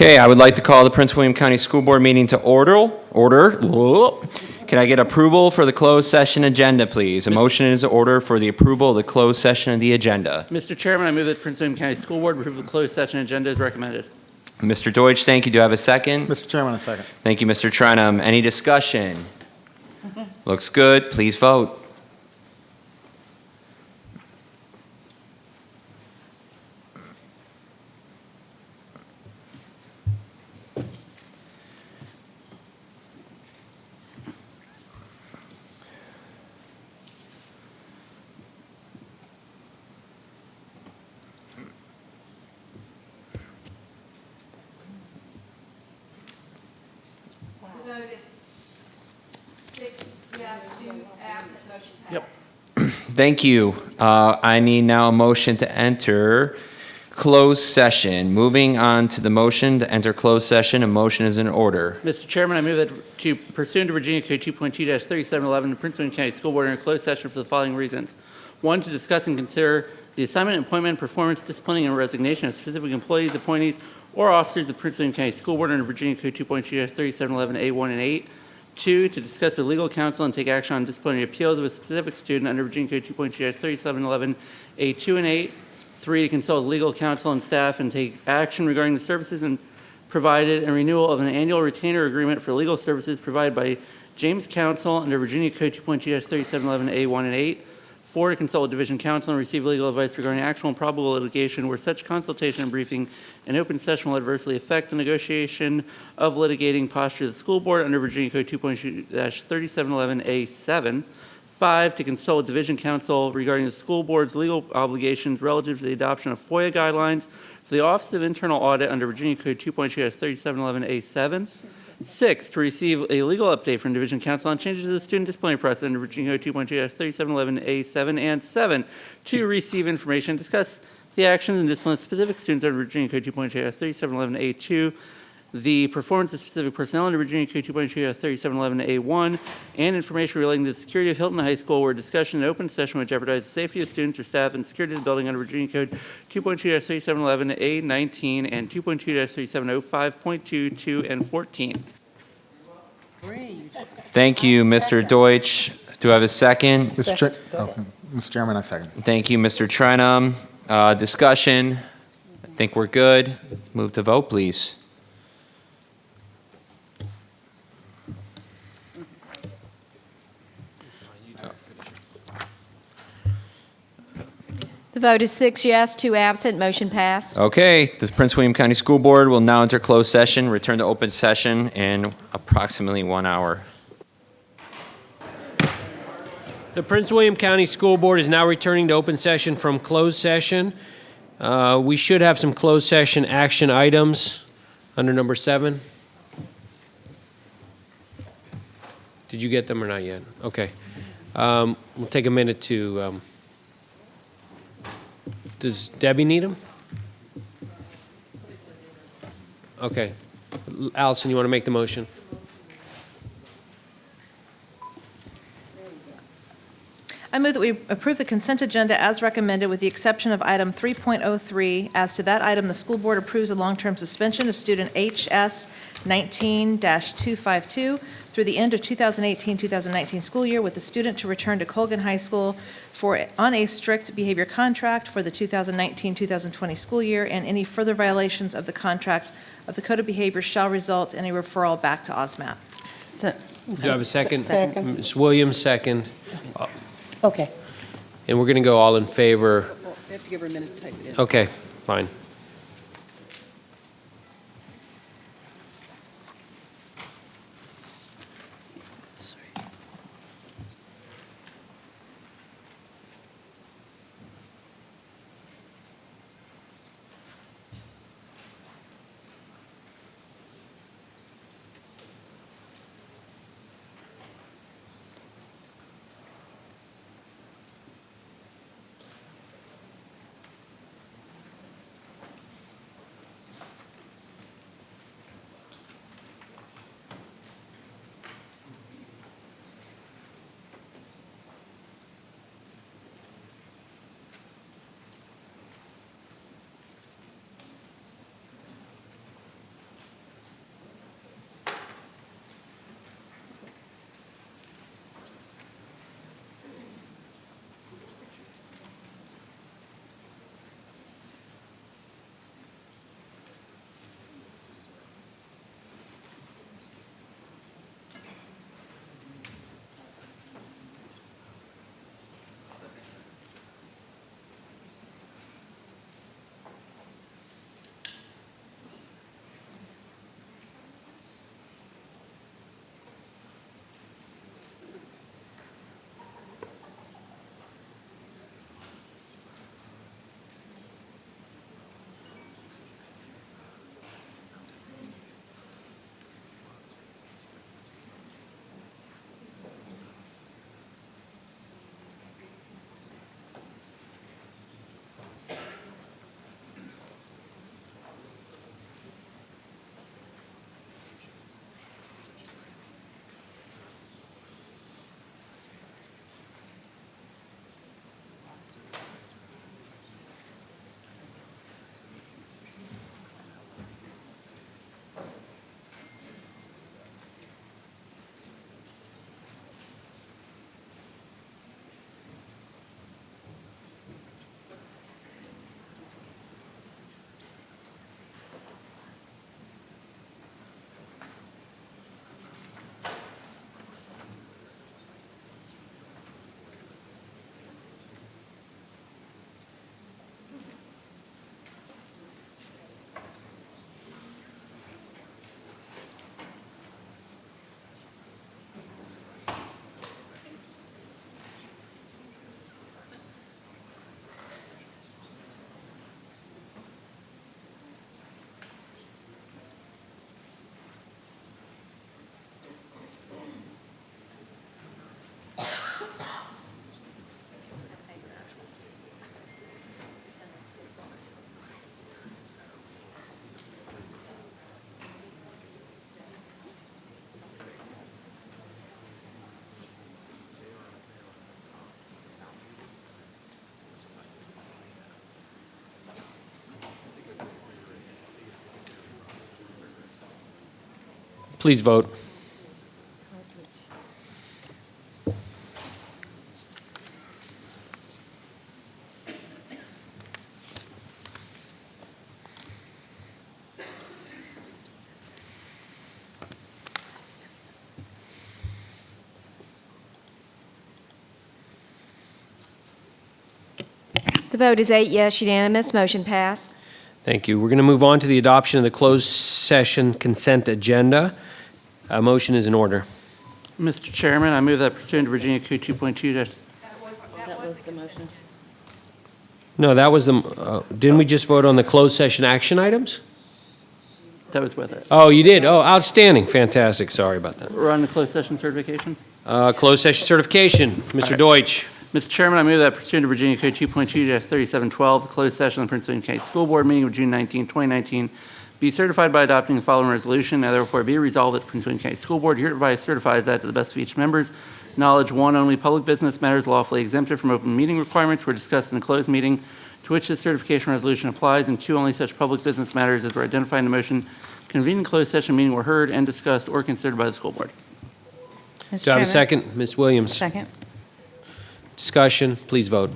Okay, I would like to call the Prince William County School Board meeting to order. Can I get approval for the closed session agenda, please? A motion is in order for the approval of the closed session of the agenda. Mr. Chairman, I move that the Prince William County School Board approve the closed session agenda as recommended. Mr. Deutsch, thank you. Do I have a second? Mr. Chairman, a second. Thank you, Mr. Trenum. Any discussion? Looks good. Please vote. The vote is 6 yes, 2 absent, motion passed. Yep. Thank you. I need now a motion to enter closed session. Moving on to the motion to enter closed session, a motion is in order. Mr. Chairman, I move that to pursuant to Virginia Code 2.2-3711, the Prince William County School Board enter closed session for the following reasons. 1, to discuss and consider the assignment, appointment, performance, disciplining, and resignation of specific employees, appointees, or officers of the Prince William County School Board under Virginia Code 2.2-3711 A1 and 8. 2, to discuss with legal counsel and take action on disciplinary appeals of a specific student under Virginia Code 2.2-3711 A2 and 8. 3, to consult with legal counsel and staff and take action regarding the services and provided and renewal of an annual retainer agreement for legal services provided by James Counsel under Virginia Code 2.2-3711 A1 and 8. 4, to consult with division counsel and receive legal advice regarding actual and probable litigation where such consultation and briefing in open session will adversely affect the negotiation of litigating posture of the school board under Virginia Code 2.2-3711 A7. 5, to consult with division counsel regarding the school board's legal obligations relative to the adoption of FOIA guidelines for the Office of Internal Audit under Virginia Code 2.2-3711 A7. 6, to receive a legal update from division counsel on changes to the student disciplinary process under Virginia Code 2.2-3711 A7. And 7, to receive information and discuss the actions and discipline of specific students under Virginia Code 2.2-3711 A2, the performance of specific personnel under Virginia Code 2.2-3711 A1, and information relating to the security of Hilton High School where discussion in open session would jeopardize the safety of students or staff and security of the building under Virginia Code 2.2-3711 A19 and 2.2-3705.2, 2, and 14. Thank you, Mr. Deutsch. Do I have a second? Mr. Chairman, I second. Thank you, Mr. Trenum. Discussion. I think we're good. Let's move to vote, please. The vote is 6 yes, 2 absent, motion passed. Okay, the Prince William County School Board will now enter closed session, return to open session in approximately 1 hour. The Prince William County School Board is now returning to open session from closed session. We should have some closed session action items under number 7. Did you get them or not yet? Okay. We'll take a minute to... Does Debbie need them? Okay. Allison, you want to make the motion? I move that we approve the consent agenda as recommended with the exception of item 3.03. As to that item, the school board approves a long-term suspension of student HS 19-252 through the end of 2018-2019 school year with the student to return to Colgan High School on a strict behavior contract for the 2019-2020 school year, and any further violations of the contract of the Code of Behavior shall result in a referral back to OSMAP. Do I have a second? Second. Ms. Williams, second. Okay. And we're going to go all in favor. Well, we have to give her a minute to type it in. Okay, fine. Sorry. Please vote. The vote is 8 yes, unanimous, motion passed. Thank you. We're going to move on to the adoption of the closed session consent agenda. A motion is in order. Mr. Chairman, I move that pursuant to Virginia Code 2.2 That was the motion. No, that was the, didn't we just vote on the closed session action items? that was with it. Oh, you did? Oh, outstanding. Fantastic. Sorry about that. We're on the closed session certification. Closed session certification. Mr. Deutsch. Mr. Chairman, I move that pursuant to Virginia Code 2.2-3712, the closed session of the Prince William County School Board meeting of June 19, 2019, be certified by adopting the following resolution. Now therefore be resolved that the Prince William County School Board hereby certifies that to the best of each member's knowledge, one, only public business matters lawfully exempted from open meeting requirements were discussed in the closed meeting to which this certification resolution applies, and two, only such public business matters as were identified in the motion convened in closed session meeting were heard and discussed or considered by the school board. Mr. Do I have a Chairman. second? Ms. Williams. Second. Discussion. Please vote.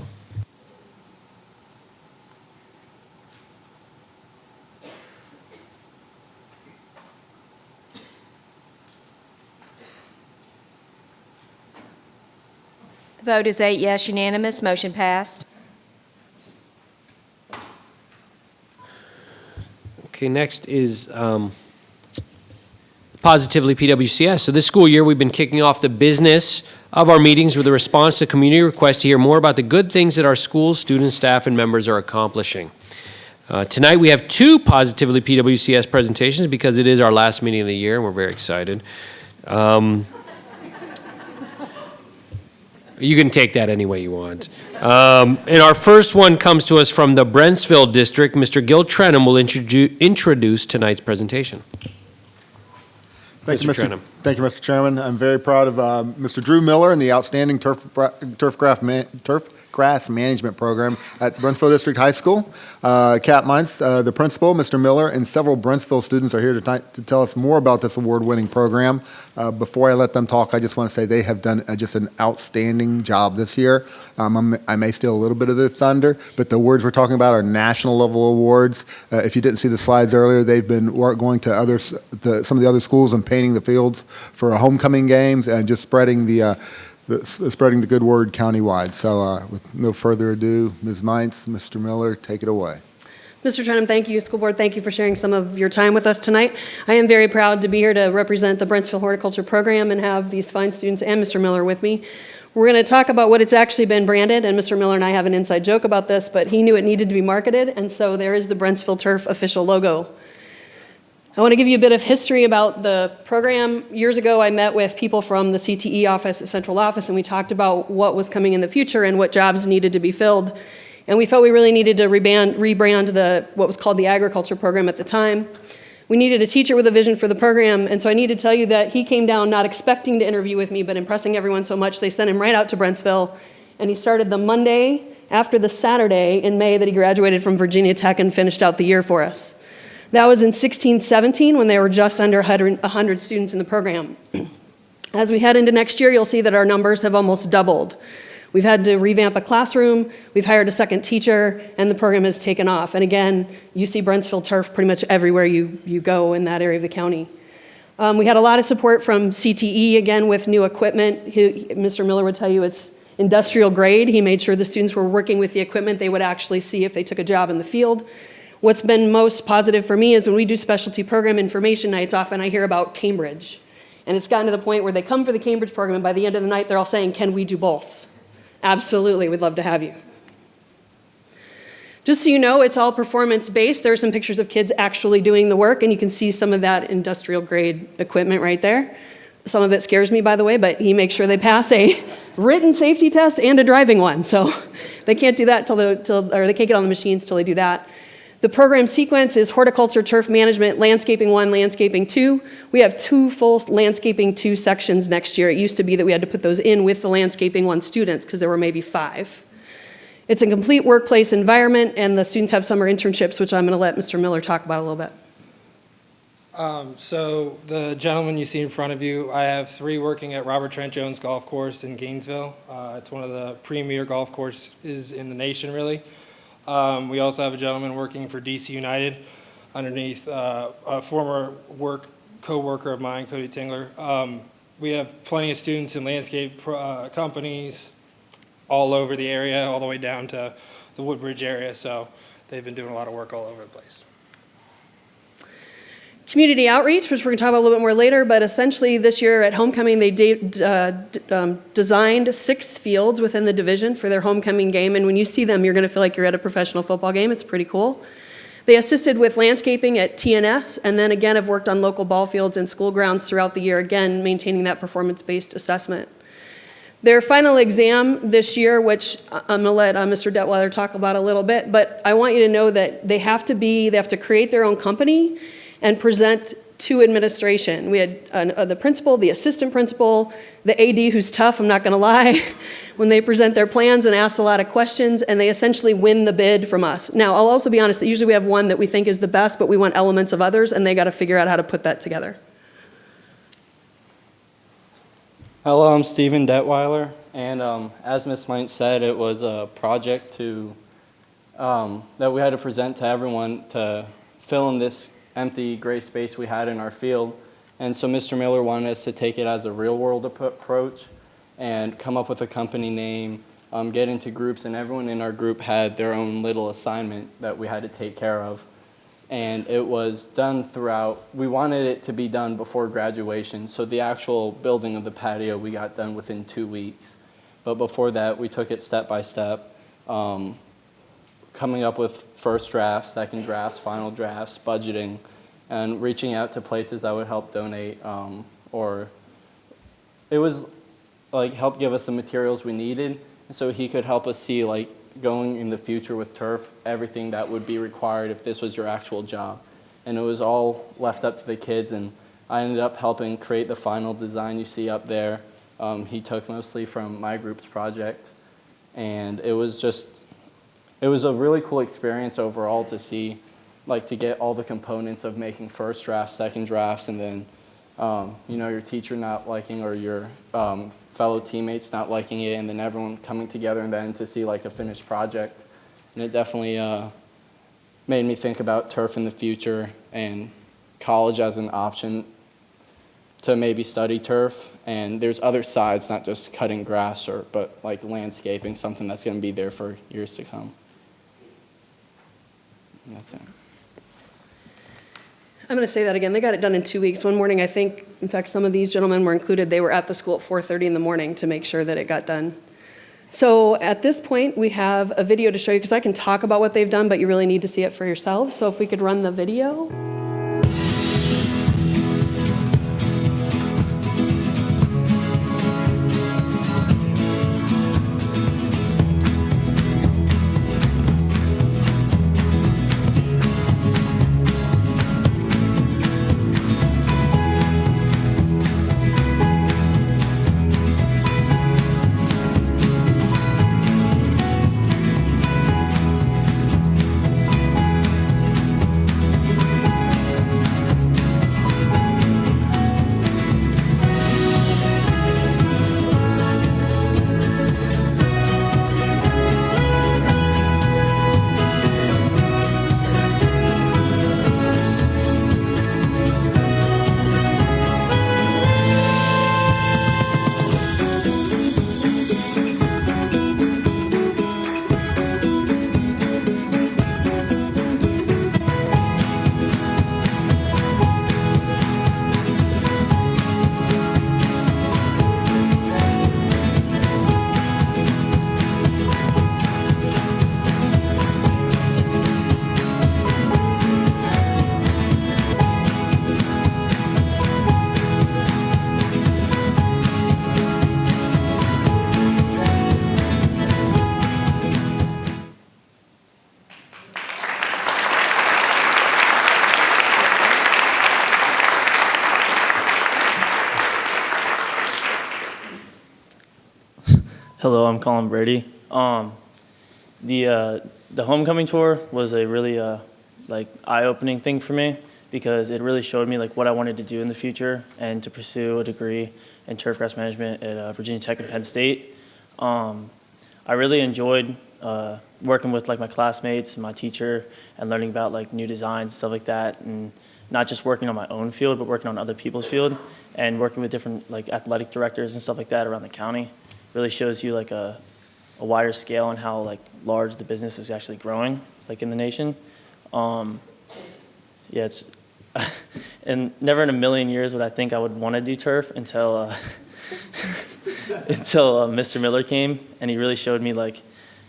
The vote is 8 yes, unanimous, motion passed. Okay, next is Positively PWCS. So this school year, we've been kicking off the business of our meetings with a response to community requests to hear more about the good things that our schools, students, staff, and members are accomplishing. Tonight, we have two Positively PWCS presentations because it is our last meeting of the year, and we're very excited. You can take that any way you want. And our first one comes to us from the Brentsville District. Mr. Gil Trenum will introduce tonight's presentation. Thank you, Mr. Trenum. Thank you, Mr. Chairman. I'm very proud of Mr. Drew Miller and the outstanding turfgrass management program at Brentsville District High School. Kat Mines, the principal, Mr. Miller, and several Brentsville students are here tonight to tell us more about this award-winning program. Before I let them talk, I just want to say they have done just an outstanding job this year. I may steal a little bit of the thunder, but the awards we're talking about are national-level awards. If you didn't see the slides earlier, they've been going to some of the other schools and painting the fields for homecoming games and just spreading the good word countywide. So with no further ado, Ms. Mines, Mr. Miller, take it away. Mr. Trenum, thank you. School Board, thank you for sharing some of your time with us tonight. I am very proud to be here to represent the Brentsville Horticulture Program and have these fine students and Mr. Miller with me. We're going to talk about what it's actually been branded, and Mr. Miller and I have an inside joke about this, but he knew it needed to be marketed, and so there is the Brentsville Turf official logo. I want to give you a bit of history about the program. Years ago, I met with people from the CTE office at Central Office, and we talked about what was coming in the future and what jobs needed to be filled. And we felt we really needed to rebrand what was called the agriculture program at the time. We needed a teacher with a vision for the program, and so I need to tell you that he came down not expecting to interview with me, but impressing everyone so much, they sent him right out to Brentsville, and he started the Monday after the Saturday in May that he graduated from Virginia Tech and finished out the year for us. That was in 16-17 when they were just under 100 students in the program. As we head into next year, you'll see that our numbers have almost doubled. We've had to revamp a classroom, we've hired a second teacher, and the program has taken off. And again, you see Brentsville turf pretty much everywhere you go in that area of the county. We had a lot of support from CTE, again, with new equipment. Mr. Miller would tell you it's industrial grade. He made sure the students were working with the equipment they would actually see if they took a job in the field. What's been most positive for me is when we do specialty program information nights, often I hear about Cambridge. And it's gotten to the point where they come for the Cambridge program, and by the end of the night, they're all saying, can we do both? Absolutely, we'd love to have you. Just so you know, it's all performance-based. There are some pictures of kids actually doing the work, and you can see some of that industrial-grade equipment right there. Some of it scares me, by the way, but he makes sure they pass a written safety test and a driving one. So they can't do that or they can't get on the machines till they do that. The program sequence is horticulture, turf management, landscaping 1, landscaping 2. We have 2 full landscaping 2 sections next year. It used to be that we had to put those in with the landscaping 1 students because there were maybe 5. It's a complete workplace environment, and the students have summer internships, which I'm going to let Mr. Miller talk about a little bit. So the gentleman you see in front of you, I have 3 working at Robert Trent Jones Golf Course in Gainesville. It's one of the premier golf courses in the nation, really. We also have a gentleman working for DC United underneath a former co-worker of mine, Cody Tingler. We have plenty of students in landscape companies all over the area, all the way down to the Woodbridge area. So they've been doing a lot of work all over the place. Community outreach, which we're going to talk about a little bit more later, but essentially this year at homecoming, they designed 6 fields within the division for their homecoming game, and when you see them, you're going to feel like you're at a professional football game. It's pretty cool. They assisted with landscaping at TNS, and then again have worked on local ball fields and school grounds throughout the year, again maintaining that performance-based assessment. Their final exam this year, which I'm going to let Mr. Detweiler talk about a little bit, but I want you to know that they have to create their own company and present to administration. We had the principal, the assistant principal, the AD who's tough, I'm not gonna lie, when they present their plans and ask a lot of questions, and they essentially win the bid from us. Now, I'll also be honest that usually we have one that we think is the best, but we want elements of others, and they gotta figure out how to put that together. Hello, I'm Stephen Detweiler, and as Ms. Mines said, it was a project that we had to present to everyone to fill in this empty gray space we had in our field. And so Mr. Miller wanted us to take it as a real-world approach and come up with a company name, get into groups, and everyone in our group had their own little assignment that we had to take care of. And it was done throughout, we wanted it to be done before graduation, so the actual building of the patio we got done within 2 weeks. But before that, we took it step by step, coming up with first drafts, second drafts, final drafts, budgeting, and reaching out to places that would help donate, or it was like help give us the materials we needed, so he could help us see like going in the future with turf, everything that would be required if this was your actual job. And it was all left up to the kids, and I ended up helping create the final design you see up there. He took mostly from my group's project, and it was a really cool experience overall to see, like to get all the components of making first drafts, second drafts, and then your teacher not liking or your fellow teammates not liking it, and then everyone coming together and then to see like a finished project. And it definitely made me think about turf in the future and college as an option to maybe study turf. And there's other sides, not just cutting grass but like landscaping, something that's going to be there for years to come. And that's it. I'm going to say that again. They got it done in 2 weeks. One morning, I think, in fact, some of these gentlemen were included. They were at the school at 4:30 in the morning to make sure that it got done. So at this point, we have a video to show you because I can talk about what they've done, but you really need to see it for yourselves. So if we could run the video. Hello, I'm Colin Brady. The homecoming tour was a really eye-opening thing for me. because it really showed me like what I wanted to do in the future and to pursue a degree in turf grass management at Virginia Tech and Penn State. I really enjoyed working with like my classmates and my teacher and learning about like new designs and stuff like that, and not just working on my own field, but working on other people's field and working with different like athletic directors and stuff like that around the county. Really shows you like a wider scale and how like large the business is actually growing like in the nation. Yeah, it's and never in a million years would I think I would want to do turf until until Mr. Miller came, and he really showed me like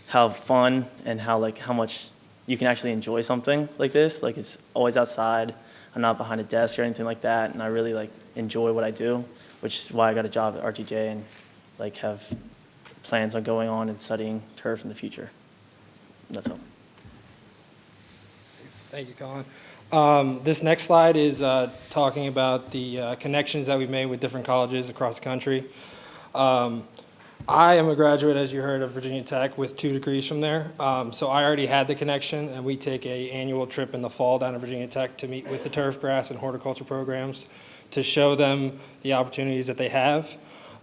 how fun and how much you can actually enjoy something like this. Like it's always outside. I'm not behind a desk or anything like that, and I really like enjoy what I do, which is why I got a job at RTJ and like have plans on going on and studying turf in the future. That's all. Thank you, Colin. This next slide is talking about the connections that we've made with different colleges across the country. I am a graduate, as you heard, of Virginia Tech with 2 degrees from there. So I already had the connection, and we take an annual trip in the fall down to Virginia Tech to meet with the turf grass and horticulture programs to show them the opportunities that they have.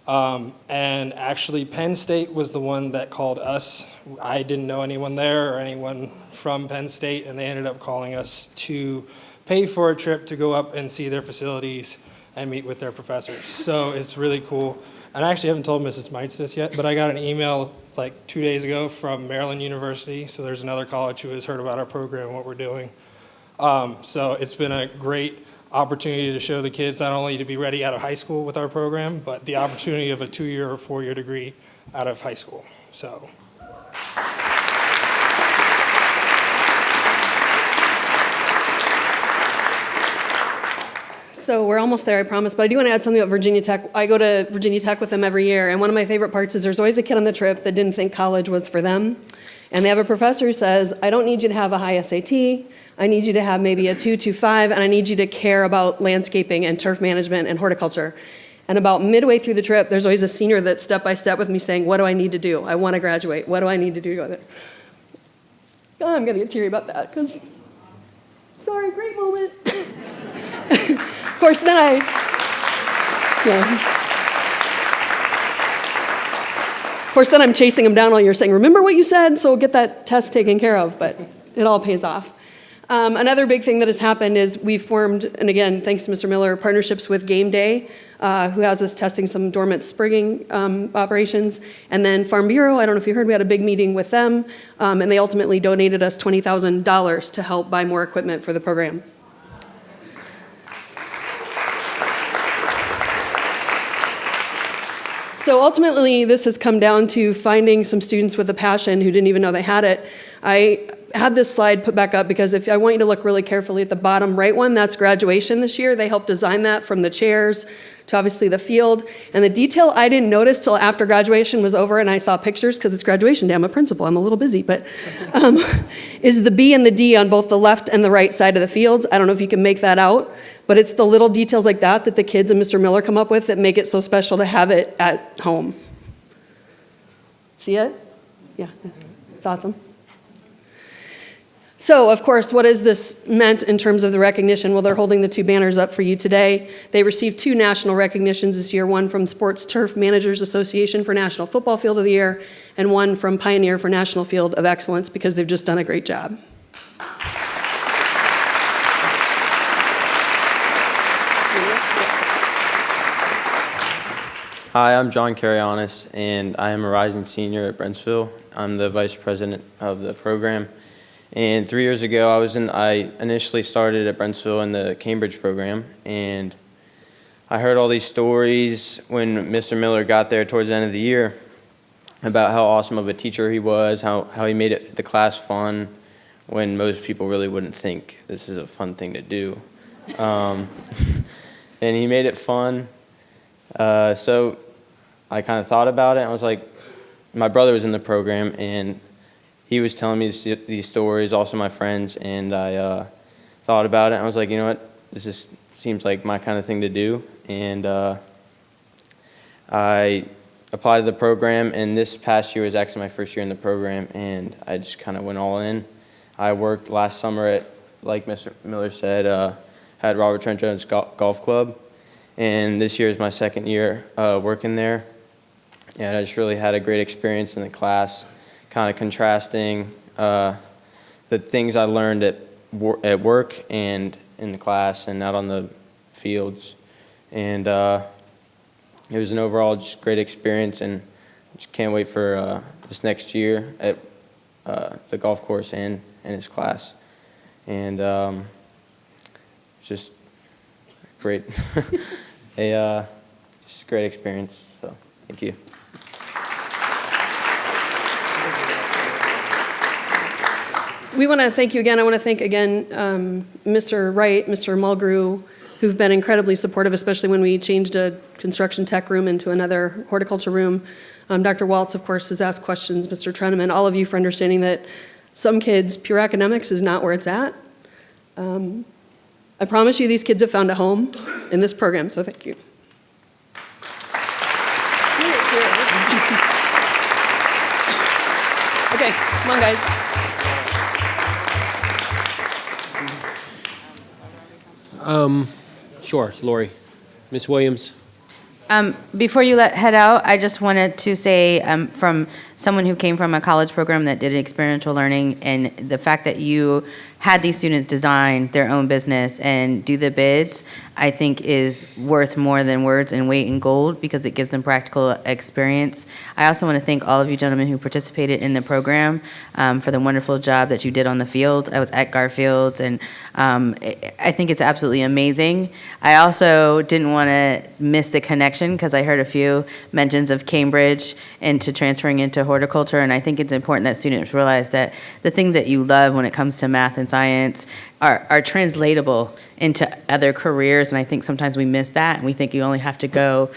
And actually, Penn State was the one that called us. I didn't know anyone there or anyone from Penn State, and they ended up calling us to pay for a trip to go up and see their facilities and meet with their professors. So it's really cool. And I actually haven't told Mrs. Mites this yet, but I got an email like 2 days ago from Maryland University. So there's another college who has heard about our program and what we're doing. So it's been a great opportunity to show the kids not only to be ready out of high school with our program, but the opportunity of a 2-year or 4-year degree out of high school. So. So we're almost there, I promise, but I do want to add something about Virginia Tech. I go to Virginia Tech with them every year, and one of my favorite parts is there's always a kid on the trip that didn't think college was for them. And they have a professor who says, I don't need you to have a high SAT, I need you to have maybe a 2.25, and I need you to care about landscaping and turf management and horticulture. And about midway through the trip, there's always a senior that's step by step with me saying, what do I need to do? I want to graduate. What do I need to do? Oh, I'm going to get teary about that, because, sorry, great moment. Of course, then Of course, then I'm chasing them down all year saying, remember what you said, so get that test taken care of, but it all pays off. Another big thing that has happened is we've formed, and again, thanks to Mr. Miller, partnerships with Game Day, who has us testing some dormant sprigging operations, and then Farm Bureau, I don't know if you heard, we had a big meeting with them, and they ultimately donated us $20,000 to help buy more equipment for the program. So ultimately, this has come down to finding some students with a passion who didn't even know they had it. I had this slide put back up because if I want you to look really carefully at the bottom right one, that's graduation this year. They helped design that from the chairs to obviously the field. And the detail I didn't notice till after graduation was over and I saw pictures, because it's graduation day, I'm a principal, I'm a little busy, but is the B and the D on both the left and the right side of the fields. I don't know if you can make that out, but it's the little details like that that the kids and Mr. Miller come up with that make it so special to have it at home. See it? Yeah, it's awesome. So, of course, what has this meant in terms of the recognition? Well, they're holding the 2 banners up for you today. They received 2 national recognitions this year, one from Sports Turf Managers Association for National Football Field of the Year, and one from Pioneer for National Field of Excellence, because they've just done a great job. Hi, I'm John Carrianis, and I am a rising senior at Brentsville. I'm the vice president of the program. And 3 years ago, I initially started at Brentsville in the Cambridge program, and I heard all these stories when Mr. Miller got there towards the end of the year about how awesome of a teacher he was, how he made the class fun when most people really wouldn't think this is a fun thing to do. And he made it fun. So I kind of thought about it. I was like, my brother was in the program, and he was telling me these stories, also my friends, and I thought about it. And I was like, you know what, this just seems like my kind of thing to do. And I applied to the program, and this past year was actually my first year in the program, and I just kind of went all in. I worked last summer at, like Mr. Miller said, at Robert Trent Jones Golf Club. And this year is my second year working there. And I just really had a great experience in the class, kind of contrasting the things I learned at work and in the class and out on the fields. And it was an overall just great experience, and just can't wait for this next year at the golf course and in his class. And just great, just a great experience. So thank you. We want to thank you again. I want to thank again Mr. Wright, Mr. Mulgrew, who've been incredibly supportive, especially when we changed a construction tech room into another horticulture room. Dr. Waltz, of course, has asked questions, Mr. Trenum, and all of you for understanding that some kids, pure academics is not where it's at. I promise you these kids have found a home in this program, so thank you. Okay, come on, guys. Sure, Lori. Ms. Williams? Before you head out, I just wanted to say, from someone who came from a college program that did experiential learning, and the fact that you had these students design their own business and do the bids, I think is worth more than words and weight in gold, because it gives them practical experience. I also want to thank all of you gentlemen who participated in the program for the wonderful job that you did on the field. I was at Garfield's, and I think it's absolutely amazing. I also didn't want to miss the connection, because I heard a few mentions of Cambridge into transferring into horticulture, and I think it's important that students realize that the things that you love when it comes to math and science are translatable into other careers, and I think sometimes we miss that, and we think you only have to go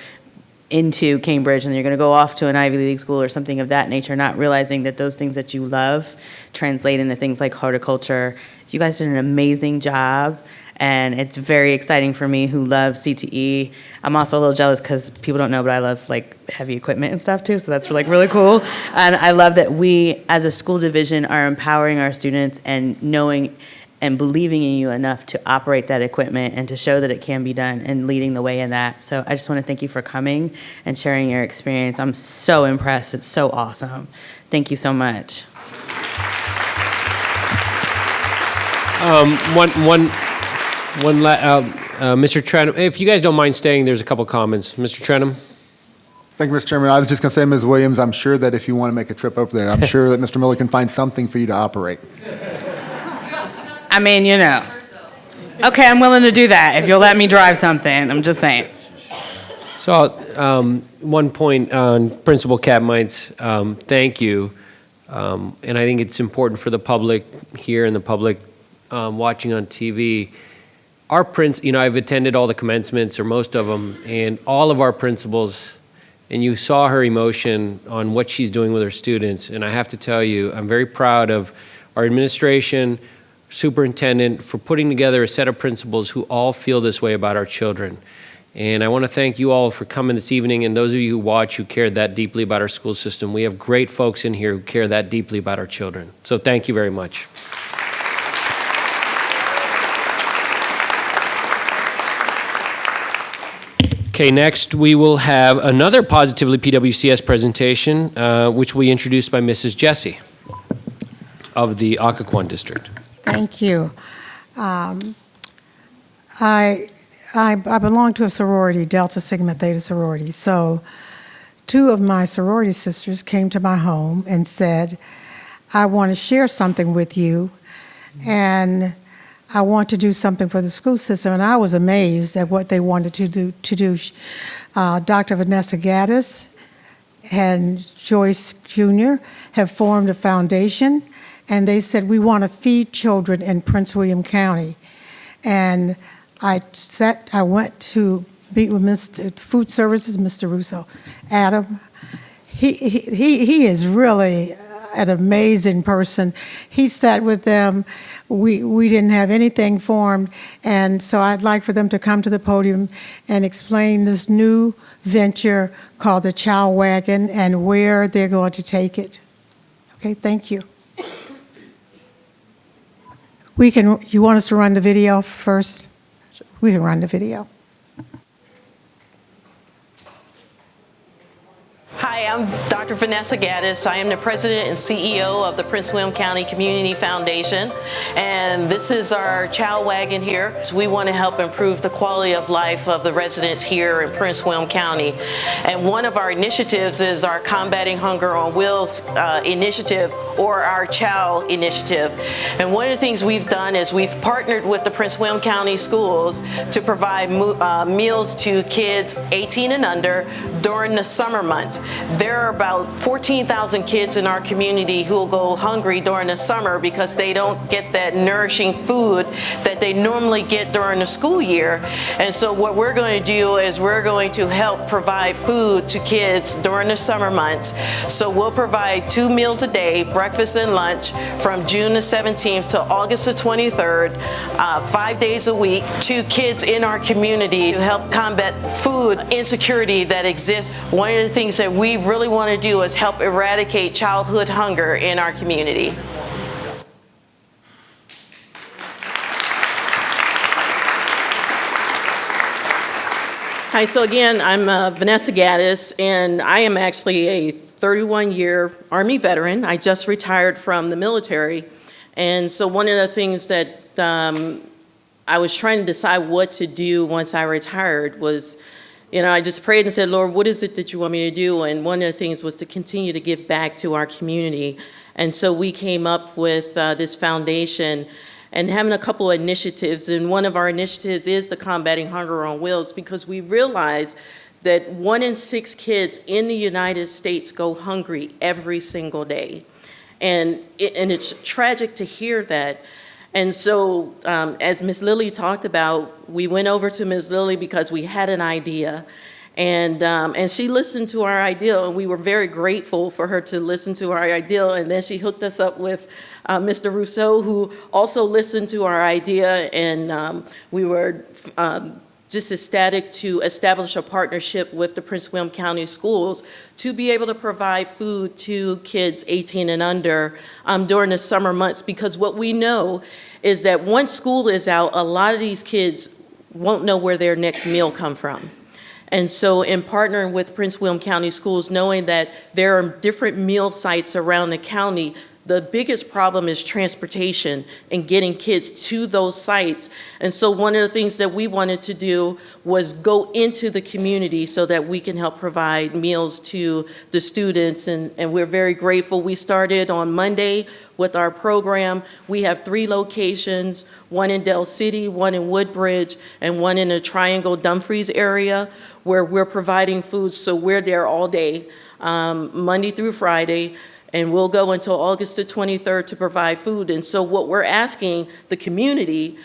into Cambridge and you're going to go off to an Ivy League school or something of that nature, not realizing that those things that you love translate into things like horticulture. You guys did an amazing job, and it's very exciting for me who loves CTE. I'm also a little jealous because people don't know, but I love like heavy equipment and stuff too, so that's like really cool. And I love that we as a school division are empowering our students and knowing and believing in you enough to operate that equipment and to show that it can be done and leading the way in that. So I just want to thank you for coming and sharing your experience. I'm so impressed. It's so awesome. Thank you so much. Mr. Trenum, if you guys don't mind staying, there's a couple comments. Mr. Trenum? Thank you, Mr. Chairman. I was just going to say, Ms. Williams, I'm sure that if you want to make a trip over there, I'm sure that Mr. Miller can find something for you to operate. I mean, you know. Okay, I'm willing to do that if you'll let me drive something. I'm just saying. So, one point on Principal Capmines, thank you. And I think it's important for the public here and the public watching on TV. Our I've attended all the commencements, or most of them, and all of our principals, and you saw her emotion on what she's doing with her students. And I have to tell you, I'm very proud of our administration, superintendent, for putting together a set of principals who all feel this way about our children. And I want to thank you all for coming this evening, and those of you who watch who care that deeply about our school system. We have great folks in here who care that deeply about our children. So thank you very much. Okay, next we will have another Positively PWCS presentation, which will be introduced by Mrs. Jessie of the Occoquan District. Thank you. I belong to a sorority, Delta Sigma Theta sorority. So 2 of my sorority sisters came to my home and said, I want to share something with you, and I want to do something for the school system. And I was amazed at what they wanted to do. Dr. Vanessa Gaddis and Joyce Jr. have formed a foundation, and they said, we want to feed children in Prince William County. And I went to meet with Mr. Food Services, Mr. Russo. Adam, he is really an amazing person. He sat with them. We didn't have anything formed, and so I'd like for them to come to the podium and explain this new venture called the Chow Wagon and where they're going to take it. Okay, thank you. You want us to run the video first? We can run the video. Hi, I'm Dr. Vanessa Gaddis. I am the president and CEO of the Prince William County Community Foundation, and this is our chow wagon here. So we want to help improve the quality of life of the residents here in Prince William County. And one of our initiatives is our Combating Hunger on Wheels initiative, or our chow initiative. And one of the things we've done is we've partnered with the Prince William County schools to provide meals to kids 18 and under during the summer months. There are about 14,000 kids in our community who will go hungry during the summer because they don't get that nourishing food that they normally get during the school year. And so what we're going to do is we're going to help provide food to kids during the summer months. So we'll provide 2 meals a day, breakfast and lunch, from June the 17th to August the 23rd, 5 days a week, to kids in our community to help combat food insecurity that exists. One of the things that we really want to do is help eradicate childhood hunger in our community. Hi, so again, I'm Vanessa Gaddis, and I am actually a 31-year Army veteran. I just retired from the military, and so one of the things that I was trying to decide what to do once I retired was, I just prayed and said, Lord, what is it that you want me to do? And one of the things was to continue to give back to our community. And so we came up with this foundation and having a couple of initiatives. And one of our initiatives is the Combating Hunger on Wheels, because we realize that 1 in 6 kids in the United States go hungry every single day. And it's tragic to hear that. And so, as Ms. Lilly talked about, we went over to Ms. Lilly because we had an idea, and she listened to our idea, and we were very grateful for her to listen to our idea. And then she hooked us up with Mr. Rousseau, who also listened to our idea, and we were just ecstatic to establish a partnership with the Prince William County Schools to be able to provide food to kids 18 and under during the summer months, because what we know is that once school is out, a lot of these kids won't know where their next meal come from. And so in partnering with Prince William County Schools, knowing that there are different meal sites around the county, the biggest problem is transportation and getting kids to those sites. And so one of the things that we wanted to do was go into the community so that we can help provide meals to the students. And we're very grateful. We started on Monday with our program. We have 3 locations, one in Del City, one in Woodbridge, and one in the Triangle Dumfries area, where we're providing food. So we're there all day, Monday through Friday. And we'll go until August the 23rd to provide food. And so what we're asking the community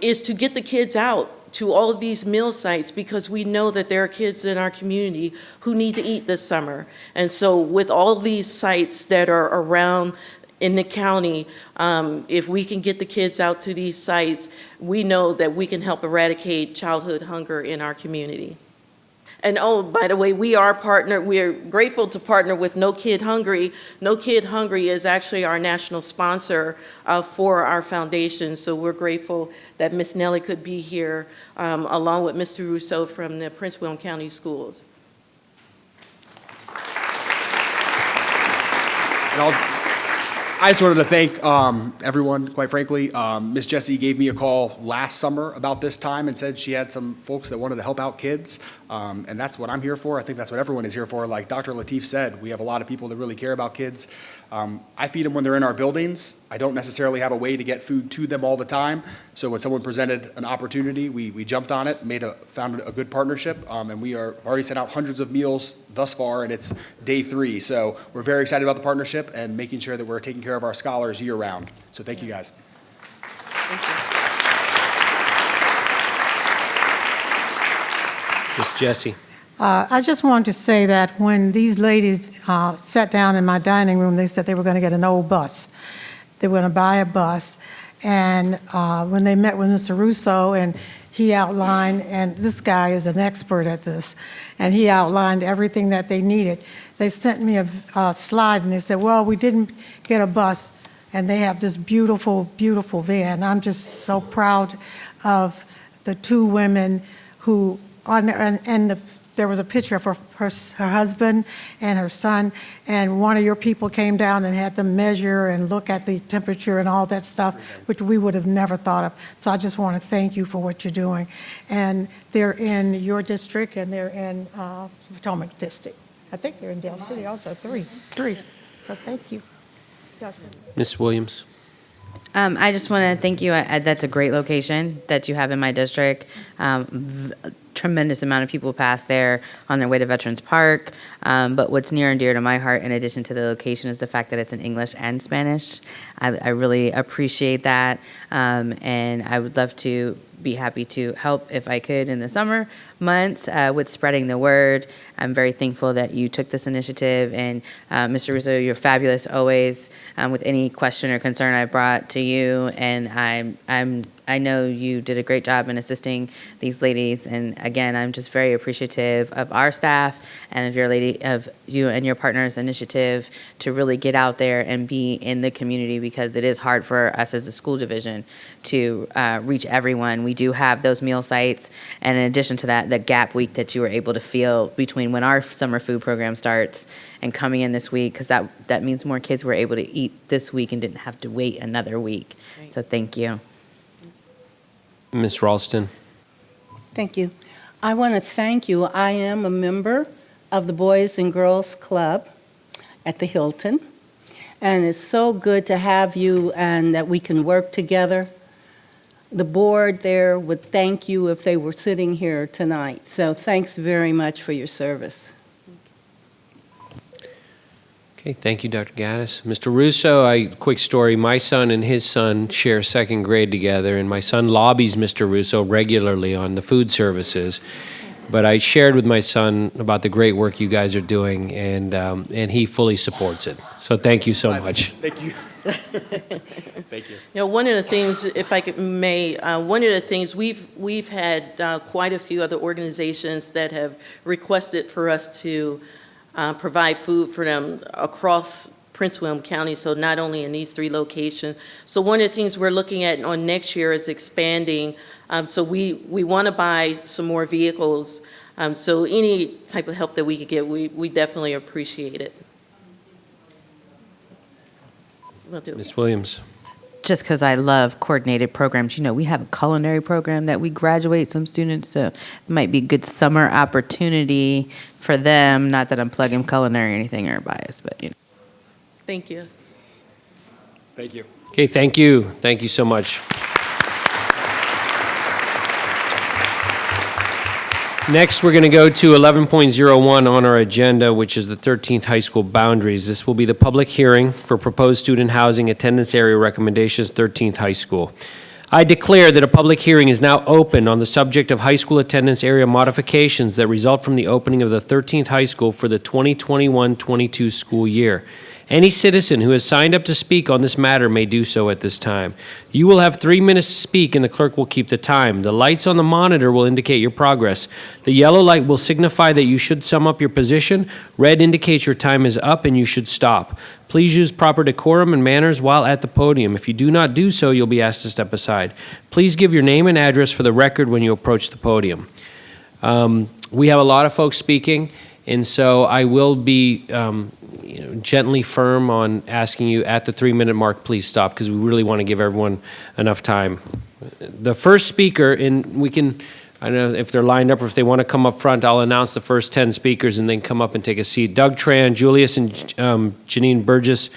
is to get the kids out to all of these meal sites, because we know that there are kids in our community who need to eat this summer. And so with all these sites that are around in the county, if we can get the kids out to these sites, we know that we can help eradicate childhood hunger in our community. And oh, by the way, we're grateful to partner with No Kid Hungry. No Kid Hungry is actually our national sponsor for our foundation. So we're grateful that Ms. Nelly could be here along with Mr. Rousseau from the Prince William County Schools. And I just wanted to thank everyone, quite frankly. Ms. Jessie gave me a call last summer about this time and said she had some folks that wanted to help out kids, and that's what I'm here for. I think that's what everyone is here for. Like Dr. Lateef said, we have a lot of people that really care about kids. I feed them when they're in our buildings. I don't necessarily have a way to get food to them all the time, so when someone presented an opportunity, we jumped on it, found a good partnership, and we are already sent out hundreds of meals thus far, and it's day 3. So we're very excited about the partnership and making sure that we're taking care of our scholars year round. So thank you guys. Thank you. Ms. Jessie. I just wanted to say that when these ladies sat down in my dining room, they said they were going to get an old bus. They were going to buy a bus. And when they met with Mr. Russo, and he outlined, and this guy is an expert at this, and he outlined everything that they needed. They sent me a slide, and they said, well, we didn't get a bus, and they have this beautiful, beautiful van. I'm just so proud of the two women who, there was a picture of her husband and her son, and one of your people came down and had them measure and look at the temperature and all that stuff, which we would have never thought of. So I just want to thank you for what you're doing. And they're in your district, and they're in Potomac District. I think they're in Dale City also, three. So thank you. Ms. Williams? I just want to thank you. That's a great location that you have in my district. Tremendous amount of people pass there on their way to Veterans Park. But what's near and dear to my heart, in addition to the location, is the fact that it's in English and Spanish. I really appreciate that. And I would love to be happy to help if I could in the summer months with spreading the word. I'm very thankful that you took this initiative, and Mr. Russo, you're fabulous always with any question or concern I brought to you, and I know you did a great job in assisting these ladies, and again, I'm just very appreciative of our staff and of you and your partner's initiative to really get out there and be in the community, because it is hard for us as a school division to reach everyone. We do have those meal sites, and in addition to that, the gap week that you were able to feel between when our summer food program starts and coming in this week, because that means more kids were able to eat this week and didn't have to wait another week. Right. So thank you. Ms. Ralston? Thank you. I want to thank you. I am a member of the Boys and Girls Club at the Hilton, and it's so good to have you and that we can work together. The board there would thank you if they were sitting here tonight. So thanks very much for your service. Okay, thank you, Dr. Gaddis. Mr. Russo, quick story. My son and his son share second grade together, and my son lobbies Mr. Russo regularly on the food services. But I shared with my son about the great work you guys are doing, and he fully supports it. So thank you so much. Thank you. Thank you. You know, one of the things, if I could one of the things we've had quite a few other organizations that have requested for us to provide food for them across Prince William County, so not only in these 3 locations. So one of the things we're looking at on next year is expanding. So we want to buy some more vehicles. So any type of help that we could get, we definitely appreciate it. Will do. Ms. Williams? Just because I love coordinated programs. You know, we have a culinary program that we graduate some students to. It might be a good summer opportunity for them. Not that I'm plugging culinary or anything or bias, but you know. Thank you. Thank you. Okay, thank you. Thank you so much. Next, we're going to go to 11.01 on our agenda, which is the 13th high school boundaries. This will be the public hearing for proposed student housing attendance area recommendations, 13th high school. I declare that a public hearing is now open on the subject of high school attendance area modifications that result from the opening of the 13th high school for the 2021-22 school year. Any citizen who has signed up to speak on this matter may do so at this time. You will have 3 minutes to speak, and the clerk will keep the time. The lights on the monitor will indicate your progress. The yellow light will signify that you should sum up your position. Red indicates your time is up and you should stop. Please use proper decorum and manners while at the podium. If you do not do so, you'll be asked to step aside. Please give your name and address for the record when you approach the podium. We have a lot of folks speaking, and so I will be gently firm on asking you at the 3-minute mark, please stop, because we really want to give everyone enough time. The first speaker, and we can, I don't know if they're lined up or if they want to come up front, I'll announce the first 10 speakers and then come up and take a seat. Doug Tran, Julius and Janine Burgess,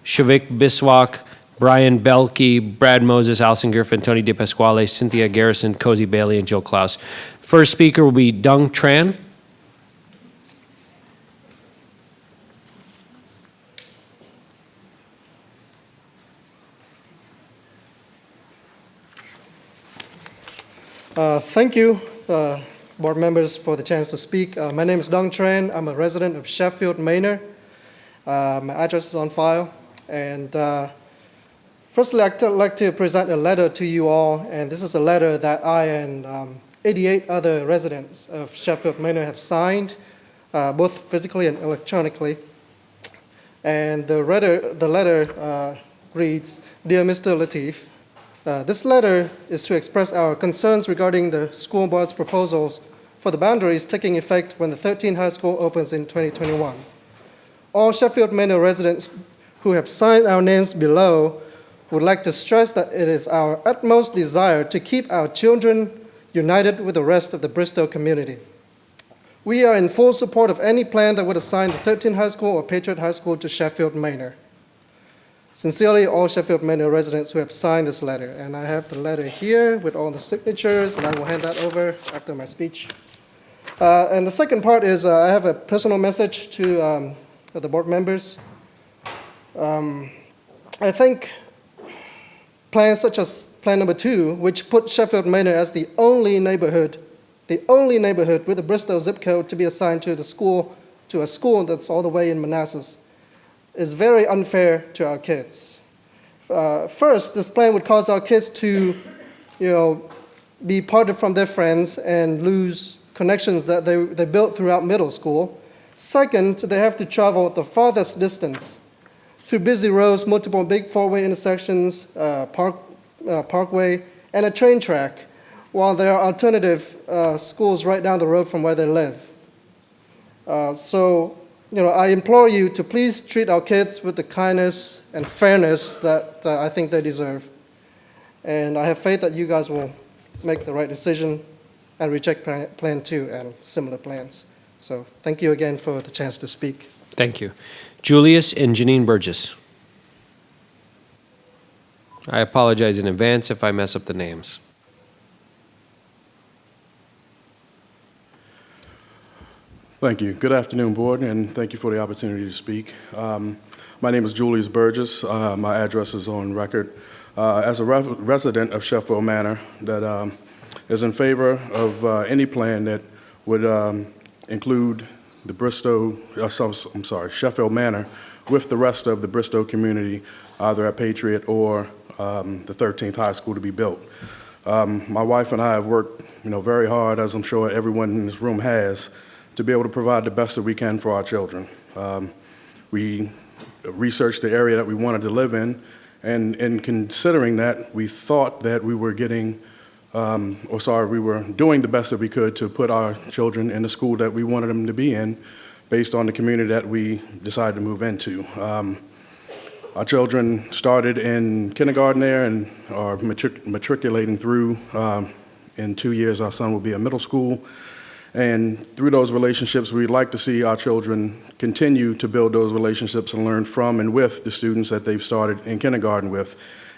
Shavik Biswak, Brian Belke, Brad Moses, Allison Griffin, Tony DePasquale, Cynthia Garrison, Cozy Bailey, and Joe Klaus. First speaker will be Doug Tran. Thank you, board members, for the chance to speak. My name is Dong Tran. I'm a resident of Sheffield, Manor. My address is on file. And firstly, I'd like to present a letter to you all. And this is a letter that I and 88 other residents of Sheffield, Manor have signed, both physically and electronically. And the letter reads, Dear Mr. Latif, This letter is to express our concerns regarding the school board's proposals for the boundaries taking effect when the 13th high school opens in 2021. All Sheffield Manor residents who have signed our names below would like to stress that it is our utmost desire to keep our children united with the rest of the Bristol community. We are in full support of any plan that would assign the 13th high school or Patriot High School to Sheffield Manor. Sincerely, all Sheffield Manor residents who have signed this letter. And I have the letter here with all the signatures, and I will hand that over after my speech. And the second part is I have a personal message to the board members. I think plans such as Plan number 2, which put Sheffield Manor as the only neighborhood with a Bristol zip code to be assigned to a school that's all the way in Manassas, is very unfair to our kids. First, this plan would cause our kids to, be parted from their friends and lose connections that they built throughout middle school. Second, they have to travel the farthest distance through busy roads, multiple big four-way intersections, parkway, and a train track, while there are alternative schools right down the road from where they live. I implore you to please treat our kids with the kindness and fairness that I think they deserve. And I have faith that you guys will make the right decision and reject Plan 2 and similar plans. So thank you again for the chance to speak. Thank you. Julius and Janine Burgess. I apologize in advance if I mess up the names. Thank you. Good afternoon, Board, and thank you for the opportunity to speak. My name is Julius Burgess. My address is on record. As a resident of Sheffield Manor that is in favor of any plan that would include the Sheffield Manor with the rest of the Bristow community, either at Patriot or the 13th High School to be built. My wife and I have worked, very hard, as I'm sure everyone in this room has, to be able to provide the best that we can for our children. We researched the area that we wanted to live in, and in considering that, we thought that we were we were doing the best that we could to put our children in the school that we wanted them to be in, based on the community that we decided to move into. Our children started in kindergarten there and are matriculating through. In 2 years, our son will be in middle school. And through those relationships, we'd like to see our children continue to build those relationships and learn from and with the students that they've started in kindergarten with.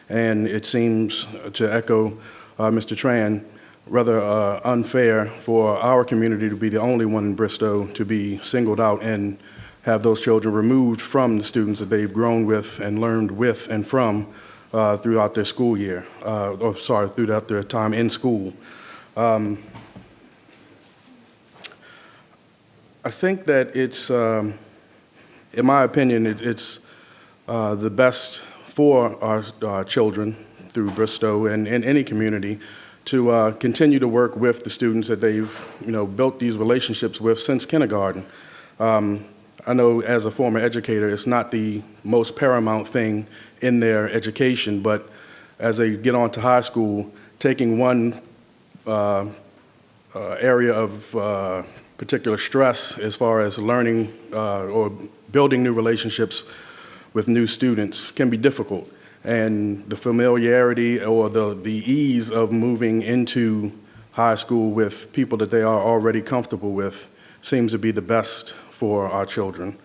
And it seems, to echo Mr. Tran, rather unfair for our community to be the only one in Bristow to be singled out and have those children removed from the students that they've grown with and learned with and from throughout their school year, throughout their time in school. I think that it's, in my opinion, it's the best for our children through Bristow and in any community to continue to work with the students that they've, built these relationships with since kindergarten. I know as a former educator, it's not the most paramount thing in their education, but as they get on to high school, taking one area of particular stress as far as learning or building new relationships with new students can be difficult. And the familiarity or the ease of moving into high school with people that they are already comfortable with seems to be the best for our children.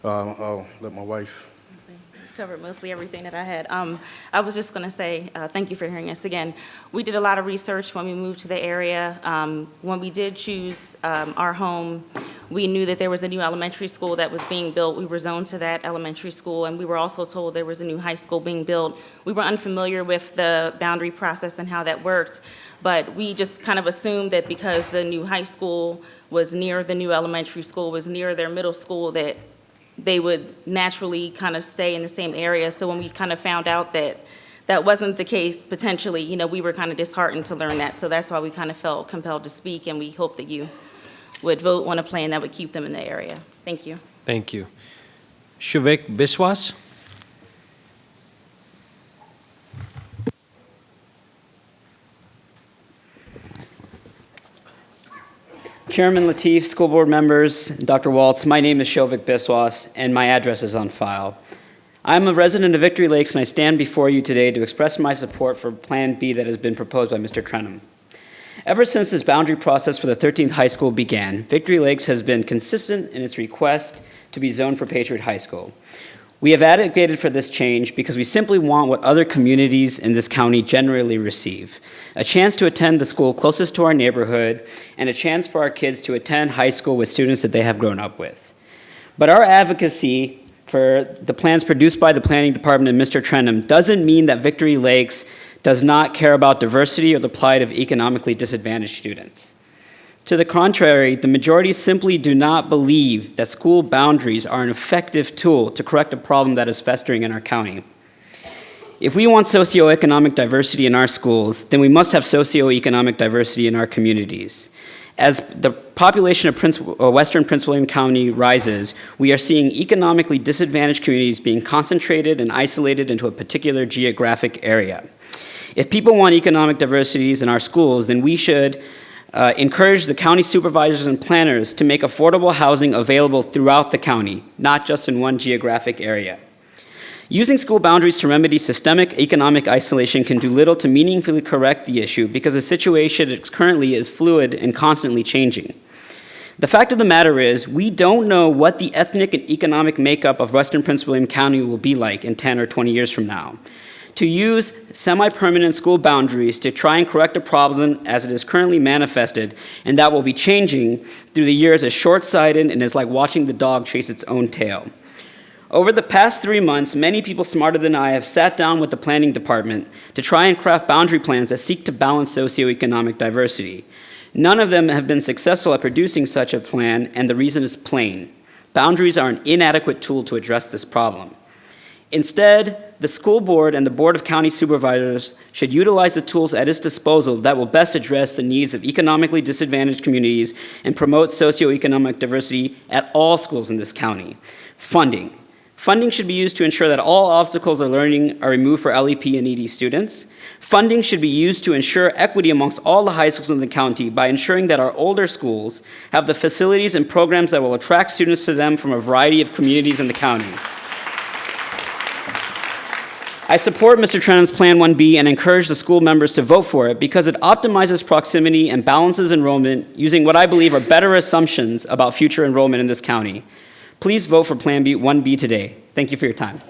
I'll let my wife. Covered mostly everything that I had. I was just going to say thank you for hearing us again. We did a lot of research when we moved to the area. When we did choose our home, we knew that there was a new elementary school that was being built. We were zoned to that elementary school, and we were also told there was a new high school being built. We were unfamiliar with the boundary process and how that worked, but we just kind of assumed that because the new high school was near the new elementary school, was near their middle school, that they would naturally kind of stay in the same area. So when we kind of found out that that wasn't the case, potentially, we were kind of disheartened to learn that. So that's why we kind of felt compelled to speak, and we hope that you would vote on a plan that would keep them in the area. Thank you. Thank you. Shuvik Biswas. Chairman Lateef, school board members, Dr. Waltz, my name is Shovik Biswas, and my address is on file. I'm a resident of Victory Lakes, and I stand before you today to express my support for Plan B that has been proposed by Mr. Trenum. Ever since this boundary process for the 13th high school began, Victory Lakes has been consistent in its request to be zoned for Patriot High School. We have advocated for this change because we simply want what other communities in this county generally receive: a chance to attend the school closest to our neighborhood and a chance for our kids to attend high school with students that they have grown up with. But our advocacy for the plans produced by the Planning Department and Mr. Trenum doesn't mean that Victory Lakes does not care about diversity or the plight of economically disadvantaged students. To the contrary, the majority simply do not believe that school boundaries are an effective tool to correct a problem that is festering in our county. If we want socioeconomic diversity in our schools, then we must have socioeconomic diversity in our communities. As the population of Western Prince William County rises, we are seeing economically disadvantaged communities being concentrated and isolated into a particular geographic area. If people want economic diversities in our schools, then we should encourage the county supervisors and planners to make affordable housing available throughout the county, not just in one geographic area. Using school boundaries to remedy systemic economic isolation can do little to meaningfully correct the issue because the situation currently is fluid and constantly changing. The fact of the matter is, we don't know what the ethnic and economic makeup of Western Prince William County will be like in 10 or 20 years from now. To use semi-permanent school boundaries to try and correct a problem as it is currently manifested, and that will be changing through the years, is short-sighted and is like watching the dog chase its own tail. Over the past 3 months, many people smarter than I have sat down with the planning department to try and craft boundary plans that seek to balance socioeconomic diversity. None of them have been successful at producing such a plan, and the reason is plain. Boundaries are an inadequate tool to address this problem. Instead, the school board and the Board of County Supervisors should utilize the tools at its disposal that will best address the needs of economically disadvantaged communities and promote socioeconomic diversity at all schools in this county. Funding. Funding should be used to ensure that all obstacles of learning are removed for LEP and ED students. Funding should be used to ensure equity amongst all the high schools in the county by ensuring that our older schools have the facilities and programs that will attract students to them from a variety of communities in the county. I support Mr. Trenum's Plan 1B and encourage the school members to vote for it because it optimizes proximity and balances enrollment using what I believe are better assumptions about future enrollment in this county. Please vote for Plan 1B today. Thank you for your time.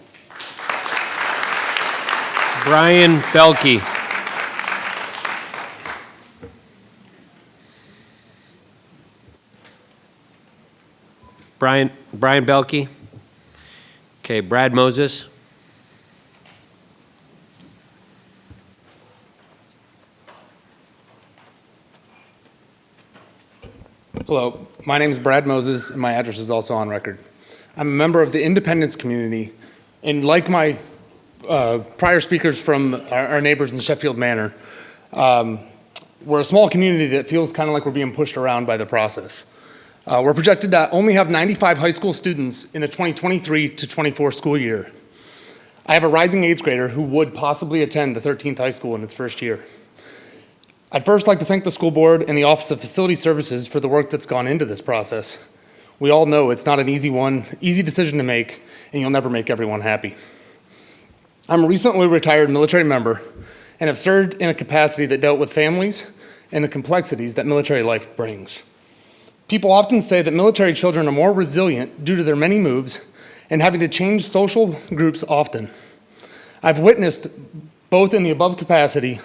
Brian Belke. Brian Belke. Okay, Brad Moses. Hello, my name is Brad Moses, and my address is also on record. I'm a member of the Independence community, and like my prior speakers from our neighbors in Sheffield Manor, we're a small community that feels kind of like we're being pushed around by the process. We're projected to only have 95 high school students in the 2023 to 24 school year. I have a rising 8th grader who would possibly attend the 13th high school in its first year. I'd first like to thank the school board and the Office of Facility Services for the work that's gone into this process. We all know it's not an easy decision to make, and you'll never make everyone happy. I'm a recently retired military member and have served in a capacity that dealt with families and the complexities that military life brings. People often say that military children are more resilient due to their many moves and having to change social groups often. I've witnessed both in the above capacity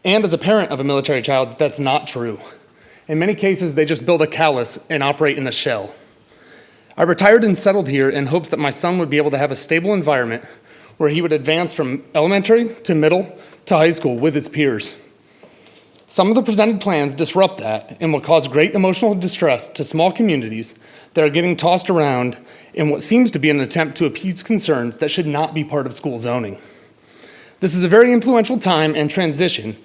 and as a parent of a military child, that's not true. In many cases, they just build a callus and operate in a shell. I retired and settled here in hopes that my son would be able to have a stable environment where he would advance from elementary to middle to high school with his peers. Some of the presented plans disrupt that and will cause great emotional distress to small communities that are getting tossed around in what seems to be an attempt to appease concerns that should not be part of school zoning. This is a very influential time and transition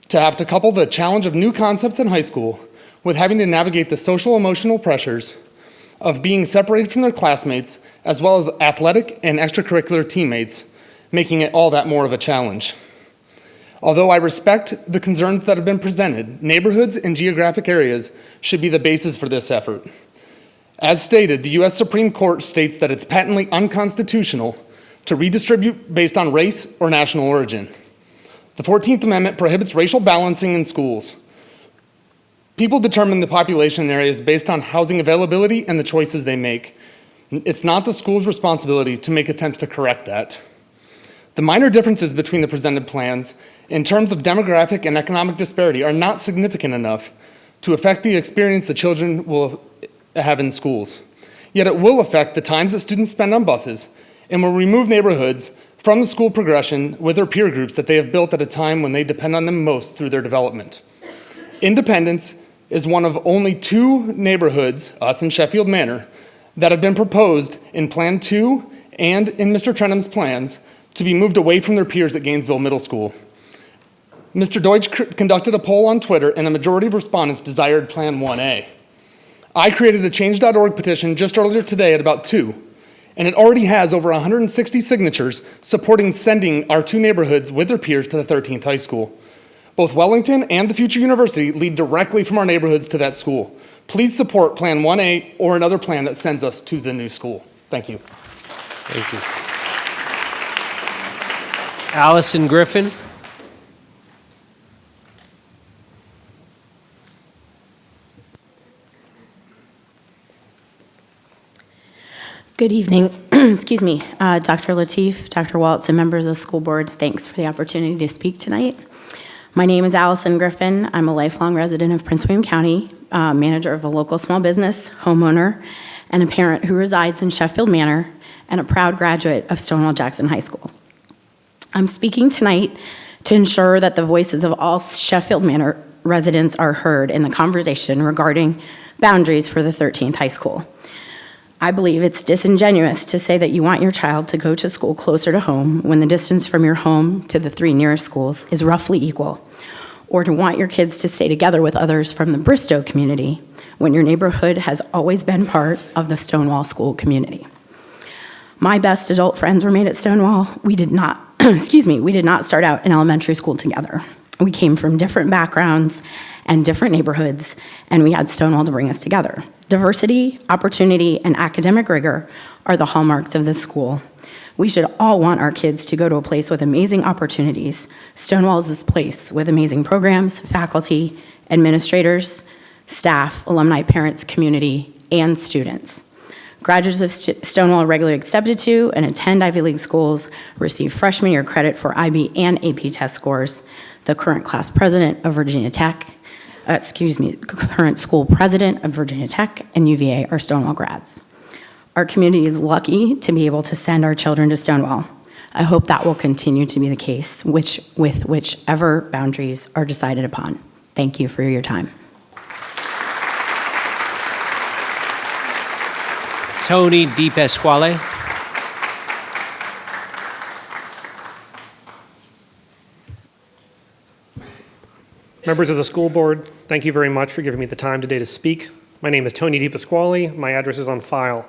to have to couple the challenge of new concepts in high school with having to navigate the social emotional pressures of being separated from their classmates, as well as athletic and extracurricular teammates, making it all that more of a challenge. Although I respect the concerns that have been presented, neighborhoods and geographic areas should be the basis for this effort. As stated, the U.S. Supreme Court states that it's patently unconstitutional to redistribute based on race or national origin. The 14th Amendment prohibits racial balancing in schools. People determine the population in areas based on housing availability and the choices they make. It's not the school's responsibility to make attempts to correct that. The minor differences between the presented plans in terms of demographic and economic disparity are not significant enough to affect the experience the children will have in schools. Yet it will affect the time that students spend on buses and will remove neighborhoods from the school progression with their peer groups that they have built at a time when they depend on them most through their development. Independence is one of only 2 neighborhoods, us and Sheffield Manor, that have been proposed in Plan 2 and in Mr. Trenum's plans to be moved away from their peers at Gainesville Middle School. Mr. Deutsch conducted a poll on Twitter, and a majority of respondents desired Plan 1A. I created a change.org petition just earlier today at about 2, and it already has over 160 signatures supporting sending our 2 neighborhoods with their peers to the 13th high school. Both Wellington and the future university lead directly from our neighborhoods to that school. Please support Plan 1A or another plan that sends us to the new school. Thank you. Thank you. Allison Griffin. Good evening. Excuse me, Dr. Lateef, Dr. Waltz, and members of the school board. Thanks for the opportunity to speak tonight. My name is Allison Griffin. I'm a lifelong resident of Prince William County, manager of a local small business, homeowner, and a parent who resides in Sheffield Manor, and a proud graduate of Stonewall Jackson High School. I'm speaking tonight to ensure that the voices of all Sheffield Manor residents are heard in the conversation regarding boundaries for the 13th high school. I believe it's disingenuous to say that you want your child to go to school closer to home when the distance from your home to the 3 nearest schools is roughly equal, or to want your kids to stay together with others from the Bristow community when your neighborhood has always been part of the Stonewall school community. My best adult friends were made at Stonewall. We did not, we did not start out in elementary school together. We came from different backgrounds and different neighborhoods, and we had Stonewall to bring us together. Diversity, opportunity, and academic rigor are the hallmarks of this school. We should all want our kids to go to a place with amazing opportunities. Stonewall is this place with amazing programs, faculty, administrators, staff, alumni, parents, community, and students. Graduates of Stonewall regularly accepted to and attend Ivy League schools receive freshman year credit for IB and AP test scores. The current class president of Virginia Tech, current school president of Virginia Tech and UVA are Stonewall grads. Our community is lucky to be able to send our children to Stonewall. I hope that will continue to be the case, with whichever boundaries are decided upon. Thank you for your time. Tony DePasquale. Members of the school board, thank you very much for giving me the time today to speak. My name is Tony DePasquale. My address is on file.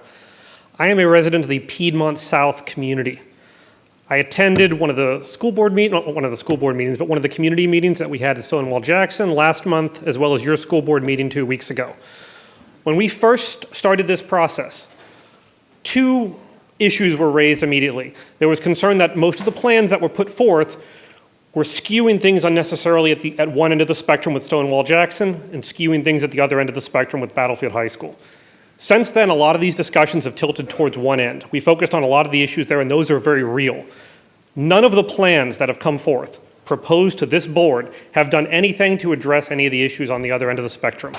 I am a resident of the Piedmont South community. I attended one of the school board meetings, not one of the school board meetings, but one of the community meetings that we had at Stonewall Jackson last month, as well as your school board meeting 2 weeks ago. When we first started this process, 2 issues were raised immediately. There was concern that most of the plans that were put forth were skewing things unnecessarily at one end of the spectrum with Stonewall Jackson and skewing things at the other end of the spectrum with Battlefield High School. Since then, a lot of these discussions have tilted towards one end. We focused on a lot of the issues there, and those are very real. None of the plans that have come forth proposed to this board have done anything to address any of the issues on the other end of the spectrum.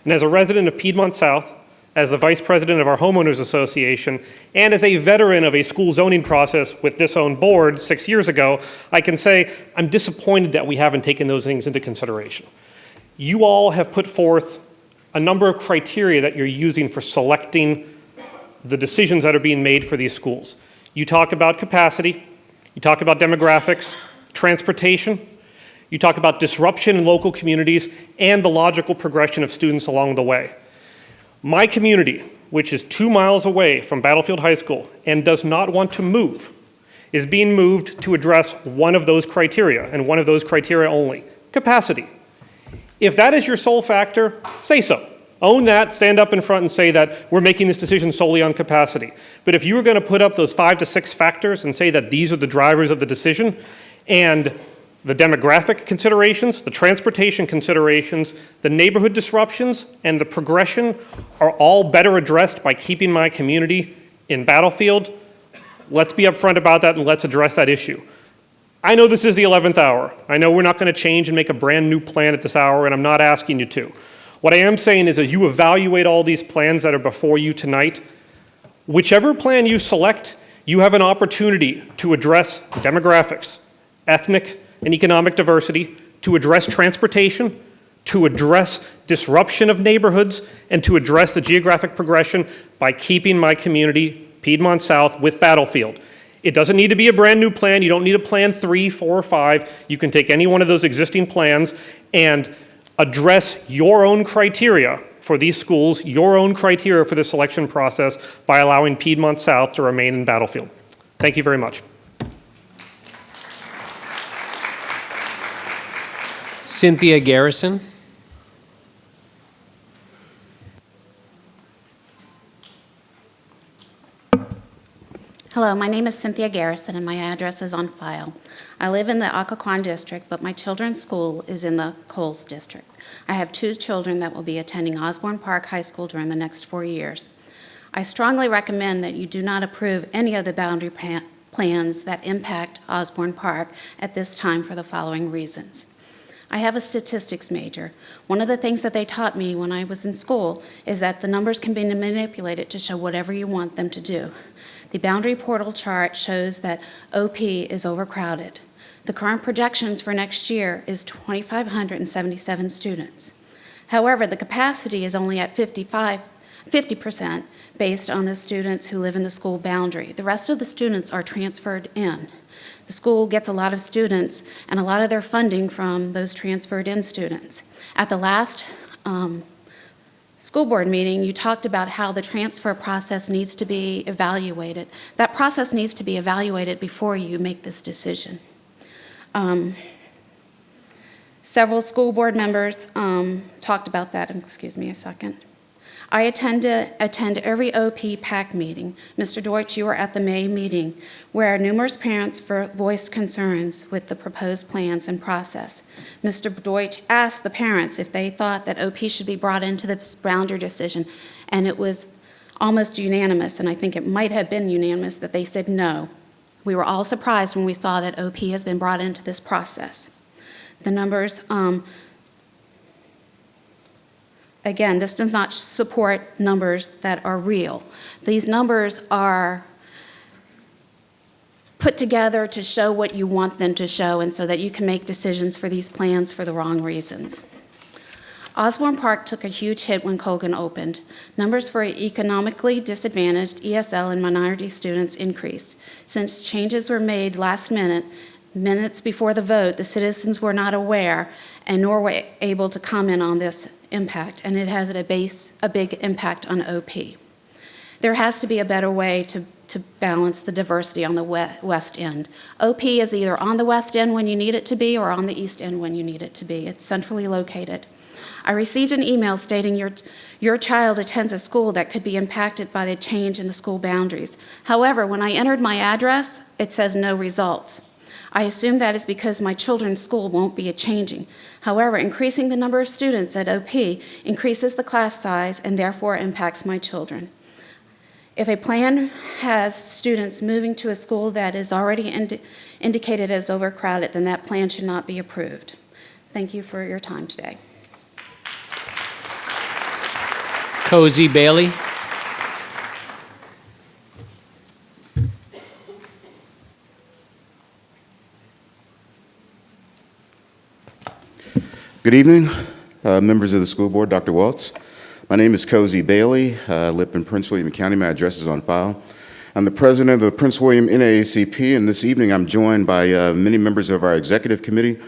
And as a resident of Piedmont South, as the vice president of our homeowners association, and as a veteran of a school zoning process with this own board 6 years ago, I can say I'm disappointed that we haven't taken those things into consideration. You all have put forth a number of criteria that you're using for selecting the decisions that are being made for these schools. You talk about capacity, you talk about demographics, transportation, you talk about disruption in local communities, and the logical progression of students along the way. My community, which is 2 miles away from Battlefield High School and does not want to move, is being moved to address one of those criteria, and one of those criteria only: capacity. If that is your sole factor, say so. Own that, stand up in front and say that we're making this decision solely on capacity. But if you were going to put up those 5 to 6 factors and say that these are the drivers of the decision, and the demographic considerations, the transportation considerations, the neighborhood disruptions, and the progression are all better addressed by keeping my community in Battlefield, let's be upfront about that and let's address that issue. I know this is the 11th hour. I know we're not going to change and make a brand new plan at this hour, and I'm not asking you to. What I am saying is, as you evaluate all these plans that are before you tonight, whichever plan you select, you have an opportunity to address demographics, ethnic and economic diversity, to address transportation, to address disruption of neighborhoods, and to address the geographic progression by keeping my community, Piedmont South, with Battlefield. It doesn't need to be a brand new plan. You don't need a plan 3, 4, or 5. You can take any one of those existing plans and address your own criteria for these schools, your own criteria for the selection process by allowing Piedmont South to remain in Battlefield. Thank you very much. Cynthia Garrison. Hello, my name is Cynthia Garrison, and my address is on file. I live in the Occoquan district, but my children's school is in the Coles district. I have 2 children that will be attending Osborne Park High School during the next 4 years. I strongly recommend that you do not approve any of the boundary plans that impact Osborne Park at this time for the following reasons. I have a statistics major. One of the things that they taught me when I was in school is that the numbers can be manipulated to show whatever you want them to do. The boundary portal chart shows that OP is overcrowded. The current projections for next year is 2,577 students. However, the capacity is only at 50% based on the students who live in the school boundary. The rest of the students are transferred in. The school gets a lot of students and a lot of their funding from those transferred in students. At the last school board meeting, you talked about how the transfer process needs to be evaluated. That process needs to be evaluated before you make this decision. Several school board members talked about that. Excuse me a second. I attend every OP PAC meeting. Mr. Deutsch, you were at the May meeting, where numerous parents voiced concerns with the proposed plans and process. Mr. Deutsch asked the parents if they thought that OP should be brought into this boundary decision, and it was almost unanimous, and I think it might have been unanimous, that they said no. We were all surprised when we saw that OP has been brought into this process. The numbers, again, this does not support numbers that are real. These numbers are put together to show what you want them to show, and so that you can make decisions for these plans for the wrong reasons. Osborne Park took a huge hit when Colgan opened. Numbers for economically disadvantaged ESL and minority students increased. Since changes were made last minute, minutes before the vote, the citizens were not aware and nor were able to comment on this impact, and it has a big impact on OP. There has to be a better way to balance the diversity on the west end. OP is either on the west end when you need it to be or on the east end when you need it to be. It's centrally located. I received an email stating your child attends a school that could be impacted by the change in the school boundaries. However, when I entered my address, it says no results. I assume that is because my children's school won't be changing. However, increasing the number of students at OP increases the class size and therefore impacts my children. If a plan has students moving to a school that is already indicated as overcrowded, then that plan should not be approved. Thank you for your time today. Cozy Bailey. Good evening, members of the school board, Dr. Waltz. My name is Cozy Bailey. I live in Prince William County. My address is on file. I'm the president of the Prince William NAACP, and this evening I'm joined by many members of our executive committee,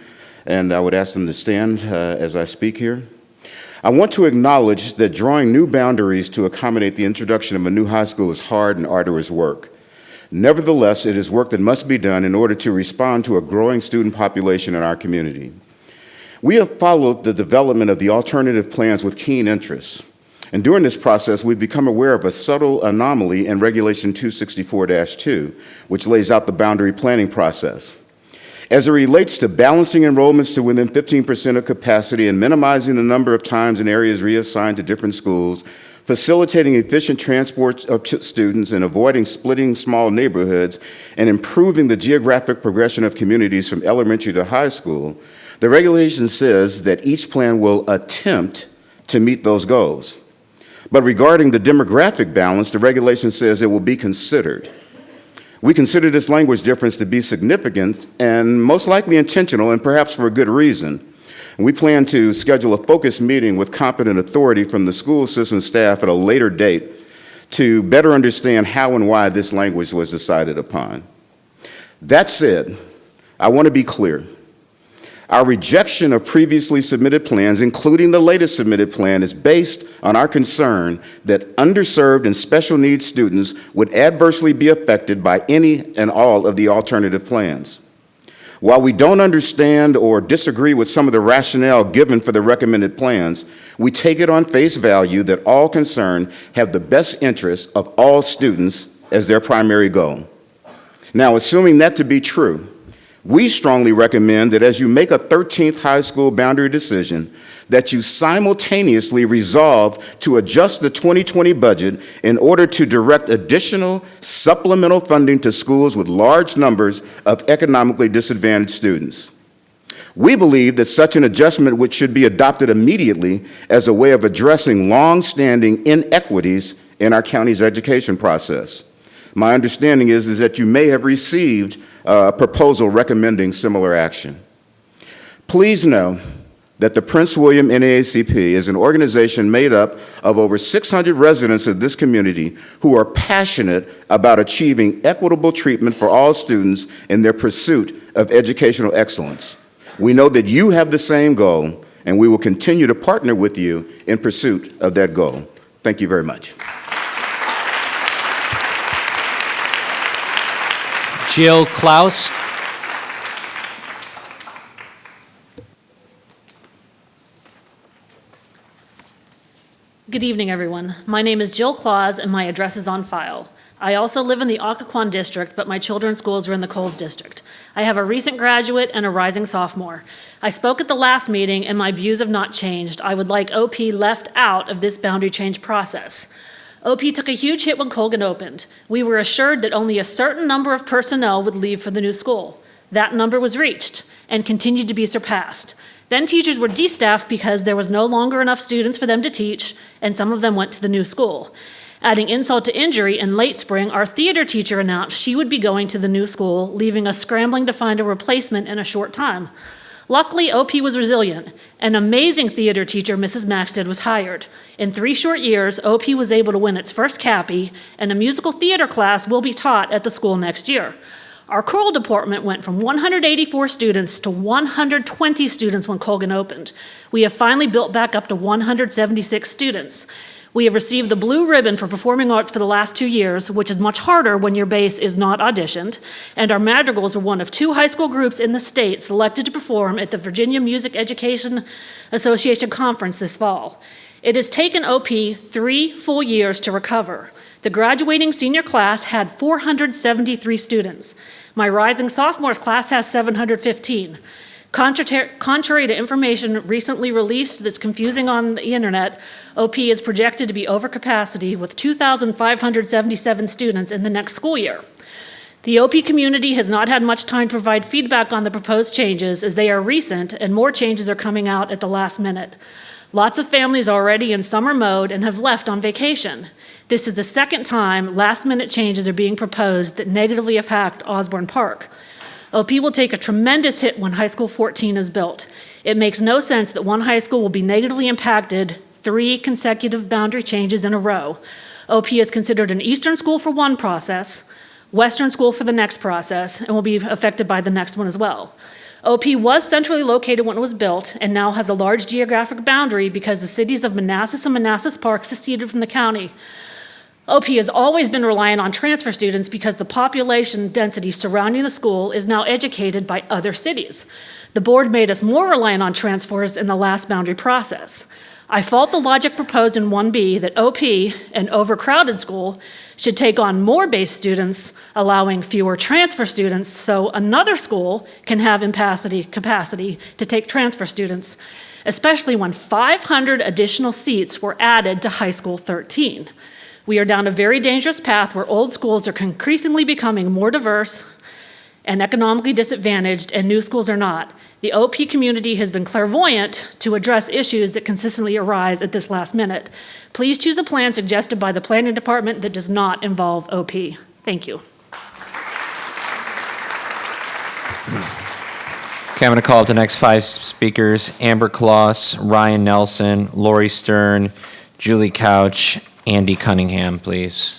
and I would ask them to stand as I speak here. I want to acknowledge that drawing new boundaries to accommodate the introduction of a new high school is hard and arduous work. Nevertheless, it is work that must be done in order to respond to a growing student population in our community. We have followed the development of the alternative plans with keen interest. And during this process, we've become aware of a subtle anomaly in Regulation 264-2, which lays out the boundary planning process. As it relates to balancing enrollments to within 15% of capacity and minimizing the number of times and areas reassigned to different schools, facilitating efficient transport of students and avoiding splitting small neighborhoods, and improving the geographic progression of communities from elementary to high school, the regulation says that each plan will attempt to meet those goals. But regarding the demographic balance, the regulation says it will be considered. We consider this language difference to be significant and most likely intentional, and perhaps for a good reason. We plan to schedule a focused meeting with competent authority from the school system staff at a later date to better understand how and why this language was decided upon. That said, I want to be clear. Our rejection of previously submitted plans, including the latest submitted plan, is based on our concern that underserved and special needs students would adversely be affected by any and all of the alternative plans. While we don't understand or disagree with some of the rationale given for the recommended plans, we take it on face value that all concerned have the best interests of all students as their primary goal. Now, assuming that to be true, we strongly recommend that as you make a 13th high school boundary decision, that you simultaneously resolve to adjust the 2020 budget in order to direct additional supplemental funding to schools with large numbers of economically disadvantaged students. We believe that such an adjustment which should be adopted immediately as a way of addressing long-standing inequities in our county's education process. My understanding is that you may have received a proposal recommending similar action. Please know that the Prince William NAACP is an organization made up of over 600 residents of this community who are passionate about achieving equitable treatment for all students in their pursuit of educational excellence. We know that you have the same goal, and we will continue to partner with you in pursuit of that goal. Thank you very much. Jill Klaus. Good evening, everyone. My name is Jill Claus, and my address is on file. I also live in the Occoquan district, but my children's schools are in the Coles district. I have a recent graduate and a rising sophomore. I spoke at the last meeting, and my views have not changed. I would like OP left out of this boundary change process. OP took a huge hit when Colgan opened. We were assured that only a certain number of personnel would leave for the new school. That number was reached and continued to be surpassed. Then teachers were destaffed because there was no longer enough students for them to teach, and some of them went to the new school. Adding insult to injury, in late spring, our theater teacher announced she would be going to the new school, leaving us scrambling to find a replacement in a short time. Luckily, OP was resilient. An amazing theater teacher, Mrs. Maxted, was hired. In 3 short years, OP was able to win its first CAPI, and a musical theater class will be taught at the school next year. Our choral department went from 184 students to 120 students when Colgan opened. We have finally built back up to 176 students. We have received the blue ribbon for performing arts for the last 2 years, which is much harder when your base is not auditioned, and our madrigals were one of 2 high school groups in the state selected to perform at the Virginia Music Education Association Conference this fall. It has taken OP 3 full years to recover. The graduating senior class had 473 students. My rising sophomores class has 715. Contrary to information recently released that's confusing on the internet, OP is projected to be over capacity with 2,577 students in the next school year. The OP community has not had much time to provide feedback on the proposed changes as they are recent and more changes are coming out at the last minute. Lots of families are already in summer mode and have left on vacation. This is the second time last-minute changes are being proposed that negatively impact Osborne Park. OP will take a tremendous hit when High School 14 is built. It makes no sense that one high school will be negatively impacted 3 consecutive boundary changes in a row. OP is considered an Eastern school for one process, Western school for the next process, and will be affected by the next one as well. OP was centrally located when it was built and now has a large geographic boundary because the cities of Manassas and Manassas Park seceded from the county. OP has always been reliant on transfer students because the population density surrounding the school is now educated by other cities. The board made us more reliant on transfers in the last boundary process. I fault the logic proposed in 1B that OP, an overcrowded school, should take on more base students, allowing fewer transfer students so another school can have capacity to take transfer students, especially when 500 additional seats were added to High School 13. We are down a very dangerous path where old schools are increasingly becoming more diverse and economically disadvantaged, and new schools are not. The OP community has been clairvoyant to address issues that consistently arise at this last minute. Please choose a plan suggested by the planning department that does not involve OP. Thank you. Okay, I'm going to call up the next 5 speakers: Amber Kloss, Ryan Nelson, Lori Stern, Julie Couch, Andy Cunningham, please.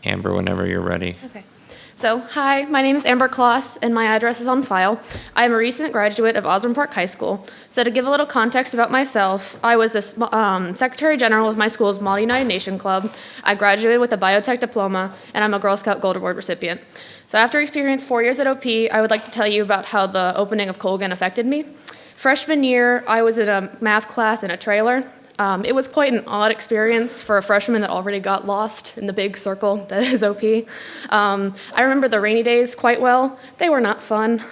Amber, whenever you're ready. Okay. So, hi, my name is Amber Kloss, and my address is on file. I am a recent graduate of Osborne Park High School. So, to give a little context about myself, I was the Secretary General of my school's Model United Nation Club. I graduated with a biotech diploma, and I'm a Girl Scout Gold Award recipient. So, after experiencing 4 years at OP, I would like to tell you about how the opening of Colgan affected me. Freshman year, I was in a math class in a trailer. It was quite an odd experience for a freshman that already got lost in the big circle that is OP. I remember the rainy days quite well. They were not fun.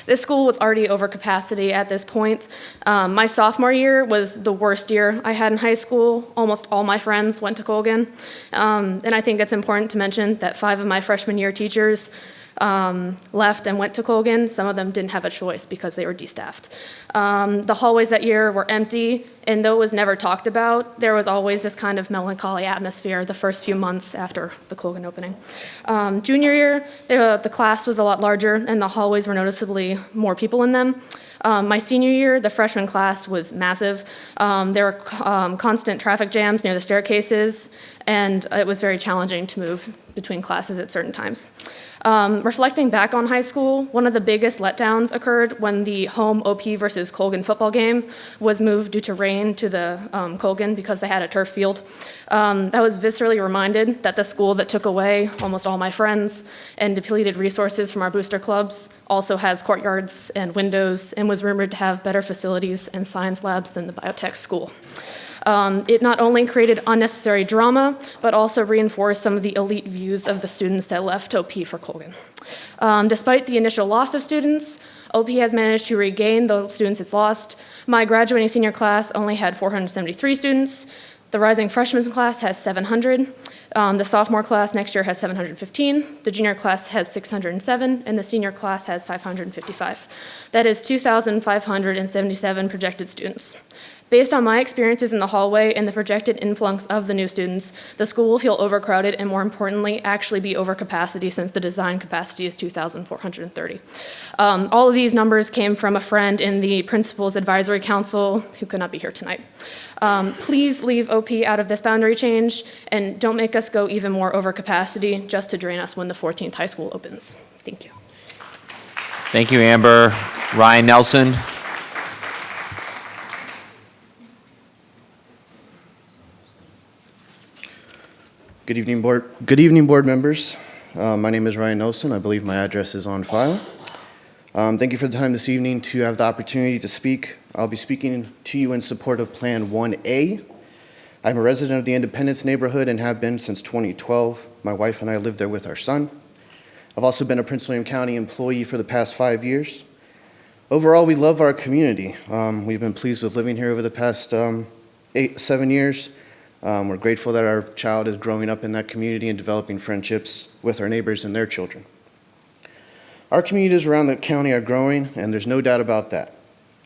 This school was already over capacity at this point. My sophomore year was the worst year I had in high school. Almost all my friends went to Colgan. And I think it's important to mention that 5 of my freshman year teachers left and went to Colgan. Some of them didn't have a choice because they were destaffed. The hallways that year were empty, and though it was never talked about, there was always this kind of melancholy atmosphere the first few months after the Colgan opening. Junior year, the class was a lot larger, and the hallways were noticeably more people in them. My senior year, the freshman class was massive. There were constant traffic jams near the staircases, and it was very challenging to move between classes at certain times. Reflecting back on high school, one of the biggest letdowns occurred when the home OP versus Colgan football game was moved due to rain to the Colgan because they had a turf field. I was viscerally reminded that the school that took away almost all my friends and depleted resources from our booster clubs also has courtyards and windows and was rumored to have better facilities and science labs than the biotech school. It not only created unnecessary drama, but also reinforced some of the elite views of the students that left OP for Colgan. Despite the initial loss of students, OP has managed to regain the students it's lost. My graduating senior class only had 473 students. The rising freshman class has 700. The sophomore class next year has 715. The junior class has 607, and the senior class has 555. That is 2,577 projected students. Based on my experiences in the hallway and the projected influx of the new students, the school will feel overcrowded and, more importantly, actually be over capacity since the design capacity is 2,430. All of these numbers came from a friend in the Principal's Advisory Council who could not be here tonight. Please leave OP out of this boundary change and don't make us go even more over capacity just to drain us when the 14th high school opens. Thank you. Thank you, Amber. Ryan Nelson. Good evening, board. Good evening, board members. My name is Ryan Nelson. I believe my address is on file. Thank you for the time this evening to have the opportunity to speak. I'll be speaking to you in support of Plan 1A. I'm a resident of the Independence neighborhood and have been since 2012. My wife and I live there with our son. I've also been a Prince William County employee for the past 5 years. Overall, we love our community. We've been pleased with living here over the past 7 years. We're grateful that our child is growing up in that community and developing friendships with our neighbors and their children. Our communities around the county are growing, and there's no doubt about that.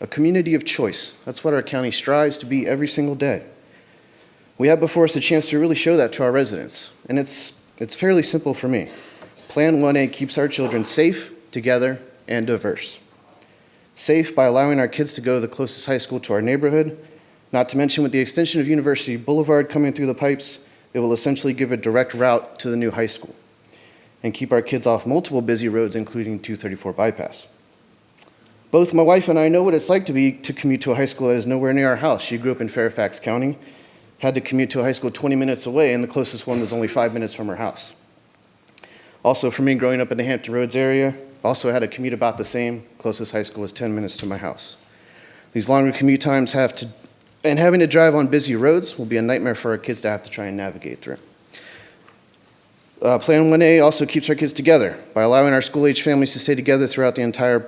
A community of choice. That's what our county strives to be every single day. We have before us a chance to really show that to our residents, and it's fairly simple for me. Plan 1A keeps our children safe, together, and diverse. Safe by allowing our kids to go to the closest high school to our neighborhood. Not to mention with the extension of University Boulevard coming through the pipes, it will essentially give a direct route to the new high school and keep our kids off multiple busy roads, including 234 bypass. Both my wife and I know what it's like to commute to a high school that is nowhere near our house. She grew up in Fairfax County, had to commute to a high school 20 minutes away, and the closest one was only 5 minutes from her house. Also, for me, growing up in the Hampton Roads area, also had a commute about the same. Closest high school was 10 minutes to my house. These longer commute times and having to drive on busy roads will be a nightmare for our kids to have to try and navigate through. Plan 1A also keeps our kids together by allowing our school-age families to stay together throughout the entire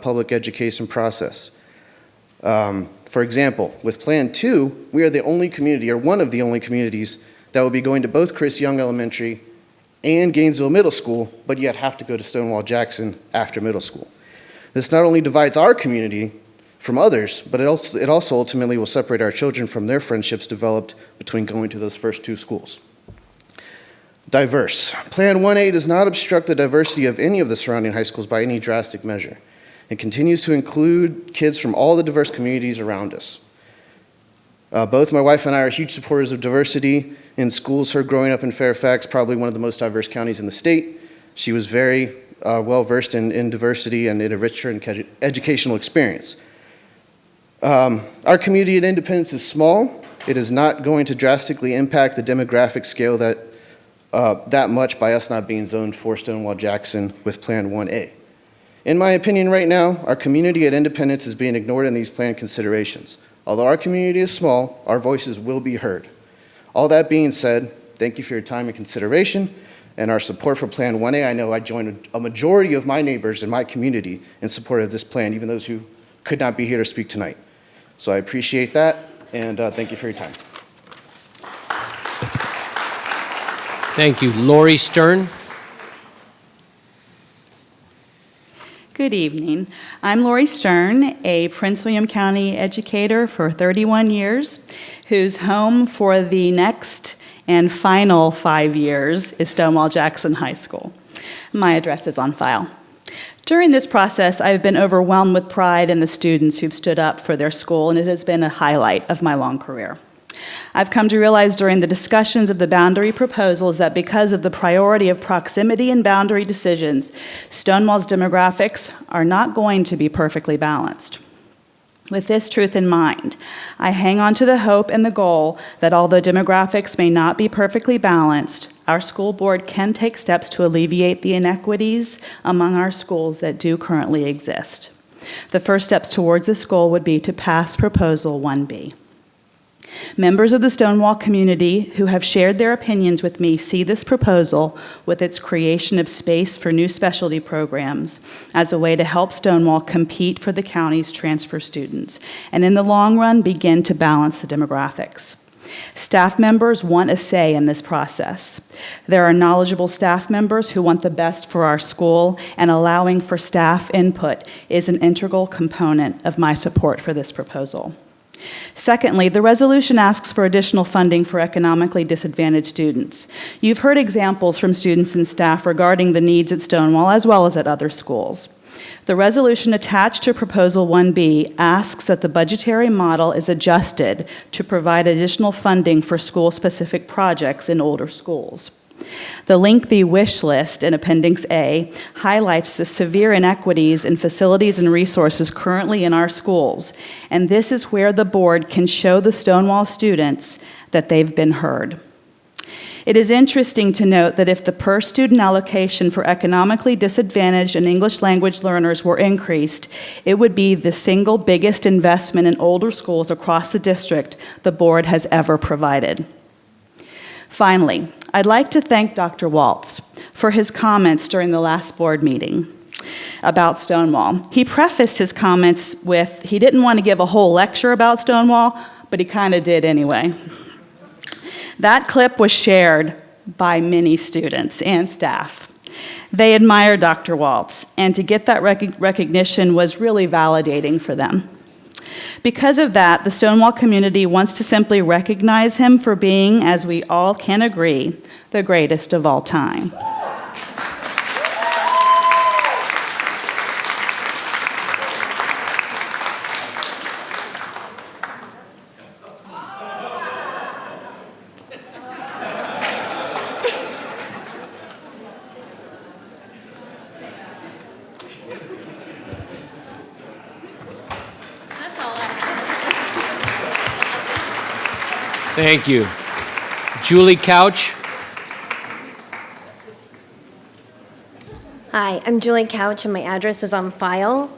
public education process. For example, with Plan 2, we are the only community, or one of the only communities, that will be going to both Chris Young Elementary and Gainesville Middle School, but yet have to go to Stonewall Jackson after middle school. This not only divides our community from others, but it also ultimately will separate our children from their friendships developed between going to those first two schools. Diverse. Plan 1A does not obstruct the diversity of any of the surrounding high schools by any drastic measure. It continues to include kids from all the diverse communities around us. Both my wife and I are huge supporters of diversity in schools. Her growing up in Fairfax, probably one of the most diverse counties in the state. She was very well-versed in diversity, and it enriched her educational experience. Our community at Independence is small. It is not going to drastically impact the demographic scale that much by us not being zoned for Stonewall Jackson with Plan 1A. In my opinion right now, our community at Independence is being ignored in these plan considerations. Although our community is small, our voices will be heard. All that being said, thank you for your time and consideration and our support for Plan 1A. I know I joined a majority of my neighbors in my community in support of this plan, even those who could not be here to speak tonight. So I appreciate that, and thank you for your time. Thank you. Lori Stern. Good evening. I'm Lori Stern, a Prince William County educator for 31 years, whose home for the next and final 5 years is Stonewall Jackson High School. My address is on file. During this process, I've been overwhelmed with pride in the students who've stood up for their school, and it has been a highlight of my long career. I've come to realize during the discussions of the boundary proposals that because of the priority of proximity and boundary decisions, Stonewall's demographics are not going to be perfectly balanced. With this truth in mind, I hang on to the hope and the goal that although demographics may not be perfectly balanced, our school board can take steps to alleviate the inequities among our schools that do currently exist. The first steps towards this goal would be to pass Proposal 1B. Members of the Stonewall community who have shared their opinions with me see this proposal, with its creation of space for new specialty programs, as a way to help Stonewall compete for the county's transfer students, and in the long run, begin to balance the demographics. Staff members want a say in this process. There are knowledgeable staff members who want the best for our school, and allowing for staff input is an integral component of my support for this proposal. Secondly, the resolution asks for additional funding for economically disadvantaged students. You've heard examples from students and staff regarding the needs at Stonewall as well as at other schools. The resolution attached to Proposal 1B asks that the budgetary model is adjusted to provide additional funding for school-specific projects in older schools. The lengthy wish list in Appendix A highlights the severe inequities in facilities and resources currently in our schools, and this is where the board can show the Stonewall students that they've been heard. It is interesting to note that if the per-student allocation for economically disadvantaged and English language learners were increased, it would be the single biggest investment in older schools across the district the board has ever provided. Finally, I'd like to thank Dr. Waltz for his comments during the last board meeting about Stonewall. He prefaced his comments with, he didn't want to give a whole lecture about Stonewall, but he kind of did anyway. That clip was shared by many students and staff. They admired Dr. Waltz, and to get that recognition was really validating for them. Because of that, the Stonewall community wants to simply recognize him for being, as we all can agree, the greatest of all time. Thank you. Julie Couch. Hi, I'm Julie Couch, and my address is on file.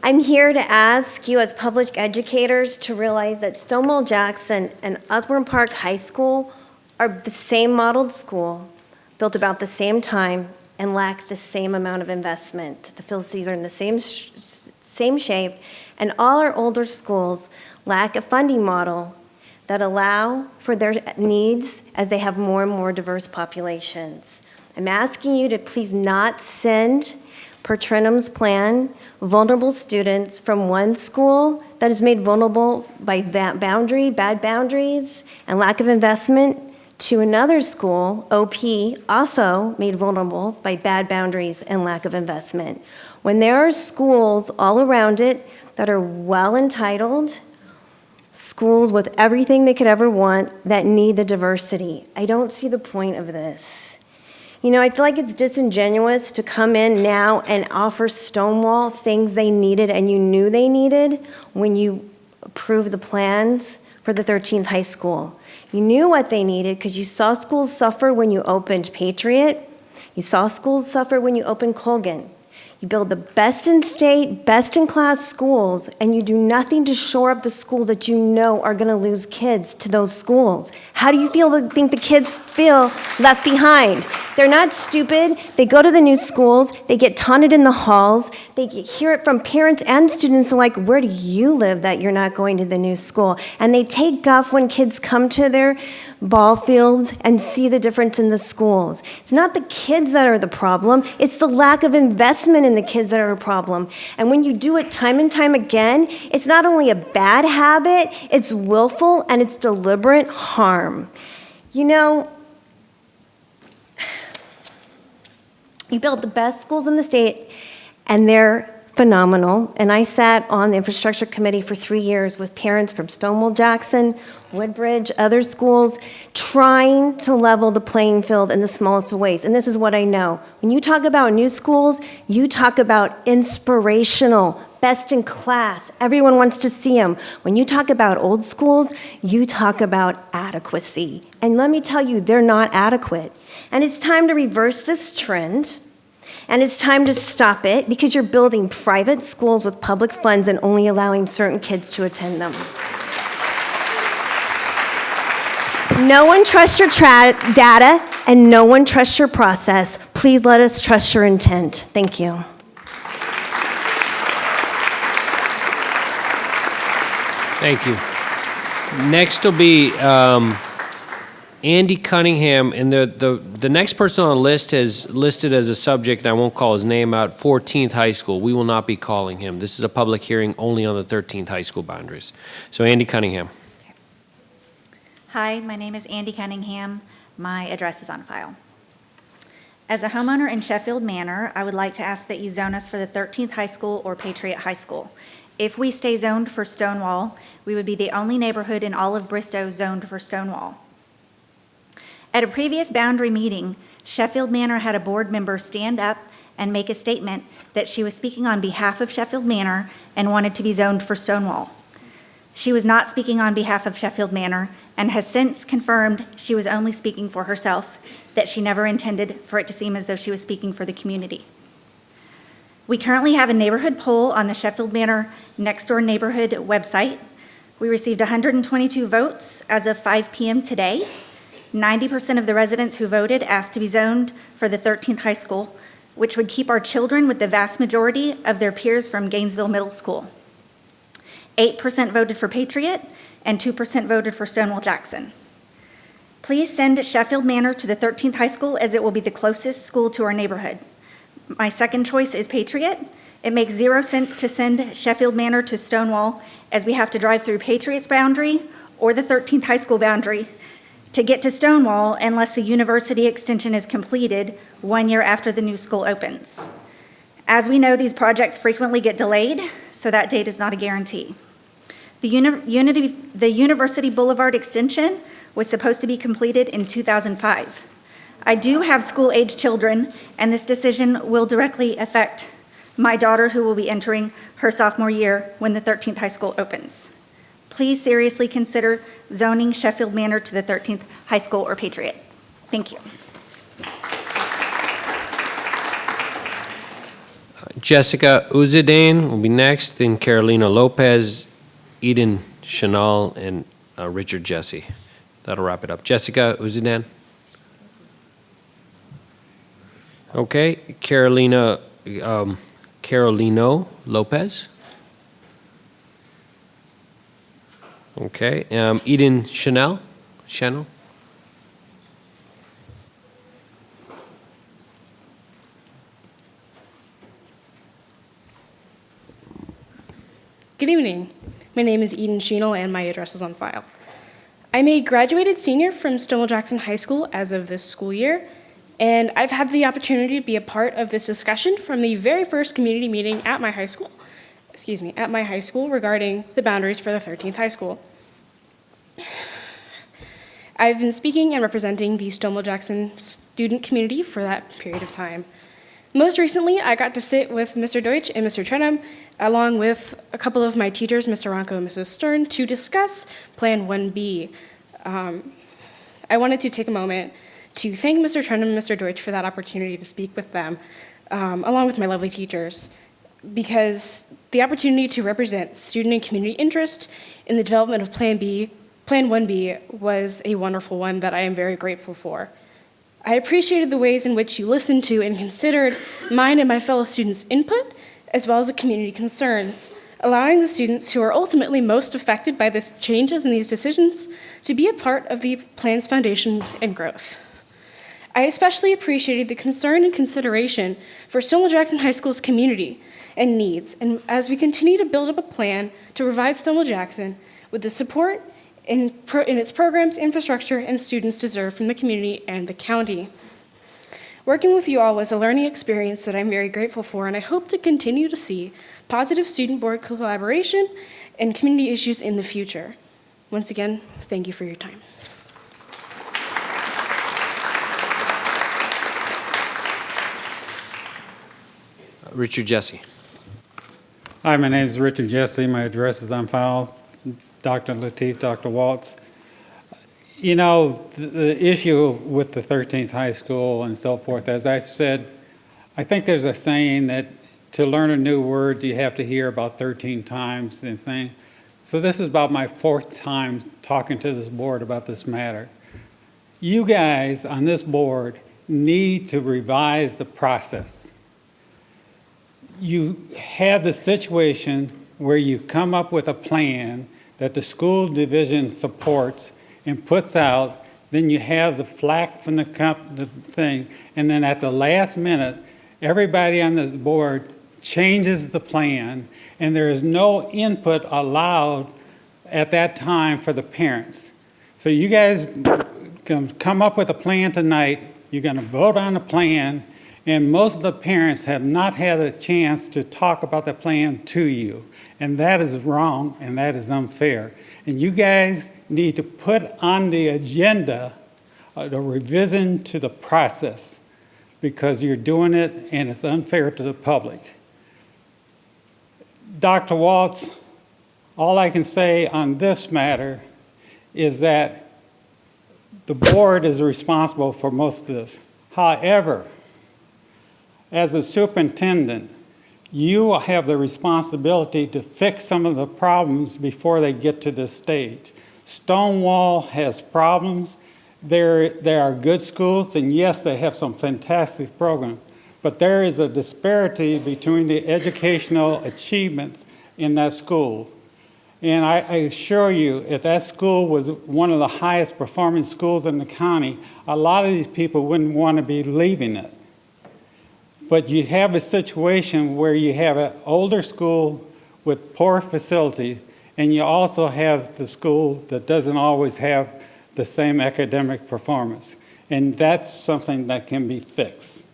I'm here to ask you as public educators to realize that Stonewall Jackson and Osborne Park High School are the same modeled school, built about the same time, and lack the same amount of investment. The facilities are in the same shape, and all our older schools lack a funding model that allow for their needs as they have more and more diverse populations. I'm asking you to please not send, per Trenum's plan, vulnerable students from one school that is made vulnerable by bad boundaries, and lack of investment to another school, OP, also made vulnerable by bad boundaries and lack of investment. When there are schools all around it that are well entitled, schools with everything they could ever want that need the diversity, I don't see the point of this. You know, I feel like it's disingenuous to come in now and offer Stonewall things they needed and you knew they needed when you approved the plans for the 13th high school. You knew what they needed because you saw schools suffer when you opened Patriot. You saw schools suffer when you opened Colgan. You build the best in state, best in class schools, and you do nothing to shore up the schools that you know are going to lose kids to those schools. How do you think the kids feel left behind? They're not stupid. They go to the new schools. They get taunted in the halls. They hear it from parents and students like, where do you live that you're not going to the new school? And they take guff when kids come to their ball fields and see the difference in the schools. It's not the kids that are the problem. It's the lack of investment in the kids that are a problem. And when you do it time and time again, it's not only a bad habit, it's willful and it's deliberate harm. You know, you build the best schools in the state, and they're phenomenal. And I sat on the infrastructure committee for 3 years with parents from Stonewall Jackson, Woodbridge, other schools, trying to level the playing field in the smallest of ways. And this is what I know. When you talk about new schools, you talk about inspirational, best in class. Everyone wants to see them. When you talk about old schools, you talk about adequacy. And let me tell you, they're not adequate. And it's time to reverse this trend. And it's time to stop it because you're building private schools with public funds and only allowing certain kids to attend them. No one trusts your data and no one trusts your process. Please let us trust your intent. Thank you. Thank you. Next will be Andy Cunningham, and the next person on the list has listed as a subject, and I won't call his name out, 14th High School. We will not be calling him. This is a public hearing only on the 13th High School boundaries. So Andy Cunningham. Hi, my name is Andy Cunningham. My address is on file. As a homeowner in Sheffield Manor, I would like to ask that you zone us for the 13th High School or Patriot High School. If we stay zoned for Stonewall, we would be the only neighborhood in all of Bristow zoned for Stonewall. At a previous boundary meeting, Sheffield Manor had a board member stand up and make a statement that she was speaking on behalf of Sheffield Manor and wanted to be zoned for Stonewall. She was not speaking on behalf of Sheffield Manor and has since confirmed she was only speaking for herself, that she never intended for it to seem as though she was speaking for the community. We currently have a neighborhood poll on the Sheffield Manor Next Door Neighborhood website. We received 122 votes as of 5 p.m. today. 90% of the residents who voted asked to be zoned for the 13th High School, which would keep our children with the vast majority of their peers from Gainesville Middle School. 8% voted for Patriot, and 2% voted for Stonewall Jackson. Please send Sheffield Manor to the 13th High School, as it will be the closest school to our neighborhood. My second choice is Patriot. It makes 0 sense to send Sheffield Manor to Stonewall, as we have to drive through Patriot's boundary or the 13th High School boundary to get to Stonewall unless the university extension is completed 1 year after the new school opens. As we know, these projects frequently get delayed, so that date is not a guarantee. The University Boulevard extension was supposed to be completed in 2005. I do have school-age children, and this decision will directly affect my daughter, who will be entering her sophomore year when the 13th High School opens. please seriously consider zoning Sheffield Manor to the 13th High School or Patriot. Thank you. Jessica Uzidane will be next, then Carolina Lopez, Eden Chanel, and Richard Jesse. That'll wrap it up. Jessica Uzidane. Okay, Carolino Lopez. Okay, Eden Chanel. Good evening. My name is Eden Sheenel and my address is on file. I'm a graduated senior from Stonewall Jackson High School as of this school year, and I've had the opportunity to be a part of this discussion from the very first community meeting at my high school, regarding the boundaries for the 13th high school. I've been speaking and representing the Stonewall Jackson student community for that period of time. Most recently, I got to sit with Mr. Deutsch and Mr. Trenum, along with a couple of my teachers, Mr. Ronco and Mrs. Stern, to discuss Plan 1B. I wanted to take a moment to thank Mr. Trenum and Mr. Deutsch for that opportunity to speak with them, along with my lovely teachers, because the opportunity to represent student and community interest in the development of Plan 1B was a wonderful one that I am very grateful for. I appreciated the ways in which you listened to and considered mine and my fellow students' input, as well as the community concerns, allowing the students who are ultimately most affected by these changes and these decisions to be a part of the plan's foundation and growth. I especially appreciated the concern and consideration for Stonewall Jackson High School's community and needs, and as we continue to build up a plan to provide Stonewall Jackson with the support in its programs, infrastructure, and students deserve from the community and the county. Working with you all was a learning experience that I'm very grateful for, and I hope to continue to see positive student board collaboration and community issues in the future. Once again, thank you for your time. Richard Jesse. Hi, my name is Richard Jesse. My address is on file. Dr. Lateef, Dr. Waltz. You know, the issue with the 13th high school and so forth, as I've said, I think there's a saying that to learn a new word, you have to hear about 13 times and thing. So this is about my 4th time talking to this board about this matter. You guys on this board need to revise the process. You have the situation where you come up with a plan that the school division supports and puts out, then you have the flack from the thing, and then at the last minute, everybody on this board changes the plan, and there is no input allowed at that time for the parents. So you guys can come up with a plan tonight, you're gonna vote on the plan, and most of the parents have not had a chance to talk about the plan to you. And that is wrong, and that is unfair. And you guys need to put on the agenda the revision to the process, because you're doing it and it's unfair to the public. Dr. Waltz, all I can say on this matter is that the board is responsible for most of this. However, as a superintendent, you have the responsibility to fix some of the problems before they get to this stage. Stonewall has problems. There are good schools, and yes, they have some fantastic programs, but there is a disparity between the educational achievements in that school. And I assure you, if that school was one of the highest performing schools in the county, a lot of these people wouldn't want to be leaving it. But you have a situation where you have an older school with poor facilities, and you also have the school that doesn't always have the same academic performance. And that's something that can be fixed.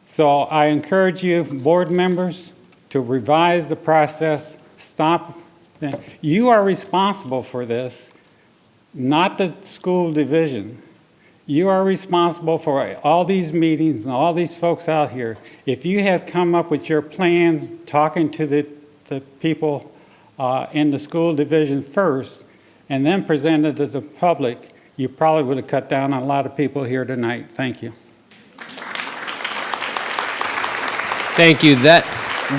So I encourage you, board members, to revise the process, stop. You are responsible for this, not the school division. You are responsible for all these meetings and all these folks out here. If you had come up with your plans, talking to the people in the school division first and then presented to the public, you probably would have cut down on a lot of people here tonight. Thank you. Thank you. That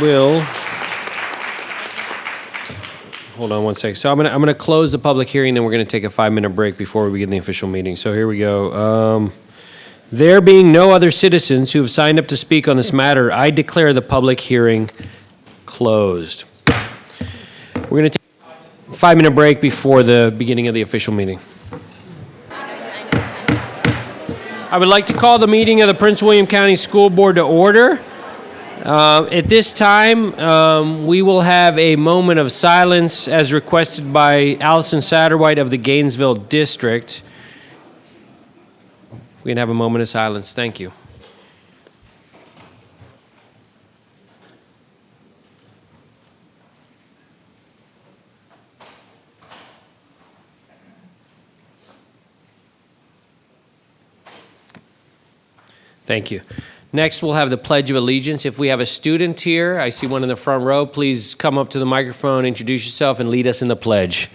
will, hold on one second. So I'm gonna close the public hearing, then we're gonna take a 5-minute break before we begin the official meeting. So here we go. There being no other citizens who have signed up to speak on this matter, I declare the public hearing closed. We're gonna take a 5-minute break before the beginning of the official meeting. I would like to call the meeting of the Prince William County School Board to order. At this time, we will have a moment of silence as requested by Allison Satterwhite of the Gainesville District. We can have a moment of silence. Thank you. Thank you. Next, we'll have the Pledge of Allegiance. If we have a student here, I see one in the front row, please come up to the microphone, introduce yourself, and lead us in the pledge.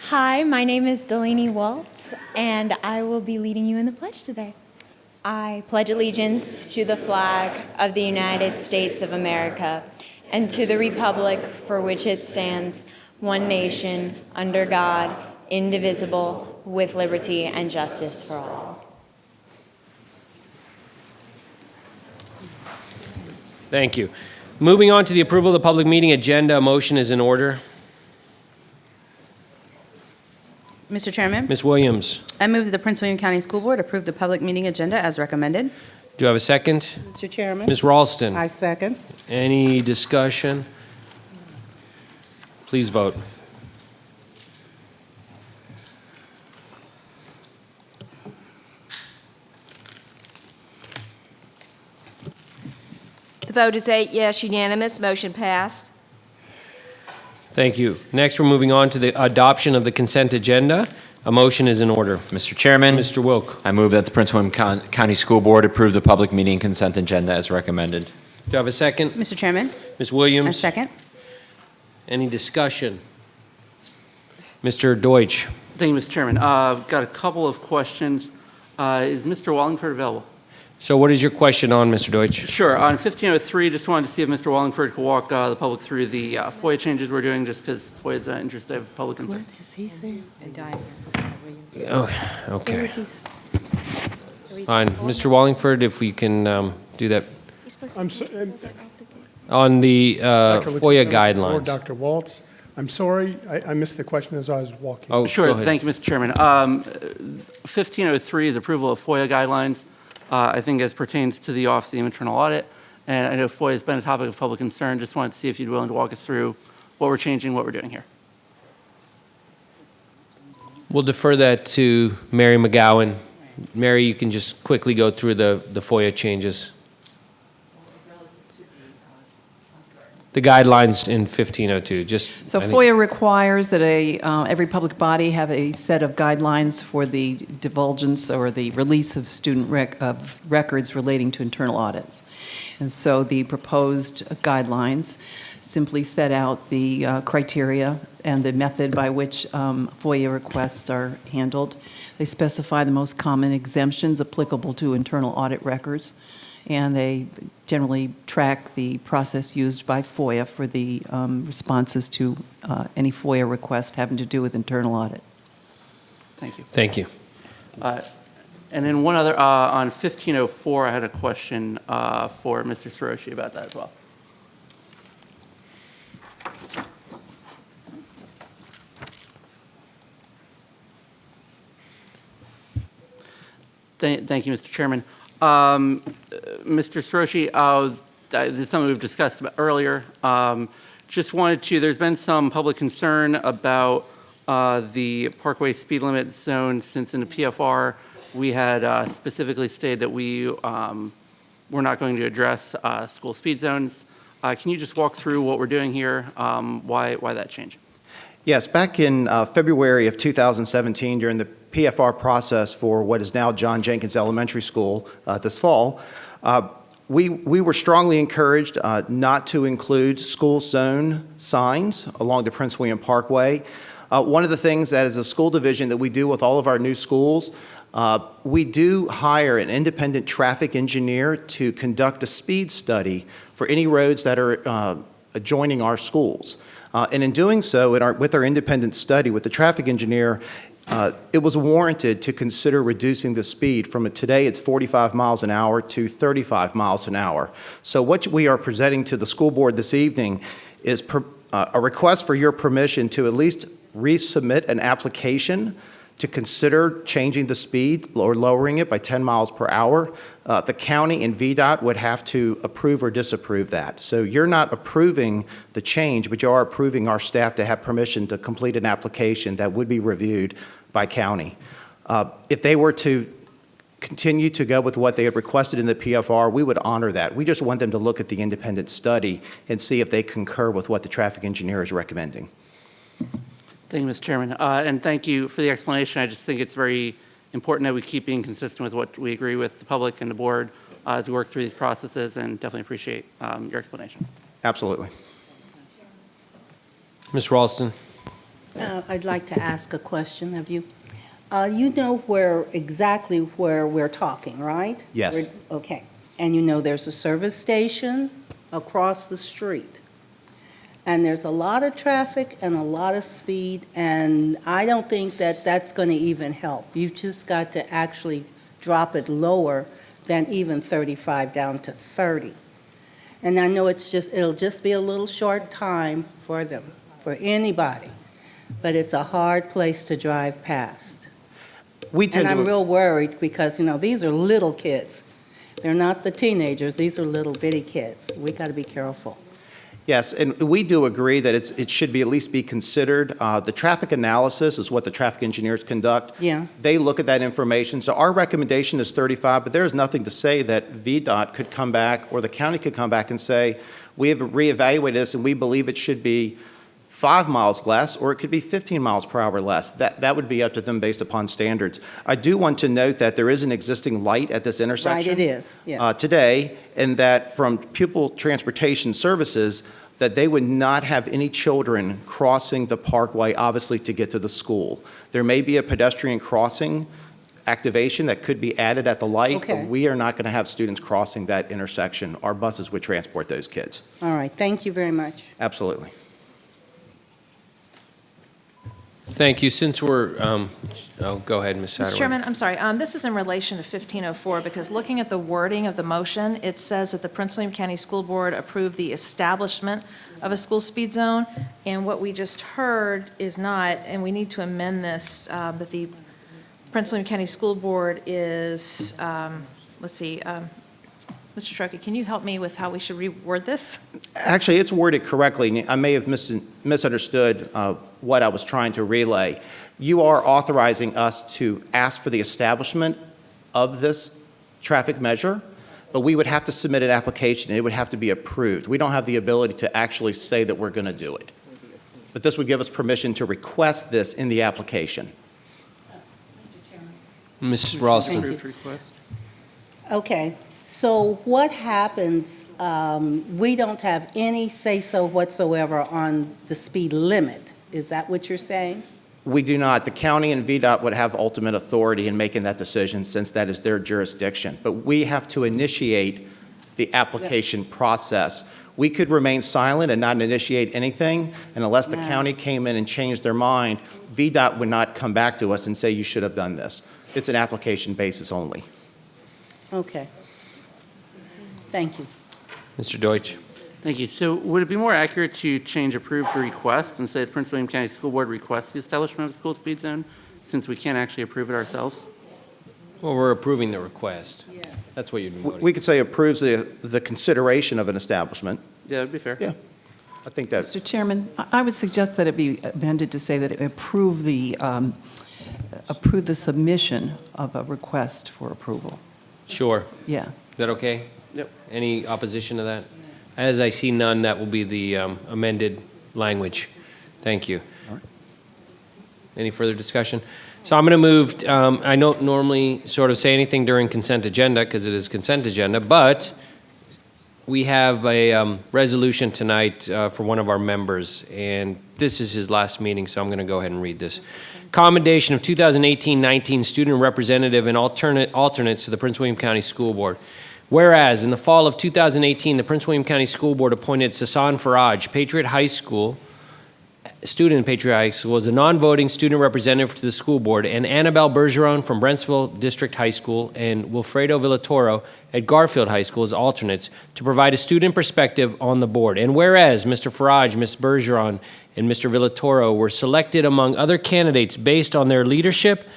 Hi, my name is Delaney Waltz, and I will be leading you in the pledge today. I pledge allegiance to the flag of the United States of America and to the republic for which it stands, one nation, under God, indivisible, with liberty and justice for all. Thank you. Moving on to the approval of the public meeting agenda, a motion is in order. Mr. Chairman, Ms. Williams, I move that the Prince William County School Board approve the public meeting agenda as recommended. do I have a second? Mr. Chairman. Ms. Ralston, I second. any discussion? Please vote. The vote is 8 yes, unanimous, motion passed. Thank you. Next, we're moving on to the adoption of the consent agenda. A motion is in order. Mr. Chairman. Mr. Wilk. I move that the Prince William County School Board approve the public meeting consent agenda as recommended. Do I have a second? Mr. Chairman. Ms. Williams. I second. Any discussion? Mr. Deutsch. Thank you, Mr. Chairman. I've got a couple of questions. Is Mr. Wallingford available? So what is your question on, Mr. Deutsch? Sure. On 1503, just wanted to see if Mr. Wallingford could walk the public through the FOIA changes we're doing, just because FOIA is an interest of public concern. What is he saying? Okay. Fine. Mr. Wallingford, if we can do that I'm so, on the Dr. FOIA Or guidelines. Dr. Waltz. I'm sorry, I missed the question as I was walking. Oh, sure. go ahead. Thank you, Mr. Chairman. 1503 is approval of FOIA guidelines, I think as pertains to the Office of the Internal Audit. And I know FOIA has been a topic of public concern. Just wanted to see if you'd be willing to walk us through what we're changing, what we're doing here. We'll defer that to Mary McGowan. Mary, you can just quickly go through the FOIA changes. The guidelines in 1502, just. So I think- FOIA requires that every public body have a set of guidelines for the divulgence or the release of student records relating to internal audits. And so the proposed guidelines simply set out the criteria and the method by which FOIA requests are handled. They specify the most common exemptions applicable to internal audit records, and they generally track the process used by FOIA for the responses to any FOIA request having to do with internal audit. Thank you. Thank you. And then one other, on 1504, I had a question for Mr. Soroshi about that as well. Thank you, Mr. Chairman. Mr. Soroshi, this is something we've discussed about earlier. Just wanted to, there's been some public concern about the Parkway speed limit zone, since in the PFR, we had specifically stated that we were not going to address school speed zones. Can you just walk through what we're doing here, why that change? Yes, back in February of 2017, during the PFR process for what is now John Jenkins Elementary School this fall, We were strongly encouraged not to include school zone signs along the Prince William Parkway. One of the things that is a school division that we do with all of our new schools, we do hire an independent traffic engineer to conduct a speed study for any roads that are adjoining our schools. And in doing so, with our independent study with the traffic engineer, it was warranted to consider reducing the speed from today it's 45 miles an hour to 35 miles an hour. So what we are presenting to the school board this evening is a request for your permission to at least resubmit an application to consider changing the speed or lowering it by 10 miles per hour. The county and VDOT would have to approve or disapprove that. So you're not approving the change, but you are approving our staff to have permission to complete an application that would be reviewed by county. If they were to continue to go with what they had requested in the PFR, we would honor that. We just want them to look at the independent study and see if they concur with what the traffic engineer is recommending. Thank you, Mr. Chairman. And thank you for the explanation. I just think it's very important that we keep being consistent with what we agree with the public and the board as we work through these processes, and definitely appreciate your explanation. Absolutely. Ms. Ralston. I'd like to ask a question of you. You know exactly where we're talking, right? Yes. Okay. And you know there's a service station across the street. And there's a lot of traffic and a lot of speed, and I don't think that that's going to even help. You've just got to actually drop it lower than even 35 down to 30. And I know it'll just be a little short time for them, for anybody, but it's a hard place to drive past. And I'm real worried because, these are little kids. They're not the teenagers. These are little bitty kids. We got to be careful. Yes, and we do agree that it should at least be considered. The traffic analysis is what the traffic engineers conduct. Yeah. They look at that information. So our recommendation is 35, but there is nothing to say that VDOT could come back or the county could come back and say, we have reevaluated this and we believe it should be 5 miles less, or it could be 15 miles per hour less. That would be up to them based upon standards. I do want to note that there is an existing light at this intersection. Right, it is, yes. Today, and that from Pupil Transportation Services, that they would not have any children crossing the parkway, obviously, to get to the school. There may be a pedestrian crossing activation that could be added at the light, Okay. but we are not going to have students crossing that intersection. Our buses would transport those kids. All right, thank you very much. Absolutely. Thank you. Since we're, go ahead, Ms. Satterwhite. Mr. Chairman, I'm sorry. This is in relation to 1504, because looking at the wording of the motion, it says that the Prince William County School Board approved the establishment of a school speed zone, and what we just heard is not, and we need to amend this, that the Prince William County School Board is, Mr. Shrokey, can you help me with how we should reword this? Actually, it's worded correctly. I may have misunderstood what I was trying to relay. You are authorizing us to ask for the establishment of this traffic measure, but we would have to submit an application, and it would have to be approved. We don't have the ability to actually say that we're going to do it. But this would give us permission to request this in the application. Ms. Ralston. Okay, so what happens, we don't have any say-so whatsoever on the speed limit. Is that what you're saying? We do not. The county and VDOT would have ultimate authority in making that decision since that is their jurisdiction. But we have to initiate the application process. We could remain silent and not initiate anything, and unless the county came in and changed their mind, VDOT would not come back to us and say you should have done this. It's an application basis only. Okay. Thank you. Mr. Deutsch. Thank you. So would it be more accurate to change approve to request and say the Prince William County School Board requests the establishment of a school speed zone, since we can't actually approve it ourselves? Well, we're approving the request. Yes. That's what you'd be voting. We could say approves the consideration of an establishment. Yeah, that'd be fair. Yeah. I think that. Mr. Chairman, I would suggest that it be amended to say that it approve the submission of a request for approval. Sure. Yeah. Is that okay? Yep. Any opposition to that? As I see none, that will be the amended language. Thank you. All right. Any further discussion? So I'm going to move, I don't normally sort of say anything during consent agenda because it is consent agenda, but we have a resolution tonight for one of our members, and this is his last meeting, so I'm going to go ahead and read this. Commendation of 2018-19 student representative and alternates to the Prince William County School Board. Whereas, in the fall of 2018, the Prince William County School Board appointed Sasan Faraj, Patriot High School, student in Patriot High School, as a non-voting student representative to the school board, and Annabelle Bergeron from Brentsville District High School and Wilfredo Villatoro at Garfield High School as alternates to provide a student perspective on the board. And whereas Mr. Faraj, Ms. Bergeron, and Mr. Villatoro were selected among other candidates based on their leadership,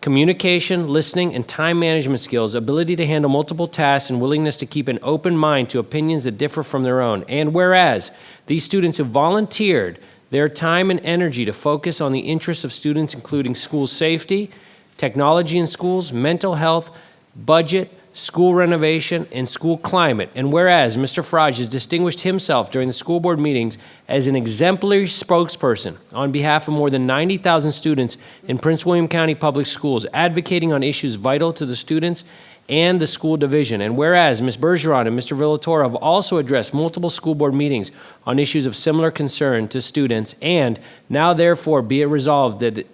communication, listening, and time management skills, ability to handle multiple tasks, and willingness to keep an open mind to opinions that differ from their own. And whereas these students have volunteered their time and energy to focus on the interests of students, including school safety, technology in schools, mental health, budget, school renovation, and school climate. And whereas Mr. Faraj has distinguished himself during the school board meetings as an exemplary spokesperson on behalf of more than 90,000 students in Prince William County Public Schools, advocating on issues vital to the students and the school division. And whereas Ms. Bergeron and Mr. Villatoro have also addressed multiple school board meetings on issues of similar concern to students, and now therefore be it resolved that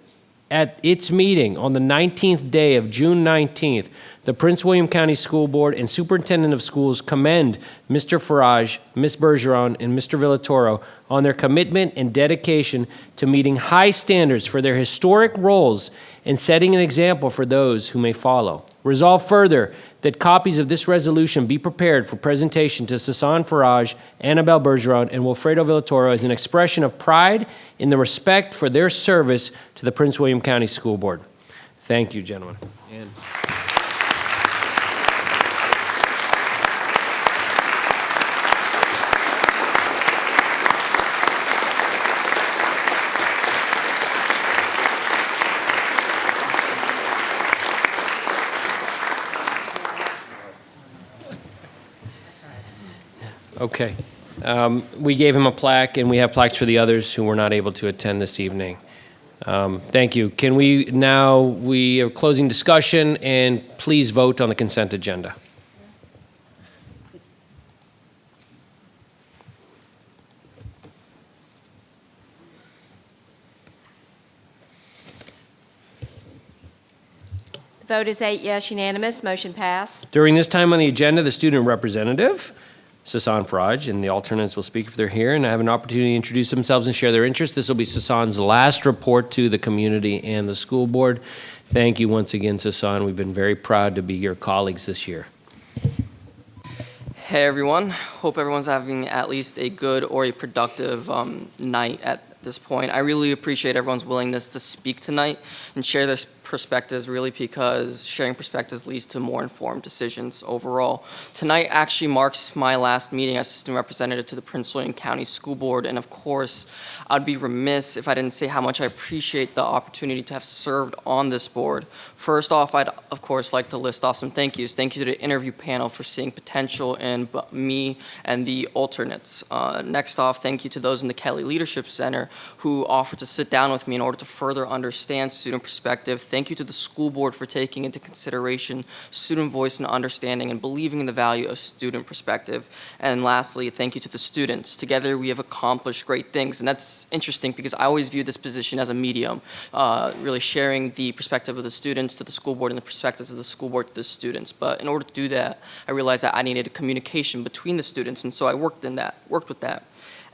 at its meeting on the 19th day of June 19th, the Prince William County School Board and Superintendent of Schools commend Mr. Faraj, Ms. Bergeron, and Mr. Villatoro on their commitment and dedication to meeting high standards for their historic roles and setting an example for those who may follow. Resolve further that copies of this resolution be prepared for presentation to Sasan Faraj, Annabelle Bergeron, and Wilfredo Villatoro as an expression of pride in the respect for their service to the Prince William County School Board. Thank you, gentlemen. And okay. We gave him a plaque, and we have plaques for the others who were not able to attend this evening. Thank you. Can we are closing discussion, and please vote on the consent agenda. The vote is 8 yes, unanimous, motion passed. During this time on the agenda, the student representative, Sasan Faraj, and the alternates will speak if they're here and have an opportunity to introduce themselves and share their interests. This will be Sasan's last report to the community and the school board. Thank you once again, Sasan. We've been very proud to be your colleagues this year. Hey everyone, hope everyone's having at least a good or a productive night at this point. I really appreciate everyone's willingness to speak tonight and share their perspectives, really, because sharing perspectives leads to more informed decisions overall. Tonight actually marks my last meeting as a student representative to the Prince William County School Board, and of course, I'd be remiss if I didn't say how much I appreciate the opportunity to have served on this board. First off, I'd of course like to list off some thank yous. Thank you to the interview panel for seeing potential in me and the alternates. Next off, thank you to those in the Kelly Leadership Center who offered to sit down with me in order to further understand student perspective. Thank you to the school board for taking into consideration student voice and understanding and believing in the value of student perspective. And lastly, thank you to the students. Together we have accomplished great things, and that's interesting because I always view this position as a medium, really sharing the perspective of the students to the school board and the perspectives of the school board to the students. But in order to do that, I realized that I needed a communication between the students, and so I worked with that.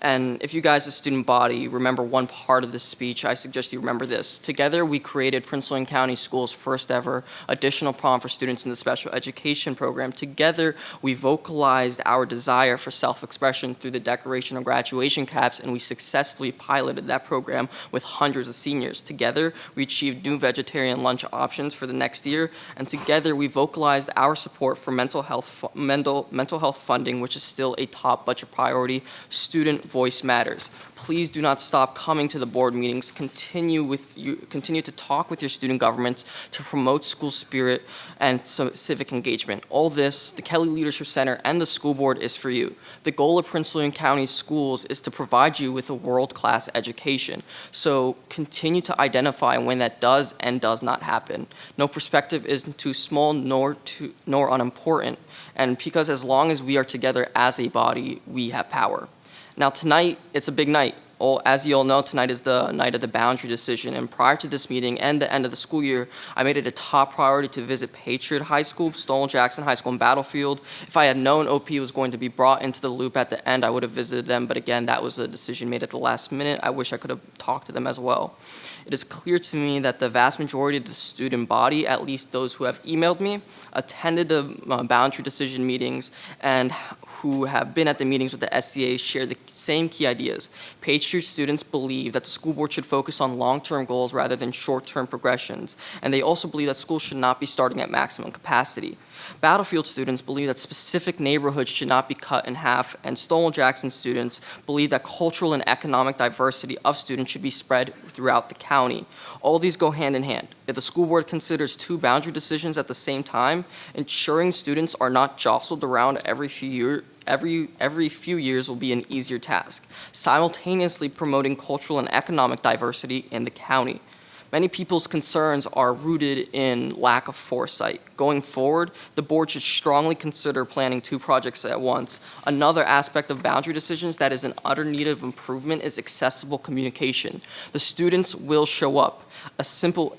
And if you guys, as student body, remember one part of this speech, I suggest you remember this. Together, we created Prince William County Schools' first ever additional prom for students in the special education program. Together, we vocalized our desire for self-expression through the decoration of graduation caps, and we successfully piloted that program with hundreds of seniors. Together, we achieved new vegetarian lunch options for the next year, and together, we vocalized our support for mental health funding, which is still a top budget priority, student voice matters. Please do not stop coming to the board meetings. Continue to talk with your student governments to promote school spirit and civic engagement. All this, the Kelly Leadership Center and the school board is for you. The goal of Prince William County Schools is to provide you with a world-class education. So continue to identify when that does and does not happen. No perspective is too small nor unimportant. And because as long as we are together as a body, we have power. Now tonight, it's a big night. As you all know, tonight is the night of the boundary decision, and prior to this meeting and the end of the school year, I made it a top priority to visit Patriot High School, Stonewall Jackson High School, and Battlefield. If I had known OP was going to be brought into the loop at the end, I would have visited them, but again, that was a decision made at the last minute. I wish I could have talked to them as well. It is clear to me that the vast majority of the student body, at least those who have emailed me, attended the boundary decision meetings and who have been at the meetings with the SCA share the same key ideas. Patriot students believe that the school board should focus on long-term goals rather than short-term progressions, and they also believe that schools should not be starting at maximum capacity. Battlefield students believe that specific neighborhoods should not be cut in half, and Stonewall Jackson students believe that cultural and economic diversity of students should be spread throughout the county. All these go hand in hand. If the school board considers two boundary decisions at the same time, ensuring students are not jostled around every few years will be an easier task, simultaneously promoting cultural and economic diversity in the county. Many people's concerns are rooted in lack of foresight. Going forward, the board should strongly consider planning two projects at once. Another aspect of boundary decisions that is in utter need of improvement is accessible communication. The students will show up. A simple,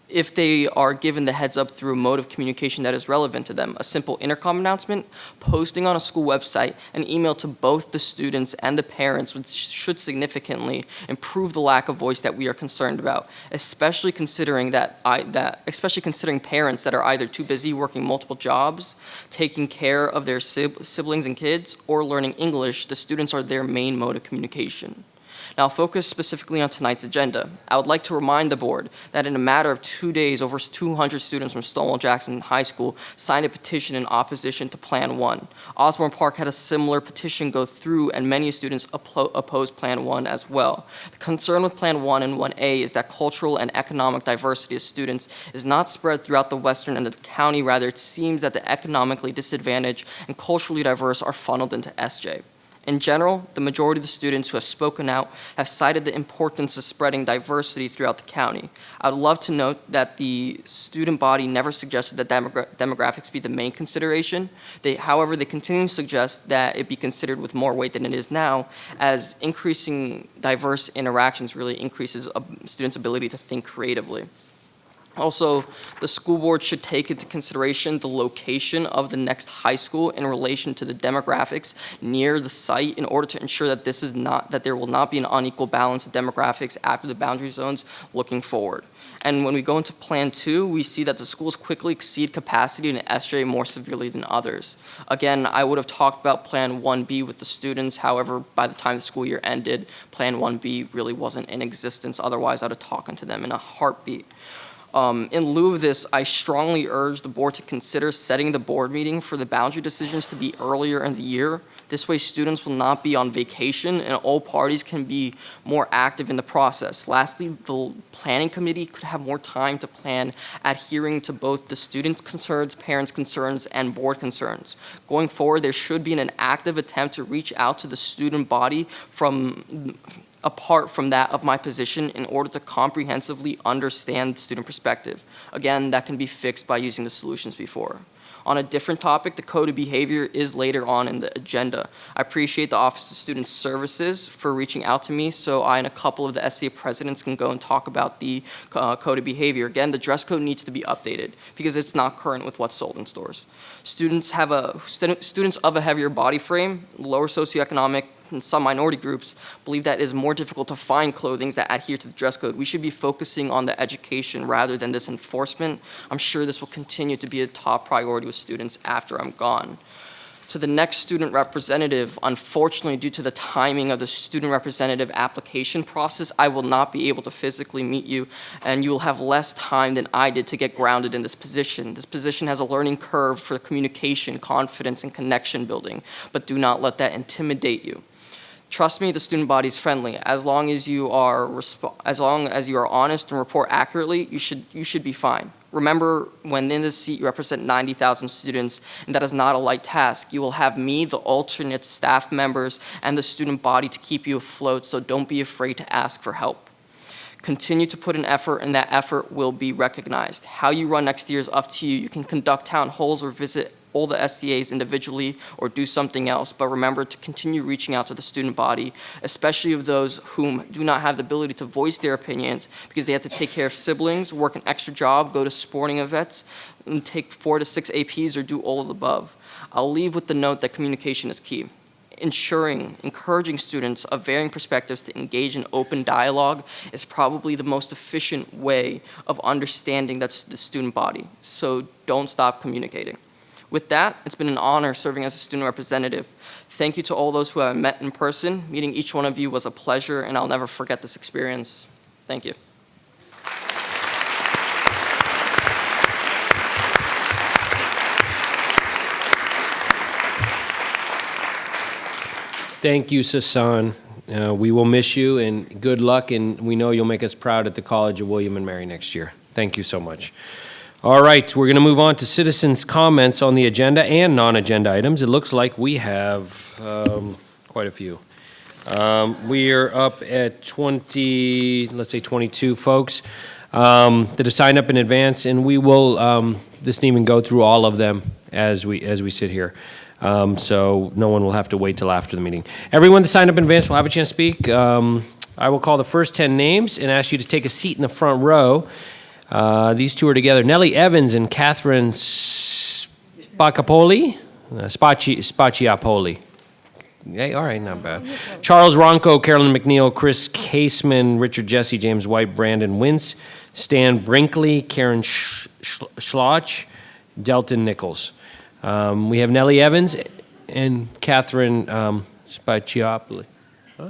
if they are given the heads up through a mode of communication that is relevant to them. A simple intercom announcement, posting on a school website, and email to both the students and the parents should significantly improve the lack of voice that we are concerned about, especially considering parents that are either too busy working multiple jobs, taking care of their siblings and kids, or learning English. The students are their main mode of communication. Now, focus specifically on tonight's agenda. I would like to remind the board that in a matter of 2 days, over 200 students from Stonewall Jackson High School signed a petition in opposition to Plan 1. Osborne Park had a similar petition go through, and many students opposed Plan 1 as well. The concern with Plan 1 and 1A is that cultural and economic diversity of students is not spread throughout the western end of the county. Rather, it seems that the economically disadvantaged and culturally diverse are funneled into SJ. In general, the majority of the students who have spoken out have cited the importance of spreading diversity throughout the county. I would love to note that the student body never suggested that demographics be the main consideration. However, they continue to suggest that it be considered with more weight than it is now, as increasing diverse interactions really increases a student's ability to think creatively. Also, the school board should take into consideration the location of the next high school in relation to the demographics near the site in order to ensure that there will not be an unequal balance of demographics after the boundary zones looking forward. And when we go into Plan 2, we see that the schools quickly exceed capacity in SJ more severely than others. Again, I would have talked about Plan 1B with the students. However, by the time the school year ended, Plan 1B really wasn't in existence. Otherwise, I'd have talked to them in a heartbeat. In lieu of this, I strongly urge the board to consider setting the board meeting for the boundary decisions to be earlier in the year. This way, students will not be on vacation and all parties can be more active in the process. Lastly, the planning committee could have more time to plan, adhering to both the students' concerns, parents' concerns, and board concerns. Going forward, there should be an active attempt to reach out to the student body apart from that of my position in order to comprehensively understand student perspective. Again, that can be fixed by using the solutions before. On a different topic, the code of behavior is later on in the agenda. I appreciate the Office of Student Services for reaching out to me so I and a couple of the SCA presidents can go and talk about the code of behavior. Again, the dress code needs to be updated because it's not current with what's sold in stores. Students of a heavier body frame, lower socioeconomic, and some minority groups believe that it is more difficult to find clothing that adhere to the dress code. We should be focusing on the education rather than this enforcement. I'm sure this will continue to be a top priority with students after I'm gone. To the next student representative, unfortunately, due to the timing of the student representative application process, I will not be able to physically meet you, and you will have less time than I did to get grounded in this position. This position has a learning curve for communication, confidence, and connection building, but do not let that intimidate you. Trust me, the student body is friendly. As long as you are honest and report accurately, you should be fine. Remember, when in this seat, you represent 90,000 students, and that is not a light task. You will have me, the alternate staff members, and the student body to keep you afloat, so don't be afraid to ask for help. Continue to put in effort, and that effort will be recognized. How you run next year is up to you. You can conduct town halls or visit all the SCAs individually or do something else, but remember to continue reaching out to the student body, especially of those whom do not have the ability to voice their opinions because they have to take care of siblings, work an extra job, go to sporting events, and take 4 to 6 APs or do all of the above. I'll leave with the note that communication is key. Encouraging students of varying perspectives to engage in open dialogue is probably the most efficient way of understanding that's the student body. So don't stop communicating. With that, it's been an honor serving as a student representative. Thank you to all those who I met in person. Meeting each one of you was a pleasure, and I'll never forget this experience. Thank you. Thank you, Sasan. We will miss you, and good luck, and we know you'll make us proud at the College of William and Mary next year. Thank you so much. All right, we're going to move on to citizens' comments on the agenda and non-agenda items. It looks like we have quite a few. We are up at 22 folks that have signed up in advance, and we will this even go through all of them as we sit here. So no one will have to wait till after the meeting. Everyone that signed up in advance will have a chance to speak. I will call the first 10 names and ask you to take a seat in the front row. These two are together. Nellie Evans and Catherine Spacciapoli. Spacciapoli. Yeah, all right, not bad. Charles Ronco, Carolyn McNeil, Chris Caseman, Richard Jesse, James White, Brandon Wintz, Stan Brinkley, Karen Schloch, Delton Nichols. We have Nellie Evans and Catherine Spacciapoli. Huh?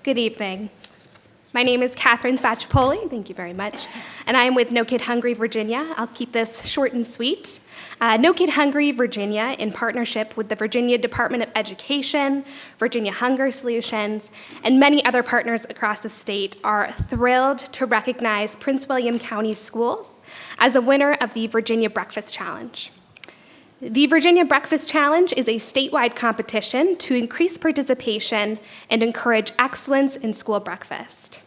Good evening. My name is Catherine Spacciapoli, thank you very much, and I am with No Kid Hungry Virginia. I'll keep this short and sweet. No Kid Hungry Virginia, in partnership with the Virginia Department of Education, Virginia Hunger Solutions, and many other partners across the state, are thrilled to recognize Prince William County Schools as a winner of the Virginia Breakfast Challenge. The Virginia Breakfast Challenge is a statewide competition to increase participation and encourage excellence in school breakfast.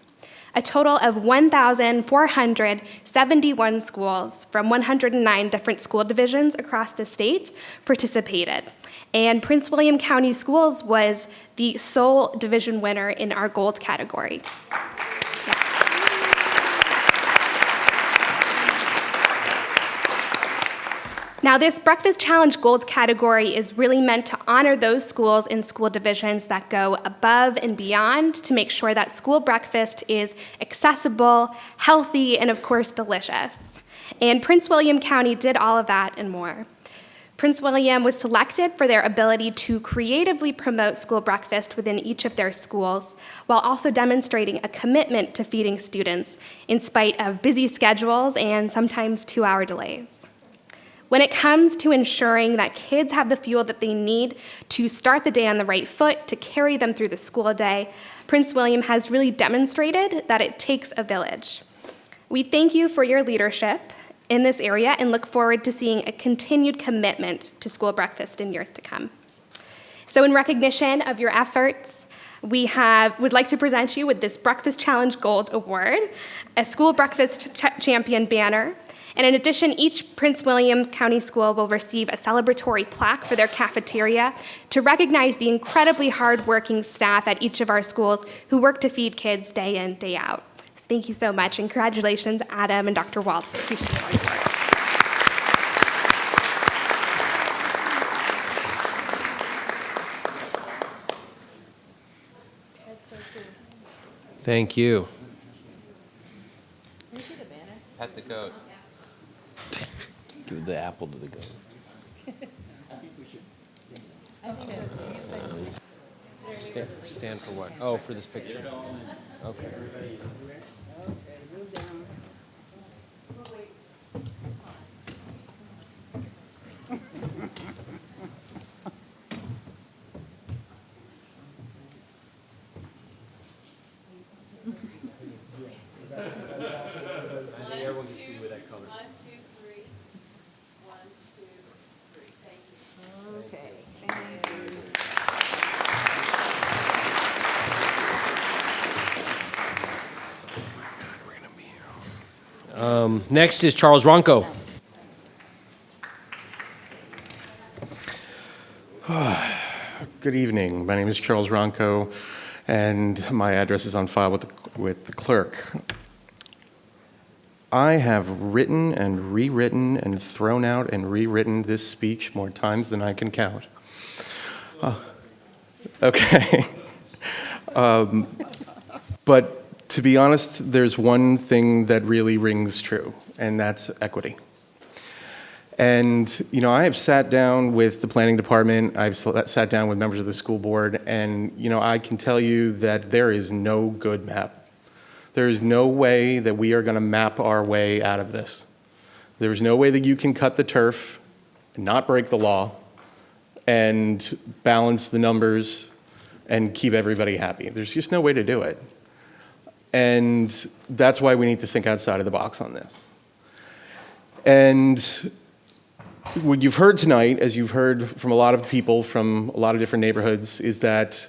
A total of 1,471 schools from 109 different school divisions across the state participated, and Prince William County Schools was the sole division winner in our gold category. Now, this Breakfast Challenge Gold category is really meant to honor those schools and school divisions that go above and beyond to make sure that school breakfast is accessible, healthy, and of course, delicious. And Prince William County did all of that and more. Prince William was selected for their ability to creatively promote school breakfast within each of their schools, while also demonstrating a commitment to feeding students in spite of busy schedules and sometimes 2-hour delays. When it comes to ensuring that kids have the fuel that they need to start the day on the right foot, to carry them through the school day, Prince William has really demonstrated that it takes a village. We thank you for your leadership in this area and look forward to seeing a continued commitment to school breakfast in years to come. So in recognition of your efforts, would like to present you with this Breakfast Challenge Gold Award, a school breakfast champion banner, and in addition, each Prince William County school will receive a celebratory plaque for their cafeteria to recognize the incredibly hardworking staff at each of our schools who work to feed kids day in, day out. Thank you so much, and congratulations, Adam and Dr. Waltz. Appreciate all your work. Thank you. Pet the goat. Give the apple to the goat. Stand for what? Oh, for this picture. Okay. everyone can see where that comes. Okay. Next is Charles Ronco. Good evening. My name is Charles Ronco, and my address is on file with the clerk. I have written and rewritten and thrown out and rewritten this speech more times than I can count. Okay. But to be honest, there's one thing that really rings true, and that's equity. And, I have sat down with the planning department, I've sat down with members of the school board, and, I can tell you that there is no good map. There is no way that we are going to map our way out of this. There is no way that you can cut the turf, not break the law, and balance the numbers and keep everybody happy. There's just no way to do it. And that's why we need to think outside of the box on this. And what you've heard tonight, as you've heard from a lot of people from a lot of different neighborhoods, is that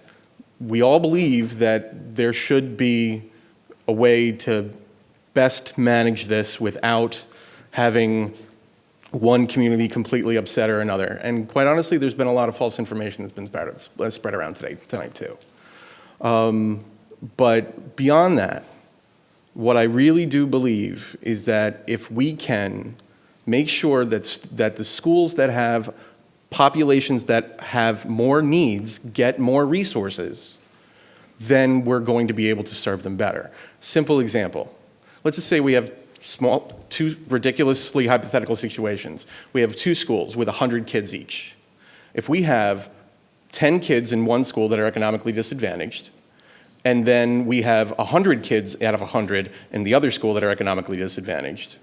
we all believe that there should be a way to best manage this without having one community completely upset or another. And quite honestly, there's been a lot of false information that's been spread around tonight too. But beyond that, what I really do believe is that if we can make sure that the schools that have populations that have more needs get more resources, then we're going to be able to serve them better. Simple example. Let's just say we have two ridiculously hypothetical situations. We have two schools with 100 kids each. If we have 10 kids in one school that are economically disadvantaged, and then we have 100 kids out of 100 in the other school that are economically disadvantaged,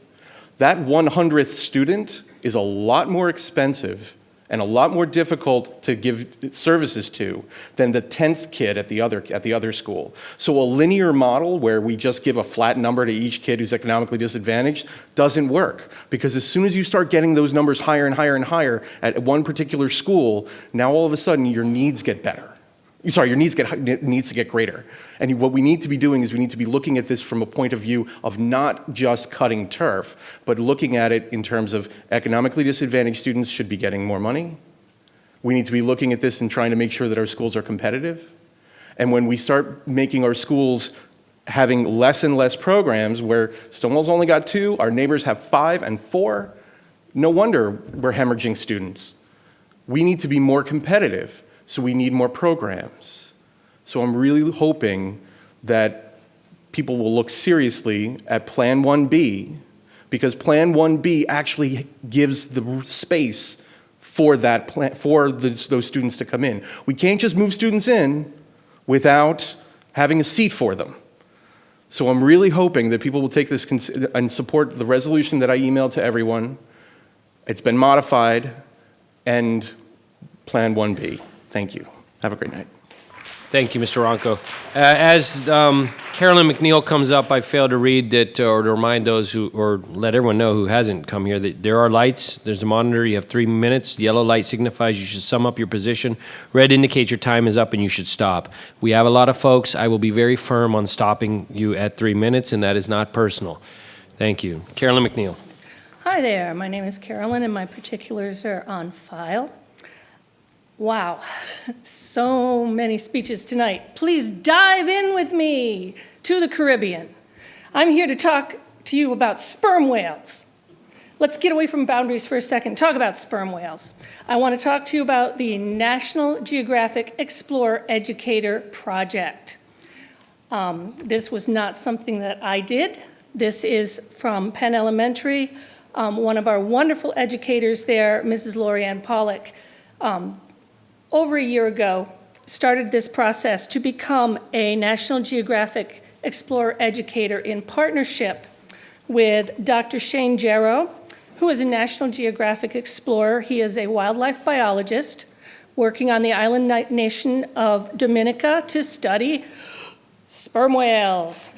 that 100th student is a lot more expensive and a lot more difficult to give services to than the 10th kid at the other school. So a linear model where we just give a flat number to each kid who's economically disadvantaged doesn't work, because as soon as you start getting those numbers higher and higher and higher at one particular school, now all of a sudden your needs get better. Sorry, your needs to get greater. And what we need to be doing is we need to be looking at this from a point of view of not just cutting turf, but looking at it in terms of economically disadvantaged students should be getting more money. We need to be looking at this and trying to make sure that our schools are competitive. And when we start making our schools having less and less programs, where Stonewall's only got 2, our neighbors have 5 and 4, no wonder we're hemorrhaging students. We need to be more competitive. So we need more programs. So I'm really hoping that people will look seriously at Plan 1B, because Plan 1B actually gives the space for that plan, for those students to come in. We can't just move students in without having a seat for them. So I'm really hoping that people will take this and support the resolution that I emailed to everyone. It's been modified, and Plan 1B. Thank you. Have a great night. Thank you, Mr. Ronco. As Carolyn McNeil comes up, I failed to read that, or to remind those who, or let everyone know who hasn't come here, that there are lights. There's a monitor. You have 3 minutes. The yellow light signifies you should sum up your position. Red indicates your time is up and you should stop. We have a lot of folks. I will be very firm on stopping you at 3 minutes, and that is not personal. Thank you. Carolyn McNeil. Hi there. My name is Carolyn, and my particulars are on file. Wow, so many speeches tonight. Please dive in with me to the Caribbean. I'm here to talk to you about sperm whales. Let's get away from boundaries for a second, talk about sperm whales. I want to talk to you about the National Geographic Explorer Educator Project. This was not something that I did. This is from Penn Elementary. One of our wonderful educators there, Mrs. Lorianne Pollock, over a year ago, started this process to become a National Geographic Explorer educator in partnership with Dr. Shane Jarrow, who is a National Geographic Explorer. He is a wildlife biologist working on the island nation of Dominica to study sperm whales.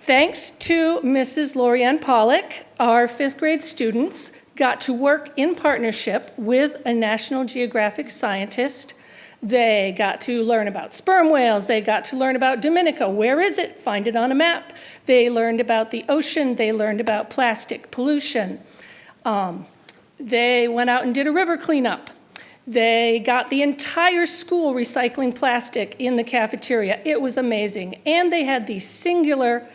Thanks to Mrs. Lorianne Pollock, our fifth grade students got to work in partnership with a National Geographic scientist. They got to learn about sperm whales. They got to learn about Dominica. Where is it? Find it on a map. They learned about the ocean. They learned about plastic pollution. They went out and did a river cleanup. They got the entire school recycling plastic in the cafeteria. It was amazing. And they had the singular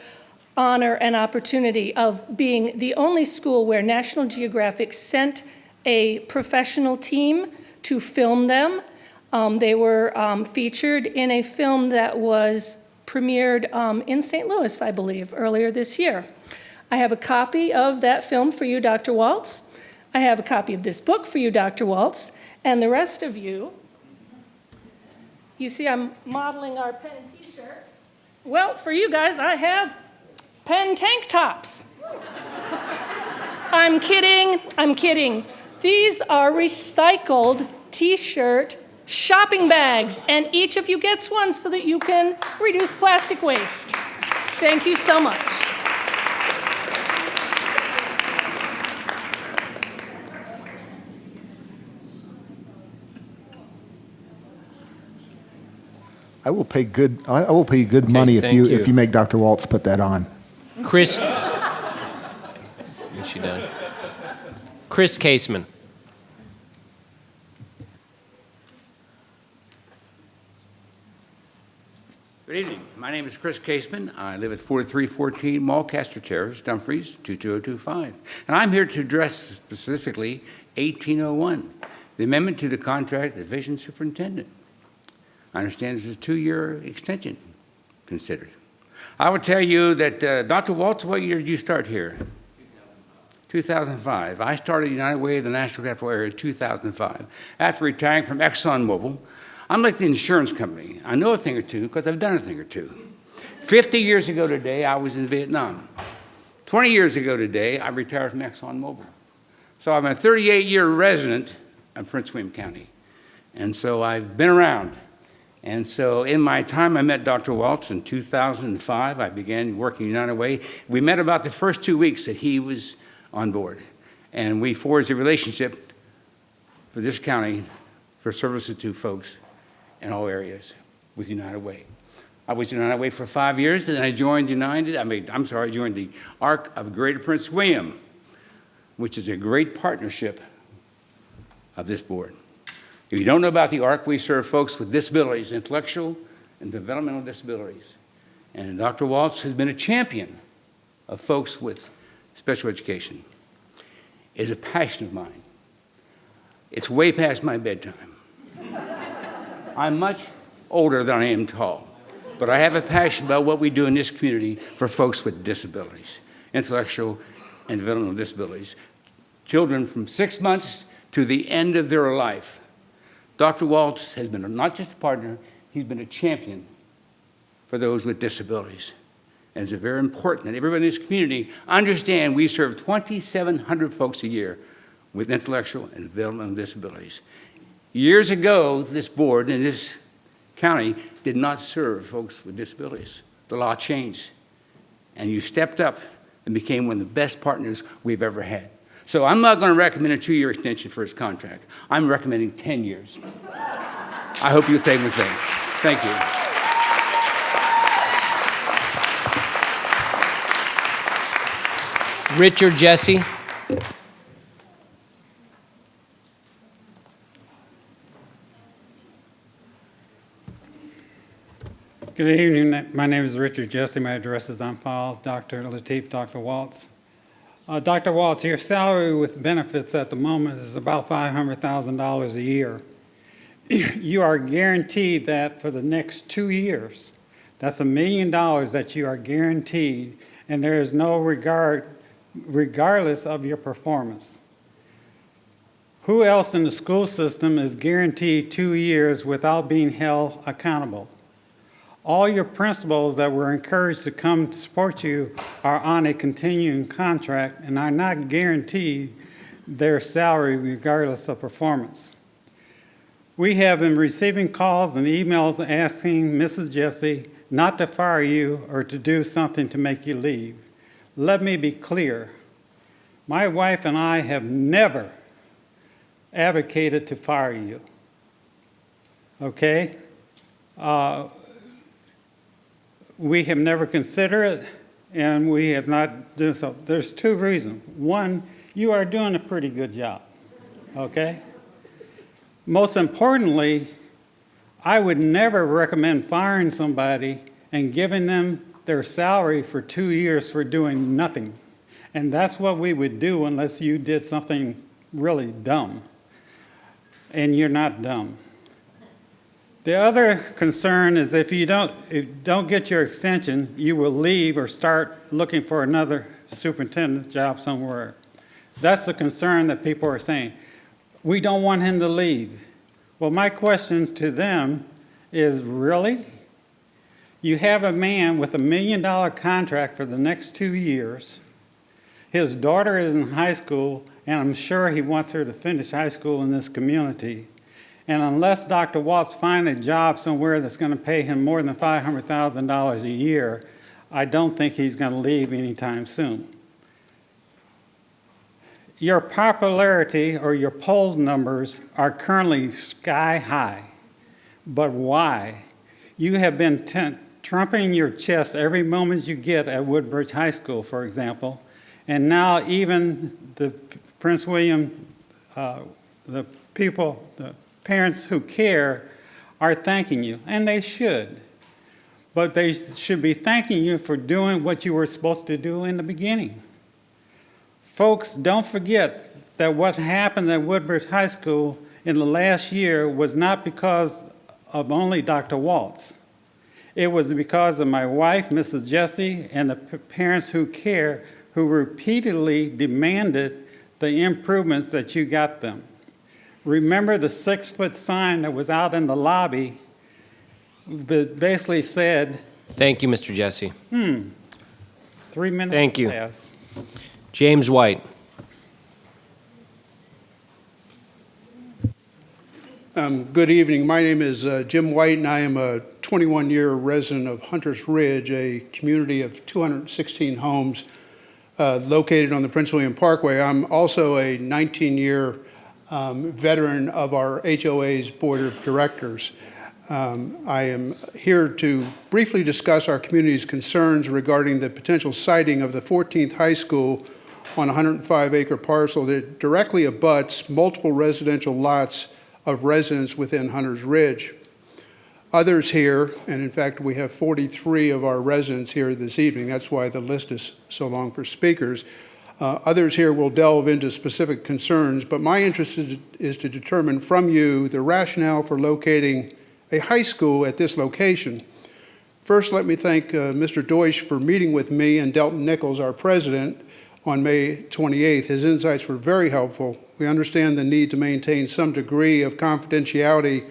honor and opportunity of being the only school where National Geographic sent a professional team to film them. They were featured in a film that was premiered in St. Louis, I believe, earlier this year. I have a copy of that film for you, Dr. Waltz. I have a copy of this book for you, Dr. Waltz. And the rest of you, you see I'm modeling our pen t-shirt. Well, for you guys, I have pen tank tops. I'm kidding, I'm kidding. These are recycled t-shirt shopping bags, and each of you gets one so that you can reduce plastic waste. Thank you so much. I will pay you good money thank you. if you make Dr. Waltz put that on. Chris. Is she done? Chris Caseman. Good evening. My name is Chris Caseman. I live at 4314 Mulcaster Terrace, Dumfries, 22025. And I'm here to address specifically 1801, the amendment to the contract of the division superintendent. I understand there's a 2-year extension considered. I would tell you that, Dr. Waltz, what year did you start here? 2005. I started United Way of the National Capital Area in 2005. After retiring from ExxonMobil, I'm like the insurance company. I know a thing or two because I've done a thing or two. 50 years ago today, I was in Vietnam. 20 years ago today, I retired from ExxonMobil. So I'm a 38-year resident of Prince William County. And so I've been around. And so in my time, I met Dr. Waltz in 2005. I began working United Way. We met about the first 2 weeks that he was on board. And we forged a relationship for this county for services to folks in all areas with United Way. I was United Way for 5 years, and then I joined I joined the ARC of Greater Prince William, which is a great partnership of this board. If you don't know about the ARC, we serve folks with disabilities, intellectual and developmental disabilities. And Dr. Waltz has been a champion of folks with special education. It's a passion of mine. It's way past my bedtime. I'm much older than I am tall, but I have a passion about what we do in this community for folks with disabilities, intellectual and developmental disabilities, children from 6 months to the end of their life. Dr. Waltz has been not just a partner, he's been a champion for those with disabilities. And it's very important that everybody in this community understand we serve 2,700 folks a year with intellectual and developmental disabilities. Years ago, this board in this county did not serve folks with disabilities. The law changed, and you stepped up and became one of the best partners we've ever had. So I'm not going to recommend a 2-year extension for his contract. I'm recommending 10 years. I hope you'll take my thanks. Thank you. Richard Jesse. Good evening. My name is Richard Jesse. My address is on file. Dr. Lateef, Dr. Waltz. Dr. Waltz, your salary with benefits at the moment is about $500,000 a year. You are guaranteed that for the next 2 years. That's $1 million that you are guaranteed, and there is no regard, regardless of your performance. Who else in the school system is guaranteed 2 years without being held accountable? All your principals that were encouraged to come support you are on a continuing contract and are not guaranteed their salary regardless of performance. We have been receiving calls and emails asking Mrs. Jesse not to fire you or to do something to make you leave. Let me be clear. My wife and I have never advocated to fire you. Okay? We have never considered it, and we have not done so. There's two reasons. One, you are doing a pretty good job. Okay? Most importantly, I would never recommend firing somebody and giving them their salary for 2 years for doing nothing. And that's what we would do unless you did something really dumb. And you're not dumb. The other concern is if you don't get your extension, you will leave or start looking for another superintendent job somewhere. That's the concern that people are saying. We don't want him to leave. Well, my question to them is, really? You have a man with $1 million contract for the next 2 years. His daughter is in high school, and I'm sure he wants her to finish high school in this community. And unless Dr. Waltz finds a job somewhere that's going to pay him more than $500,000 a year, I don't think he's going to leave anytime soon. Your popularity or your poll numbers are currently sky high. But why? You have been trumping your chest every moment you get at Woodbridge High School, for example. And now even the Prince William, the parents who care are thanking you, and they should. But they should be thanking you for doing what you were supposed to do in the beginning. Folks, don't forget that what happened at Woodbridge High School in the last year was not because of only Dr. Waltz. It was because of my wife, Mrs. Jessie, and the parents who care, who repeatedly demanded the improvements that you got them. Remember the 6-foot sign that was out in the lobby that basically said, Thank you, Mr. Jesse. 3 minutes Thank you. pass. James White. Good evening. My name is Jim White, and I am a 21-year resident of Hunters Ridge, a community of 216 homes located on the Prince William Parkway. I'm also a 19-year veteran of our HOA's Board of Directors. I am here to briefly discuss our community's concerns regarding the potential siting of the 14th High School on a 105-acre parcel that directly abuts multiple residential lots of residents within Hunters Ridge. Others here, and in fact we have 43 of our residents here this evening, that's why the list is so long for speakers. Others here will delve into specific concerns, but my interest is to determine from you the rationale for locating a high school at this location. First, let me thank Mr. Deutsch for meeting with me and Delton Nichols, our president, on May 28th. His insights were very helpful. We understand the need to maintain some degree of confidentiality,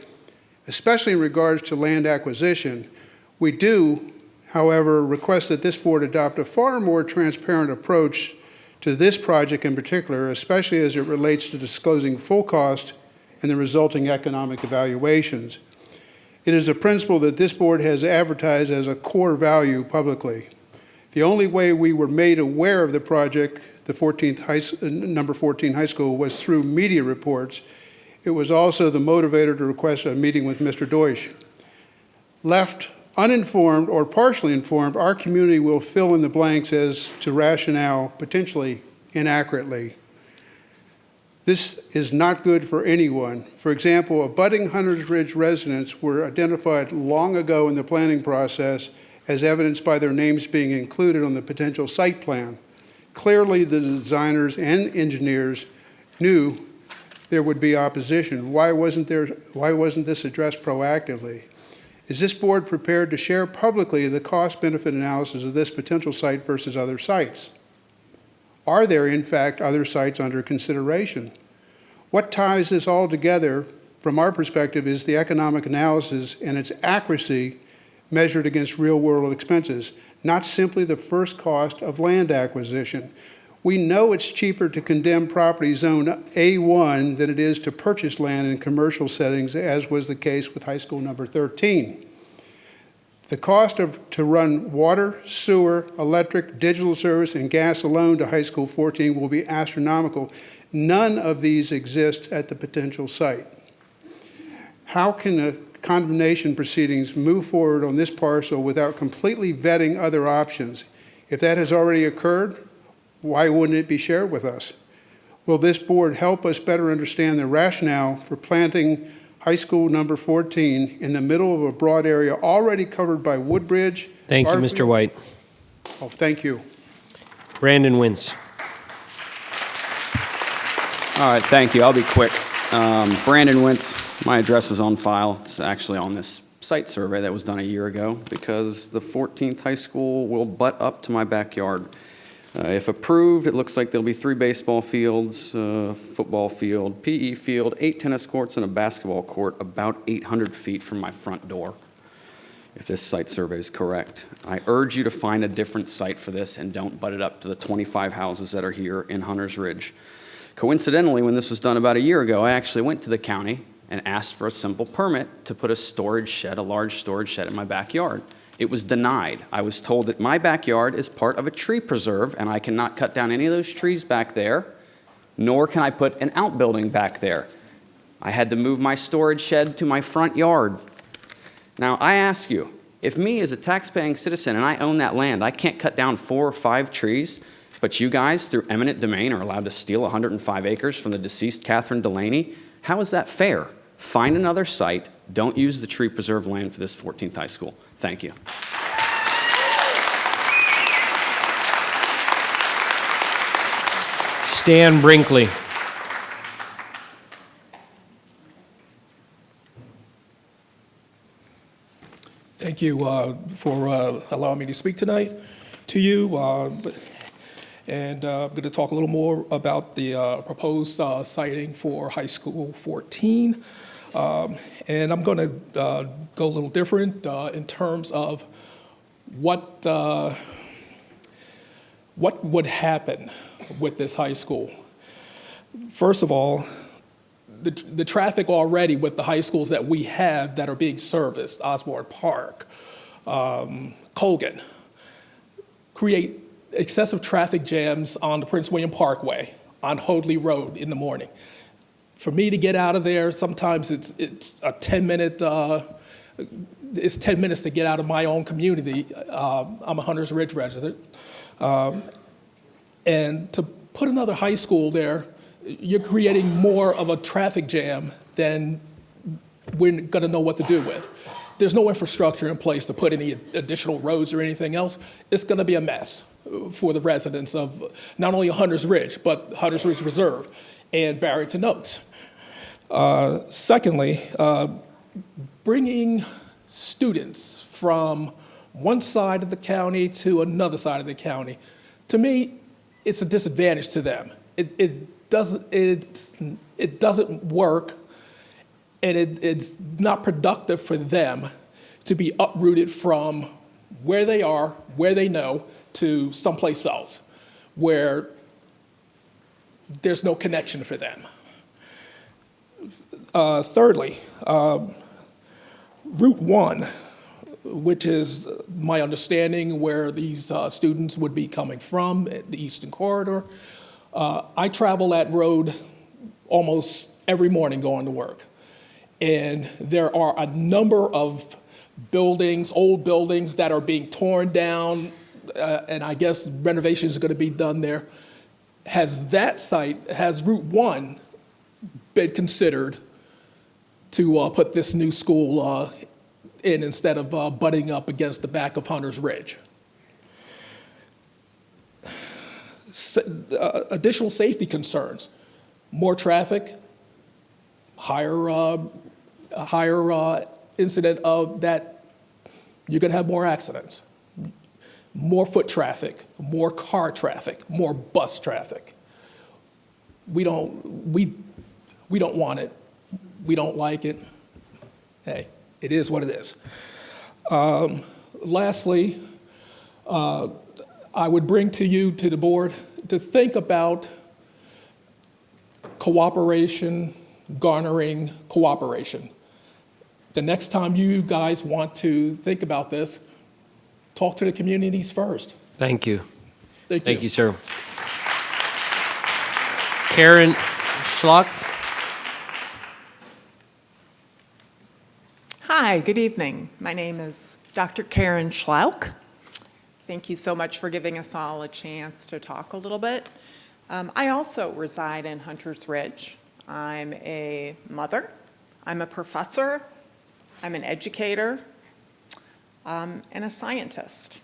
especially in regards to land acquisition. We do, however, request that this board adopt a far more transparent approach to this project in particular, especially as it relates to disclosing full cost and the resulting economic evaluations. It is a principle that this board has advertised as a core value publicly. The only way we were made aware of the project, the number 14 high school, was through media reports. It was also the motivator to request a meeting with Mr. Deutsch. Left uninformed or partially informed, our community will fill in the blanks as to rationale, potentially inaccurately. This is not good for anyone. For example, abutting Hunters Ridge residents were identified long ago in the planning process as evidenced by their names being included on the potential site plan. Clearly, the designers and engineers knew there would be opposition. Why wasn't this addressed proactively? Is this board prepared to share publicly the cost-benefit analysis of this potential site versus other sites? Are there, in fact, other sites under consideration? What ties this all together, from our perspective, is the economic analysis and its accuracy measured against real-world expenses, not simply the first cost of land acquisition. We know it's cheaper to condemn property zone A1 than it is to purchase land in commercial settings, as was the case with high school number 13. The cost to run water, sewer, electric, digital service, and gas alone to High School 14 will be astronomical. None of these exist at the potential site. How can the condemnation proceedings move forward on this parcel without completely vetting other options? If that has already occurred, why wouldn't it be shared with us? Will this board help us better understand the rationale for planting High School number 14 in the middle of a broad area already covered by Woodbridge? Thank you, Mr. White. Oh, thank you. Brandon Wins. All right, thank you. I'll be quick. Brandon Wentz, my address is on file. It's actually on this site survey that was done a year ago because the 14th high school will butt up to my backyard. If approved, it looks like there'll be 3 baseball fields, football field, PE field, 8 tennis courts, and a basketball court about 800 feet from my front door, if this site survey is correct. I urge you to find a different site for this and don't butt it up to the 25 houses that are here in Hunters Ridge. Coincidentally, when this was done about a year ago, I actually went to the county and asked for a simple permit to put a storage shed, a large storage shed in my backyard. It was denied. I was told that my backyard is part of a tree preserve and I cannot cut down any of those trees back there, nor can I put an outbuilding back there. I had to move my storage shed to my front yard. Now, I ask you, if me as a tax-paying citizen and I own that land, I can't cut down 4 or 5 trees, but you guys, through eminent domain, are allowed to steal 105 acres from the deceased Catherine Delaney, how is that fair? Find another site. Don't use the tree preserve land for this 14th high school. Thank you. Stan Brinkley. Thank you for allowing me to speak tonight to you. And I'm going to talk a little more about the proposed siting for High School 14. And I'm going to go a little different in terms of what would happen with this high school. First of all, the traffic already with the high schools that we have that are being serviced, Osborne Park, Colgan, create excessive traffic jams on the Prince William Parkway, on Hoadley Road in the morning. For me to get out of there, sometimes it's a 10-minute, it's 10 minutes to get out of my own community. I'm a Hunters Ridge resident. And to put another high school there, you're creating more of a traffic jam than we're gonna know what to do with. There's no infrastructure in place to put any additional roads or anything else. It's gonna be a mess for the residents of not only Hunters Ridge, but Hunters Ridge Reserve and Barrington Oaks. Secondly, bringing students from one side of the county to another side of the county, to me, it's a disadvantage to them. It doesn't work, and it's not productive for them to be uprooted from where they are, where they know, to someplace else, where there's no connection for them. Thirdly, Route 1, which is my understanding where these students would be coming from, the Eastern Corridor. I travel that road almost every morning going to work. And there are a number of buildings, old buildings that are being torn down, and I guess renovations are going to be done there. Has that site, has Route 1 been considered to put this new school in instead of butting up against the back of Hunters Ridge? Additional safety concerns, more traffic, higher incident of that, you're going to have more accidents, more foot traffic, more car traffic, more bus traffic. We don't want it. We don't like it. Hey, it is what it is. Lastly, I would bring to you, to the board, to think about cooperation, garnering cooperation. the next time you guys want to think about this, talk to the communities first. Thank you. Thank you. Thank you, sir. Karen Schlock. Hi, good evening. My name is Dr. Karen Schlauk. Thank you so much for giving us all a chance to talk a little bit. I also reside in Hunters Ridge. I'm a mother, I'm a professor, I'm an educator, and a scientist.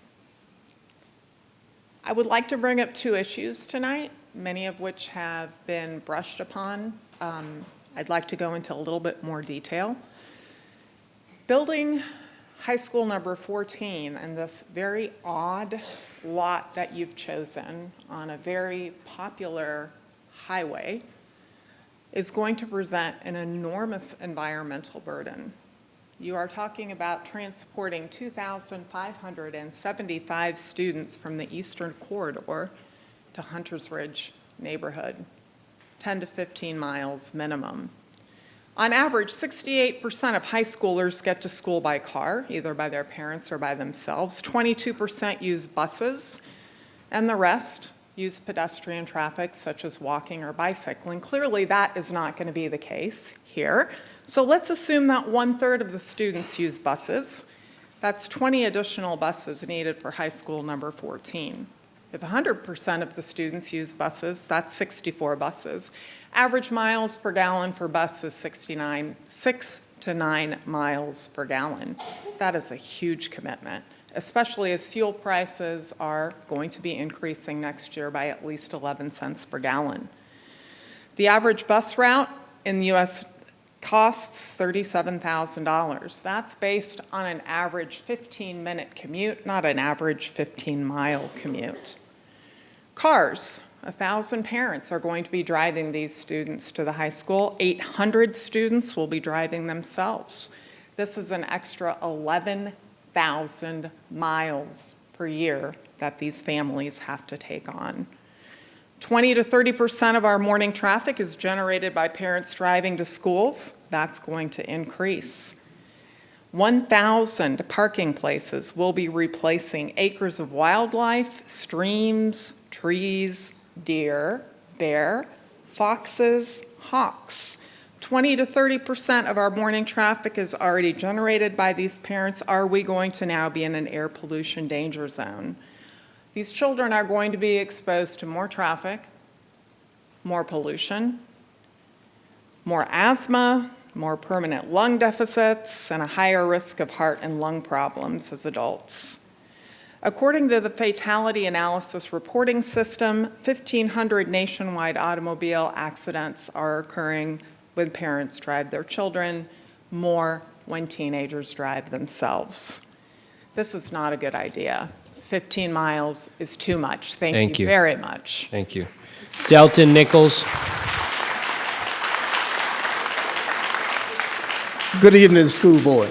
I would like to bring up two issues tonight, many of which have been brushed upon. I'd like to go into a little bit more detail. Building high school number 14 and this very odd lot that you've chosen on a very popular highway is going to present an enormous environmental burden. You are talking about transporting 2,575 students from the Eastern Corridor to Hunters Ridge neighborhood, 10 to 15 miles minimum. On average, 68% of high schoolers get to school by car, either by their parents or by themselves. 22% use buses, and the rest use pedestrian traffic, such as walking or bicycling. Clearly, that is not going to be the case here. So let's assume that 1/3 of the students use buses. That's 20 additional buses needed for high school number 14. If 100% of the students use buses, that's 64 buses. Average miles per gallon for bus is 6 to 9 miles per gallon. That is a huge commitment, especially as fuel prices are going to be increasing next year by at least 11 cents per gallon. The average bus route in the U.S. costs $37,000. That's based on an average 15-minute commute, not an average 15-mile commute. Cars. 1,000 parents are going to be driving these students to the high school. 800 students will be driving themselves. This is an extra 11,000 miles per year that these families have to take on. 20 to 30% of our morning traffic is generated by parents driving to schools. That's going to increase. 1,000 parking places will be replacing acres of wildlife, streams, trees, deer, bear, foxes, hawks. 20 to 30% of our morning traffic is already generated by these parents. Are we going to now be in an air pollution danger zone? These children are going to be exposed to more traffic, more pollution, more asthma, more permanent lung deficits, and a higher risk of heart and lung problems as adults. According to the Fatality Analysis Reporting System, 1,500 nationwide automobile accidents are occurring when parents drive their children, more when teenagers drive themselves. This is not a good idea. 15 miles is too much. Thank you very much. Thank you. Delton Nichols. Good evening, school board.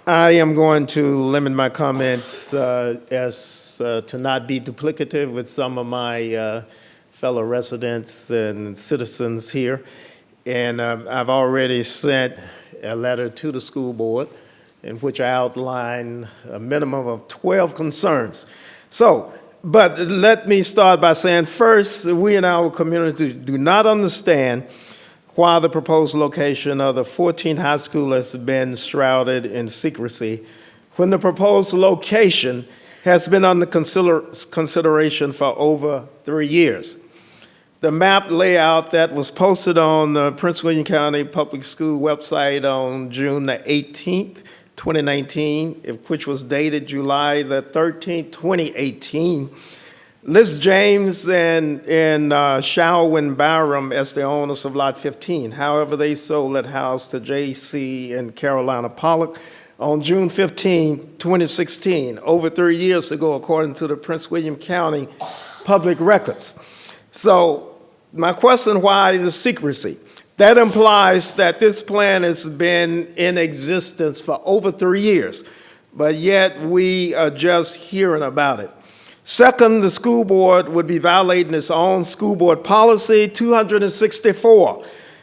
I am going to limit my comments to not be duplicative with some of my fellow residents and citizens here. And I've already sent a letter to the school board in which I outline a minimum of 12 concerns. But let me start by saying, first, we in our community do not understand why the proposed location of the 14 high school has been shrouded in secrecy when the proposed location has been under consideration for over 3 years. The map layout that was posted on the Prince William County Public School website on June the 18th, 2019, which was dated July the 13th, 2018, lists James and Shalwyn Byram as the owners of Lot 15. However, they sold that house to J.C. and Carolina Pollock on June 15, 2016, over 3 years ago, according to the Prince William County Public Records. So my question, why the secrecy? That implies that this plan has been in existence for over 3 years, but yet we are just hearing about it. Second, the school board would be violating its own school board policy 264,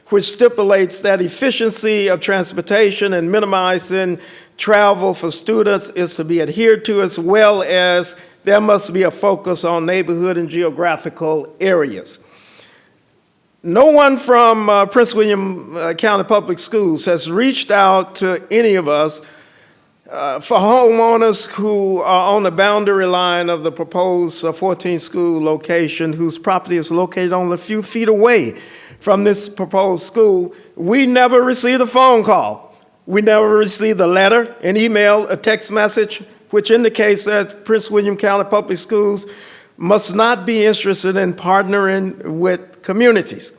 which stipulates that efficiency of transportation and minimizing travel for students is to be adhered to, as well as there must be a focus on neighborhood and geographical areas. No one from Prince William County Public Schools has reached out to any of us for homeowners who are on the boundary line of the proposed 14 school location, whose property is located only a few feet away from this proposed school. We never received a phone call. We never received a letter, an email, a text message, which indicates that Prince William County Public Schools must not be interested in partnering with communities.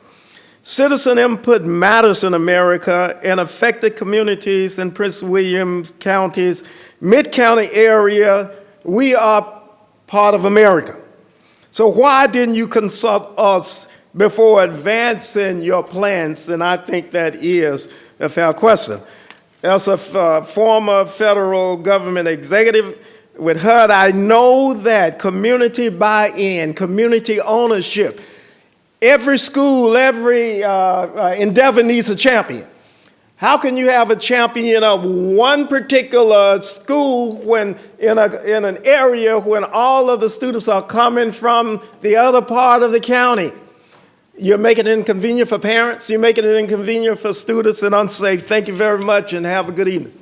Citizen input matters in America, and affected communities in Prince William County's mid-county area, we are part of America. So why didn't you consult us before advancing your plans? And I think that is a fair question. As a former federal government executive with HUD, I know that community buy-in, community ownership, every school, every endeavor needs a champion. How can you have a champion of one particular school when in an area when all of the students are coming from the other part of the county? You're making it inconvenient for parents, you're making it inconvenient for students, and unsafe. Thank you very much, and have a good evening.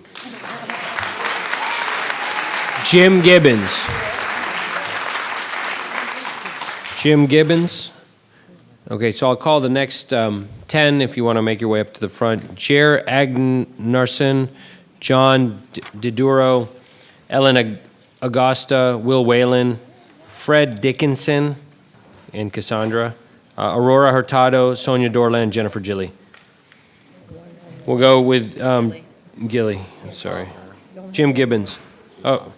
Jim Gibbons. Jim Gibbons. Okay, so I'll call the next 10 if you want to make your way up to the front. Jer Agnarsson, John Diduro, Ellen Augusta, Will Whalen, Fred Dickinson, and Cassandra, Aurora Hurtado, Sonia Dorland, Jennifer Gilly. We'll go with Gilly, sorry. Jim Gibbons. Oh.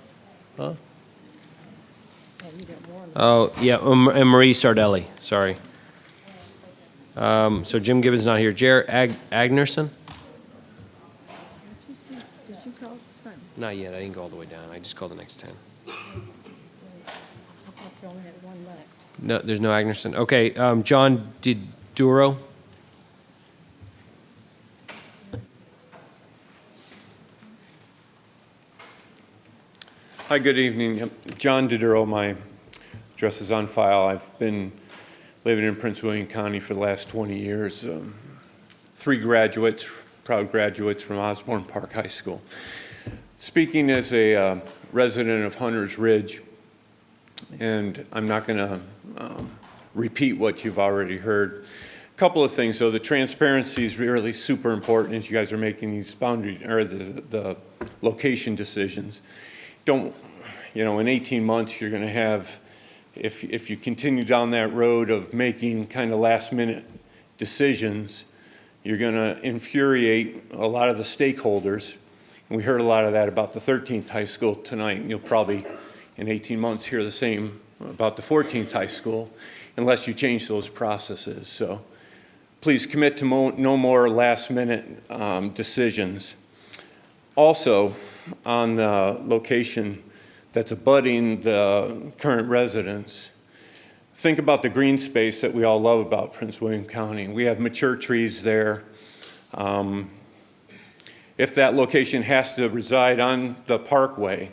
Huh? Oh, yeah, and Marie Sardelli, sorry. So Jim Gibbons not here. Jer Agnerson? Did you call this time? Not yet. I didn't go all the way down. I just called the next 10. I thought you only had one left. No, there's no Agnerson. Okay, John Diduro? Hi, good evening. John Diduro. My address is on file. I've been living in Prince William County for the last 20 years. 3 graduates, proud graduates from Osborne Park High School. Speaking as a resident of Hunters Ridge, and I'm not going to repeat what you've already heard. A couple of things, though. The transparency is really super important as you guys are making these boundary, or the location decisions. Don't, you know, in 18 months you're going to have, if you continue down that road of making kind of last minute decisions, you're going to infuriate a lot of the stakeholders. And we heard a lot of that about the 13th high school tonight, and you'll probably in 18 months hear the same about the 14th high school unless you change those processes. So please commit to no more last minute decisions. Also, on the location that's abutting the current residents, think about the green space that we all love about Prince William County. We have mature trees there. If that location has to reside on the parkway,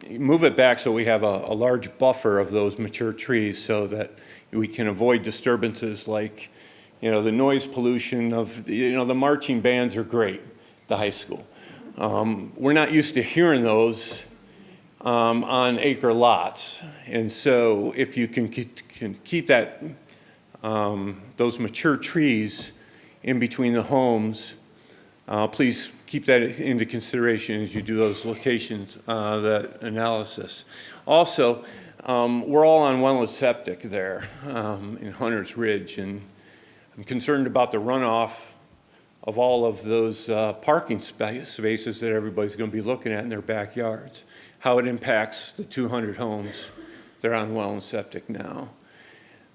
move it back so we have a large buffer of those mature trees so that we can avoid disturbances like, you know, the noise pollution of, you know, the marching bands are great, the high school. We're not used to hearing those on acre lots. And so if you can keep that, those mature trees in between the homes, please keep that into consideration as you do those locations, that analysis. Also, we're all on Wetland Septic there in Hunters Ridge, and I'm concerned about the runoff of all of those parking spaces that everybody's going to be looking at in their backyards, how it impacts the 200 homes that are on Wetland Septic now.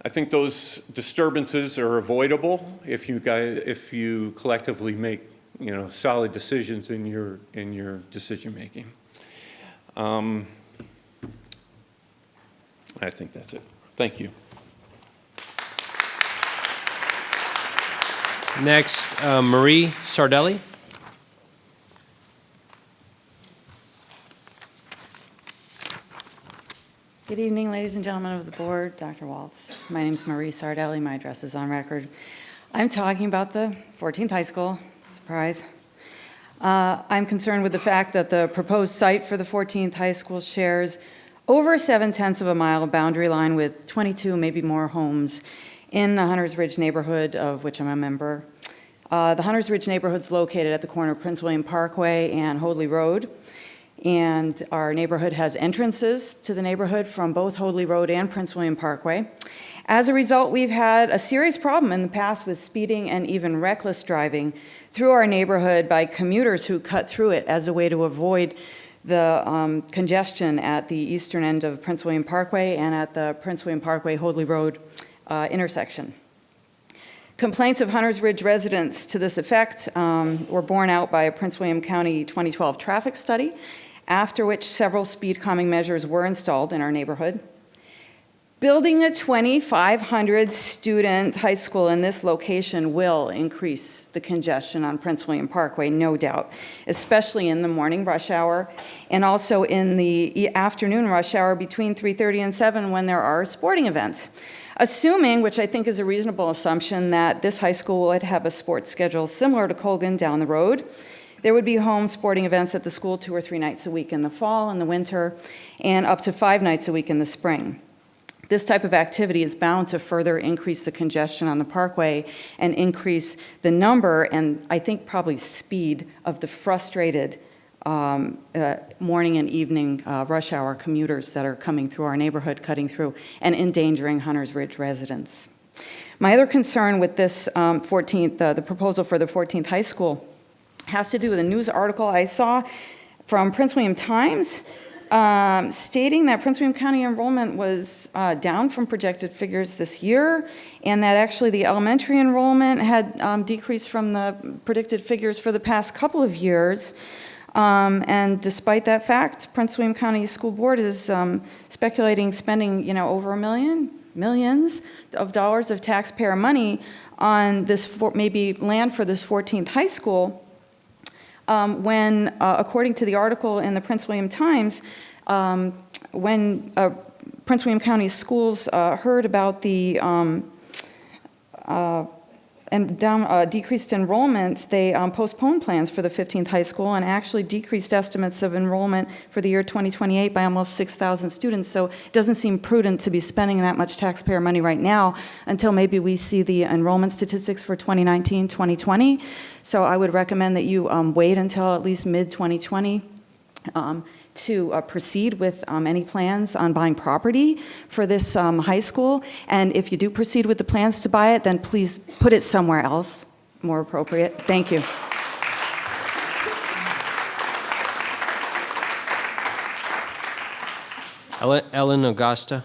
I think those disturbances are avoidable if you collectively make, you know, solid decisions in your decision making. I think that's it. Thank you. Next, Marie Sardelli. Good evening, ladies and gentlemen of the board, Dr. Waltz. My name is Marie Sardelli. My address is on record. I'm talking about the 14th High School. Surprise. I'm concerned with the fact that the proposed site for the 14th High School shares over 7/10 of a mile boundary line with 22, maybe more homes in the Hunters Ridge neighborhood, of which I'm a member. The Hunters Ridge neighborhood is located at the corner of Prince William Parkway and Hoadley Road. And our neighborhood has entrances to the neighborhood from both Hoadley Road and Prince William Parkway. As a result, we've had a serious problem in the past with speeding and even reckless driving through our neighborhood by commuters who cut through it as a way to avoid the congestion at the eastern end of Prince William Parkway and at the Prince William Parkway-Hoadley Road intersection. Complaints of Hunters Ridge residents to this effect were borne out by a Prince William County 2012 traffic study, after which several speed calming measures were installed in our neighborhood. Building a 2,500 student high school in this location will increase the congestion on Prince William Parkway, no doubt, especially in the morning rush hour and also in the afternoon rush hour between 3:30 and 7 when there are sporting events. Assuming, which I think is a reasonable assumption, that this high school would have a sports schedule similar to Colgan down the road, there would be home sporting events at the school 2 or 3 nights a week in the fall and the winter, and up to 5 nights a week in the spring. This type of activity is bound to further increase the congestion on the parkway and increase the number and I think probably speed of the frustrated morning and evening rush hour commuters that are coming through our neighborhood, cutting through, and endangering Hunters Ridge residents. My other concern with this the proposal for the 14th High School has to do with a news article I saw from Prince William Times stating that Prince William County enrollment was down from projected figures this year, and that actually the elementary enrollment had decreased from the predicted figures for the past couple of years. And despite that fact, Prince William County School Board is speculating spending, over millions of dollars of taxpayer money on this maybe land for this 14th high school. When, according to the article in the Prince William Times, when Prince William County schools heard about the decreased enrollment, they postponed plans for the 15th high school and actually decreased estimates of enrollment for the year 2028 by almost 6,000 students. So it doesn't seem prudent to be spending that much taxpayer money right now until maybe we see the enrollment statistics for 2019, 2020. So I would recommend that you wait until at least mid-2020 to proceed with any plans on buying property for this high school. And if you do proceed with the plans to buy it, then please put it somewhere else, more appropriate. Thank you. Ellen Augusta.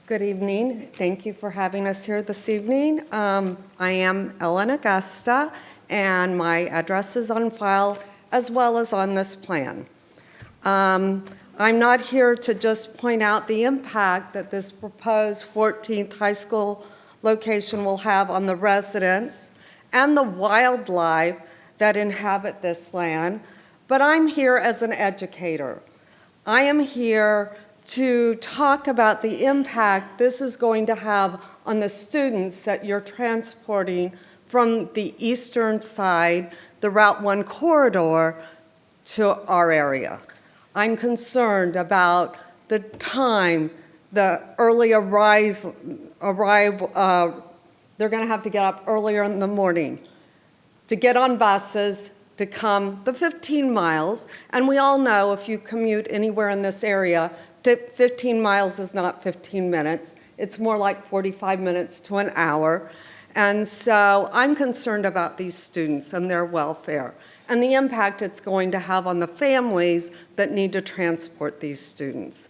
Good evening. Thank you for having us here this evening. I am Ellen Augusta, and my address is on file as well as on this plan. I'm not here to just point out the impact that this proposed 14th high school location will have on the residents and the wildlife that inhabit this land, but I'm here as an educator. I am here to talk about the impact this is going to have on the students that you're transporting from the eastern side, the Route 1 corridor, to our area. I'm concerned about the time, the early arrival, they're going to have to get up earlier in the morning to get on buses, to come the 15 miles. And we all know if you commute anywhere in this area, 15 miles is not 15 minutes. It's more like 45 minutes to an hour. And so I'm concerned about these students and their welfare and the impact it's going to have on the families that need to transport these students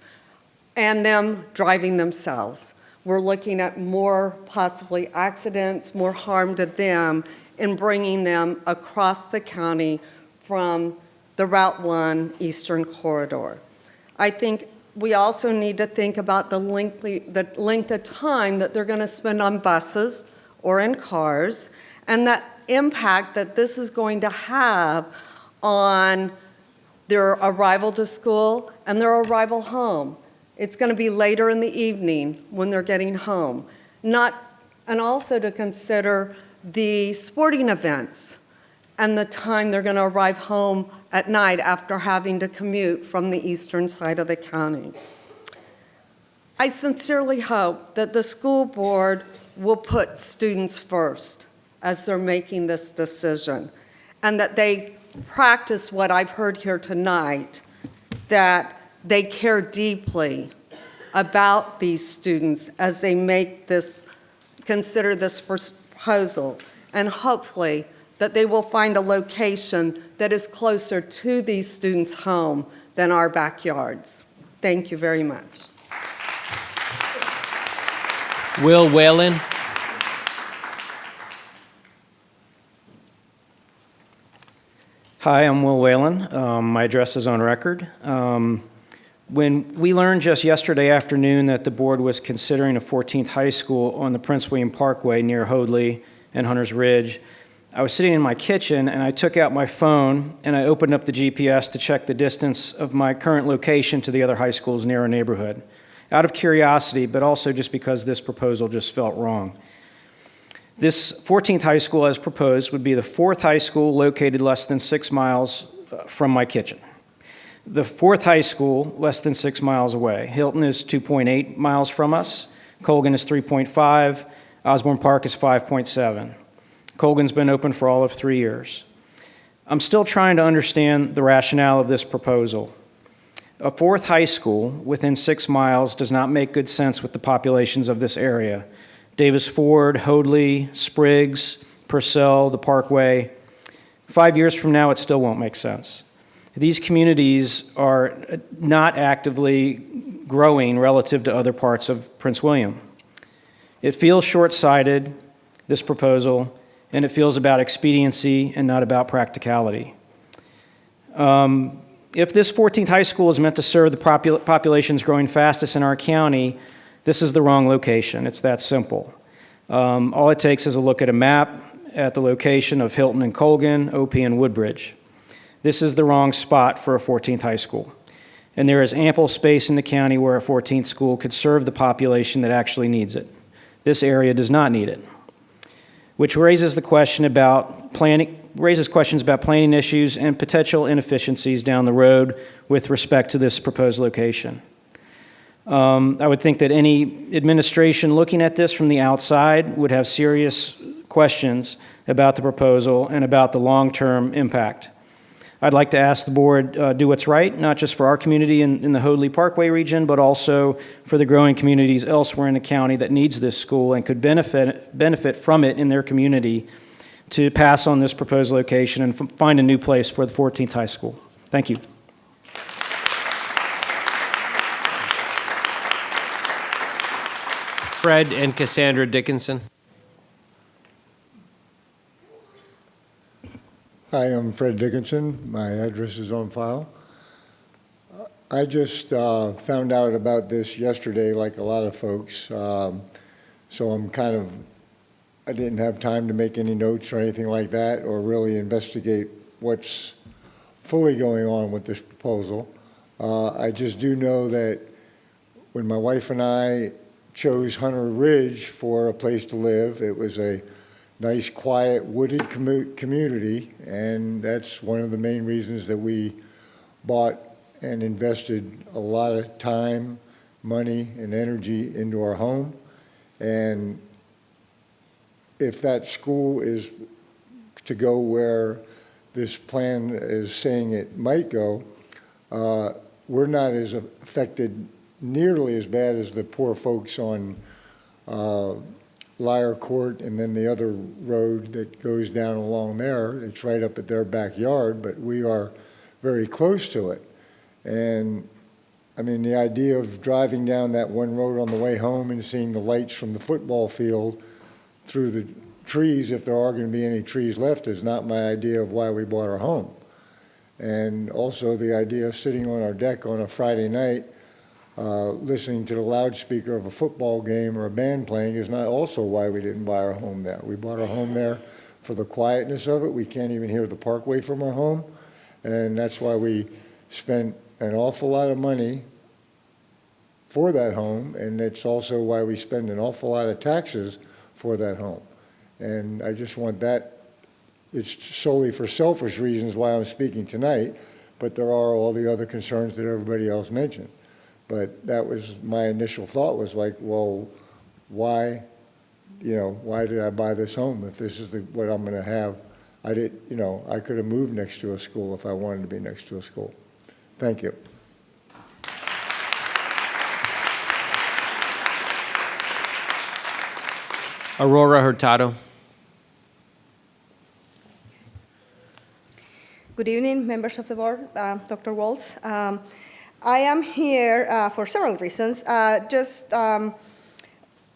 and them driving themselves. We're looking at more possibly accidents, more harm to them in bringing them across the county from the Route 1 Eastern Corridor. I think we also need to think about the length of time that they're going to spend on buses or in cars, and that impact that this is going to have on their arrival to school and their arrival home. It's going to be later in the evening when they're getting home. And also to consider the sporting events and the time they're going to arrive home at night after having to commute from the eastern side of the county. I sincerely hope that the school board will put students first as they're making this decision, and that they practice what I've heard here tonight, that they care deeply about these students as they consider this proposal, and hopefully that they will find a location that is closer to these students' home than our backyards. Thank you very much. Will Whalen. Hi, I'm Will Whalen. My address is on record. When we learned just yesterday afternoon that the board was considering a 14th high school on the Prince William Parkway near Hoadley and Hunters Ridge, I was sitting in my kitchen and I took out my phone and I opened up the GPS to check the distance of my current location to the other high schools near our neighborhood, out of curiosity, but also just because this proposal just felt wrong. This 14th high school, as proposed, would be the fourth high school located less than 6 miles from my kitchen. The fourth high school, less than 6 miles away. Hilton is 2.8 miles from us. Colgan is 3.5. Osborne Park is 5.7. Colgan's been open for all of 3 years. I'm still trying to understand the rationale of this proposal. A fourth high school within 6 miles does not make good sense with the populations of this area. Davis Ford, Hoadley, Spriggs, Purcell, the Parkway. 5 years from now, it still won't make sense. These communities are not actively growing relative to other parts of Prince William. It feels short-sighted, this proposal, and it feels about expediency and not about practicality. If this 14th high school is meant to serve the populations growing fastest in our county, this is the wrong location. It's that simple. All it takes is a look at a map at the location of Hilton and Colgan, OP and Woodbridge. This is the wrong spot for a 14th high school. And there is ample space in the county where a 14th school could serve the population that actually needs it. This area does not need it, which raises questions about planning issues and potential inefficiencies down the road with respect to this proposed location. I would think that any administration looking at this from the outside would have serious questions about the proposal and about the long-term impact. I'd like to ask the board do what's right, not just for our community in the Hoadley Parkway region, but also for the growing communities elsewhere in the county that needs this school and could benefit from it in their community, to pass on this proposed location and find a new place for the 14th high school. Thank you. Fred and Cassandra Dickinson. Hi, I'm Fred Dickinson. My address is on file. I just found out about this yesterday, like a lot of folks, so I didn't have time to make any notes or anything like that, or really investigate what's fully going on with this proposal. I just do know that when my wife and I chose Hunter Ridge for a place to live, it was a nice, quiet, wooded community, and that's one of the main reasons that we bought and invested a lot of time, money, and energy into our home. And if that school is to go where this plan is saying it might go, we're not as affected nearly as bad as the poor folks on Lyre Court and then the other road that goes down along there. It's right up at their backyard, but we are very close to it. And I mean, the idea of driving down that one road on the way home and seeing the lights from the football field through the trees, if there are going to be any trees left, is not my idea of why we bought our home. And also the idea of sitting on our deck on a Friday night listening to the loudspeaker of a football game or a band playing is not also why we didn't buy our home there. We bought our home there for the quietness of it. We can't even hear the parkway from our home, and that's why we spent an awful lot of money for that home, and it's also why we spend an awful lot of taxes for that home. And I just want that, it's solely for selfish reasons why I'm speaking tonight, but there are all the other concerns that everybody else mentioned. But that was my initial thought, was like, well, why did I buy this home if this is what I'm going to have? I could have moved next to a school if I wanted to be next to a school. Thank you. Aurora Hurtado. Good evening, members of the board, Dr. Waltz. I am here for several reasons.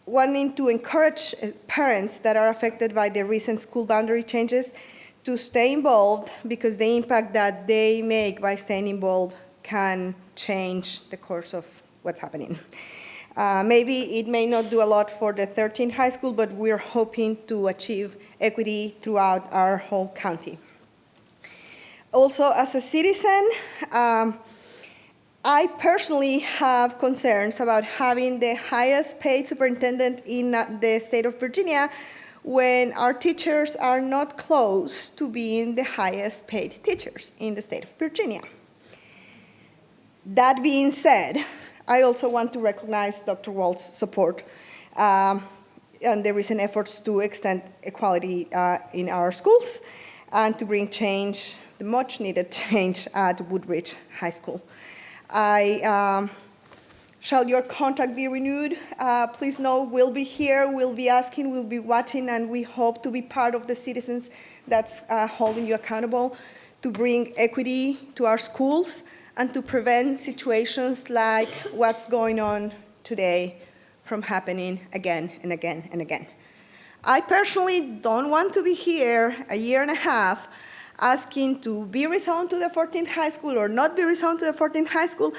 Wanting to encourage parents that are affected by the recent school boundary changes to stay involved, because the impact that they make by staying involved can change the course of what's happening. Maybe it may not do a lot for the 13th high school, but we're hoping to achieve equity throughout our whole county. Also, as a citizen, I personally have concerns about having the highest paid superintendent in the state of Virginia when our teachers are not close to being the highest paid teachers in the state of Virginia. That being said, I also want to recognize Dr. Walt's support and the recent efforts to extend equality in our schools and to bring change, the much needed change at Woodbridge High School. Shall your contract be renewed? Please know we'll be here, we'll be asking, we'll be watching, and we hope to be part of the citizens that's holding you accountable to bring equity to our schools and to prevent situations like what's going on today from happening again and again and again. I personally don't want to be here a year and a half asking to be rezoned to the 14th high school or not be rezoned to the 14th high school.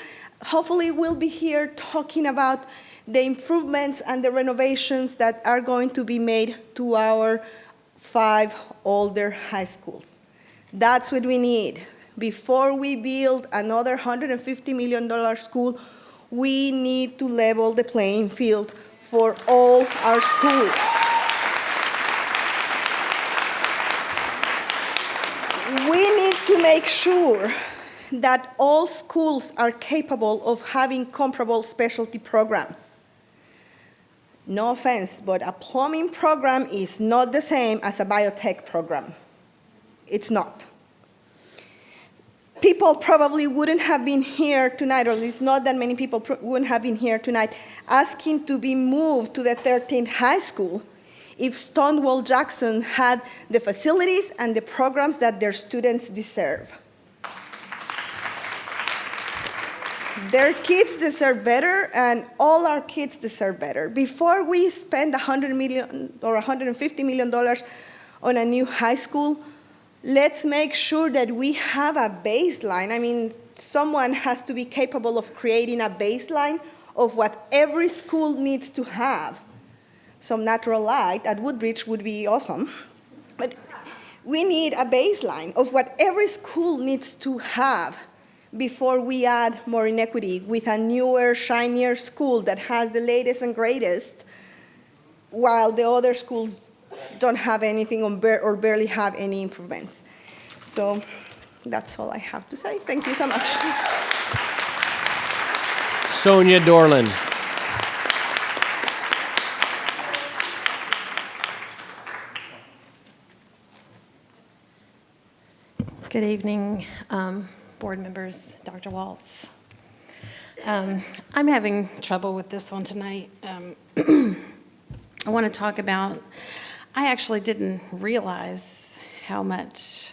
Hopefully we'll be here talking about the improvements and the renovations that are going to be made to our 5 older high schools. That's what we need. Before we build another $150 million school, we need to level the playing field for all our schools. We need to make sure that all schools are capable of having comparable specialty programs. No offense, but a plumbing program is not the same as a biotech program. It's not. People probably wouldn't have been here tonight, or at least not that many people wouldn't have been here tonight, asking to be moved to the 13th high school if Stonewall Jackson had the facilities and the programs that their students deserve. Their kids deserve better, and all our kids deserve better. Before we spend $100 million or $150 million on a new high school, let's make sure that we have a baseline. I mean, someone has to be capable of creating a baseline of what every school needs to have. Some natural light at Woodbridge would be awesome, but we need a baseline of what every school needs to have before we add more inequity with a newer, shinier school that has the latest and greatest, while the other schools don't have anything or barely have any improvements. So that's all I have to say. Thank you so much. Sonia Dorland. Good evening, board members, Dr. Waltz. I'm having trouble with this one tonight. I want to talk about, I actually didn't realize how much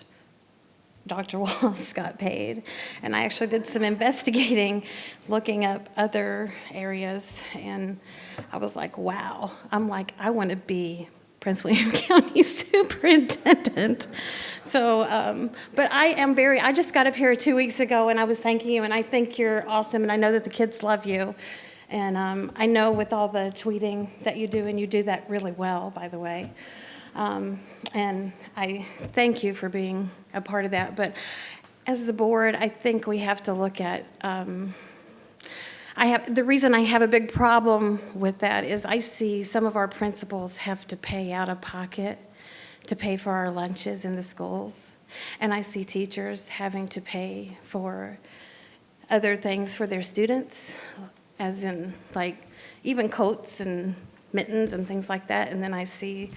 Dr. Waltz got paid. And I actually did some investigating, looking up other areas, and I was like, wow. I'm like, I want to be Prince William County Superintendent. So, but I just got up here 2 weeks ago and I was thanking you, and I think you're awesome, and I know that the kids love you. And I know with all the tweeting that you do, and you do that really well, by the way. And I thank you for being a part of that. But as the board, I think we have to look at, the reason I have a big problem with that is I see some of our principals have to pay out of pocket to pay for our lunches in the schools. And I see teachers having to pay for other things for their students, as in like even coats and mittens and things like that. And then I see,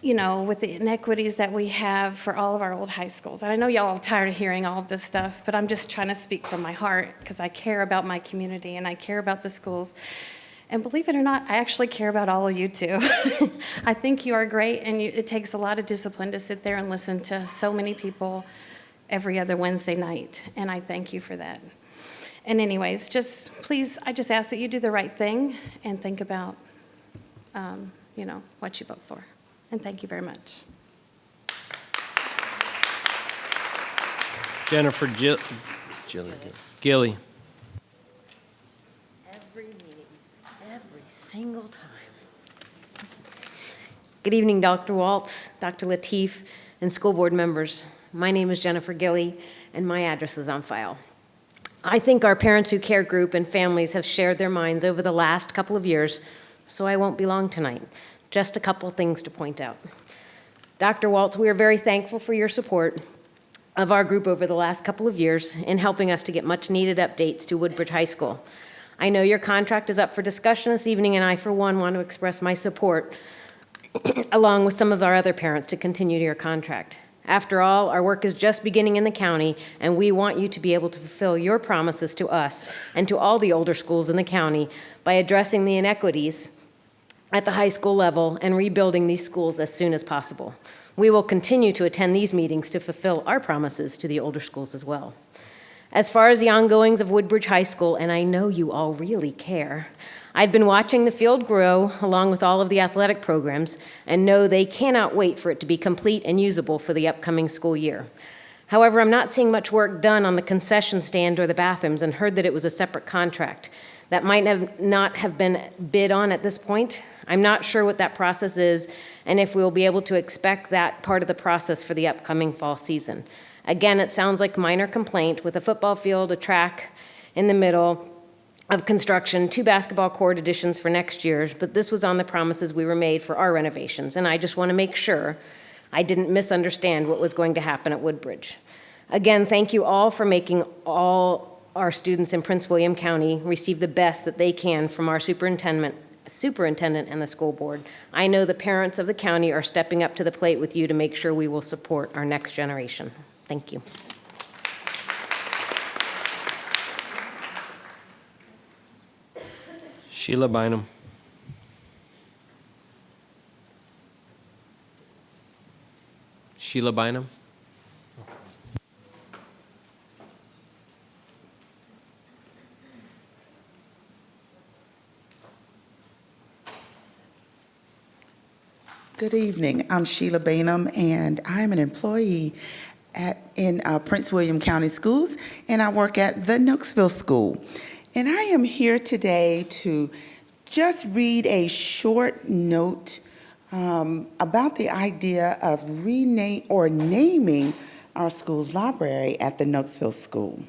you know, with the inequities that we have for all of our old high schools. And I know y'all are tired of hearing all of this stuff, but I'm just trying to speak from my heart because I care about my community and I care about the schools. And believe it or not, I actually care about all of you too. I think you are great, and it takes a lot of discipline to sit there and listen to so many people every other Wednesday night, and I thank you for that. And anyways, please, I just ask that you do the right thing and think about, you know, what you vote for. And thank you very much. Jennifer Gilly. Every meeting, every single time. Good evening, Dr. Waltz, Dr. Lateef, and school board members. My name is Jennifer Gilly, and my address is on file. I think our Parents Who Care group and families have shared their minds over the last couple of years, so I won't be long tonight. Just a couple things to point out. Dr. Waltz, we are very thankful for your support of our group over the last couple of years in helping us to get much needed updates to Woodbridge High School. I know your contract is up for discussion this evening, and I, for one, want to express my support along with some of our other parents to continue your contract. After all, our work is just beginning in the county, and we want you to be able to fulfill your promises to us and to all the older schools in the county by addressing the inequities at the high school level and rebuilding these schools as soon as possible. We will continue to attend these meetings to fulfill our promises to the older schools as well. As far as the ongoings of Woodbridge High School, and I know you all really care, I've been watching the field grow along with all of the athletic programs and know they cannot wait for it to be complete and usable for the upcoming school year. However, I'm not seeing much work done on the concession stand or the bathrooms, and heard that it was a separate contract. That might not have been bid on at this point. I'm not sure what that process is and if we'll be able to expect that part of the process for the upcoming fall season. Again, it sounds like a minor complaint with a football field, a track in the middle of construction, 2 basketball court additions for next year, but this was on the promises we were made for our renovations, and I just want to make sure I didn't misunderstand what was going to happen at Woodbridge. Again, thank you all for making all our students in Prince William County receive the best that they can from our superintendent and the school board. I know the parents of the county are stepping up to the plate with you to make sure we will support our next generation. Thank you. Sheila Bynum. Sheila Bynum. Good evening. I'm Sheila Bainham, and I'm an employee in Prince William County Schools, and I work at the Nooksville School. And I am here today to just read a short note about the idea of naming our school's library at the Nooksville School.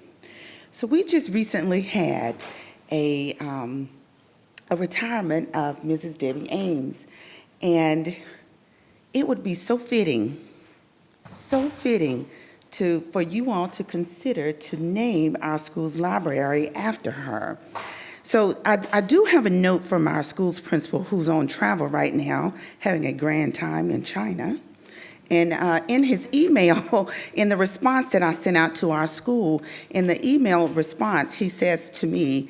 So we just recently had a retirement of Mrs. Debbie Ames, and it would be so fitting for you all to consider to name our school's library after her. So I do have a note from our school's principal, who's on travel right now, having a grand time in China. And in his email, in the response that I sent out to our school, in the email response, he says to me,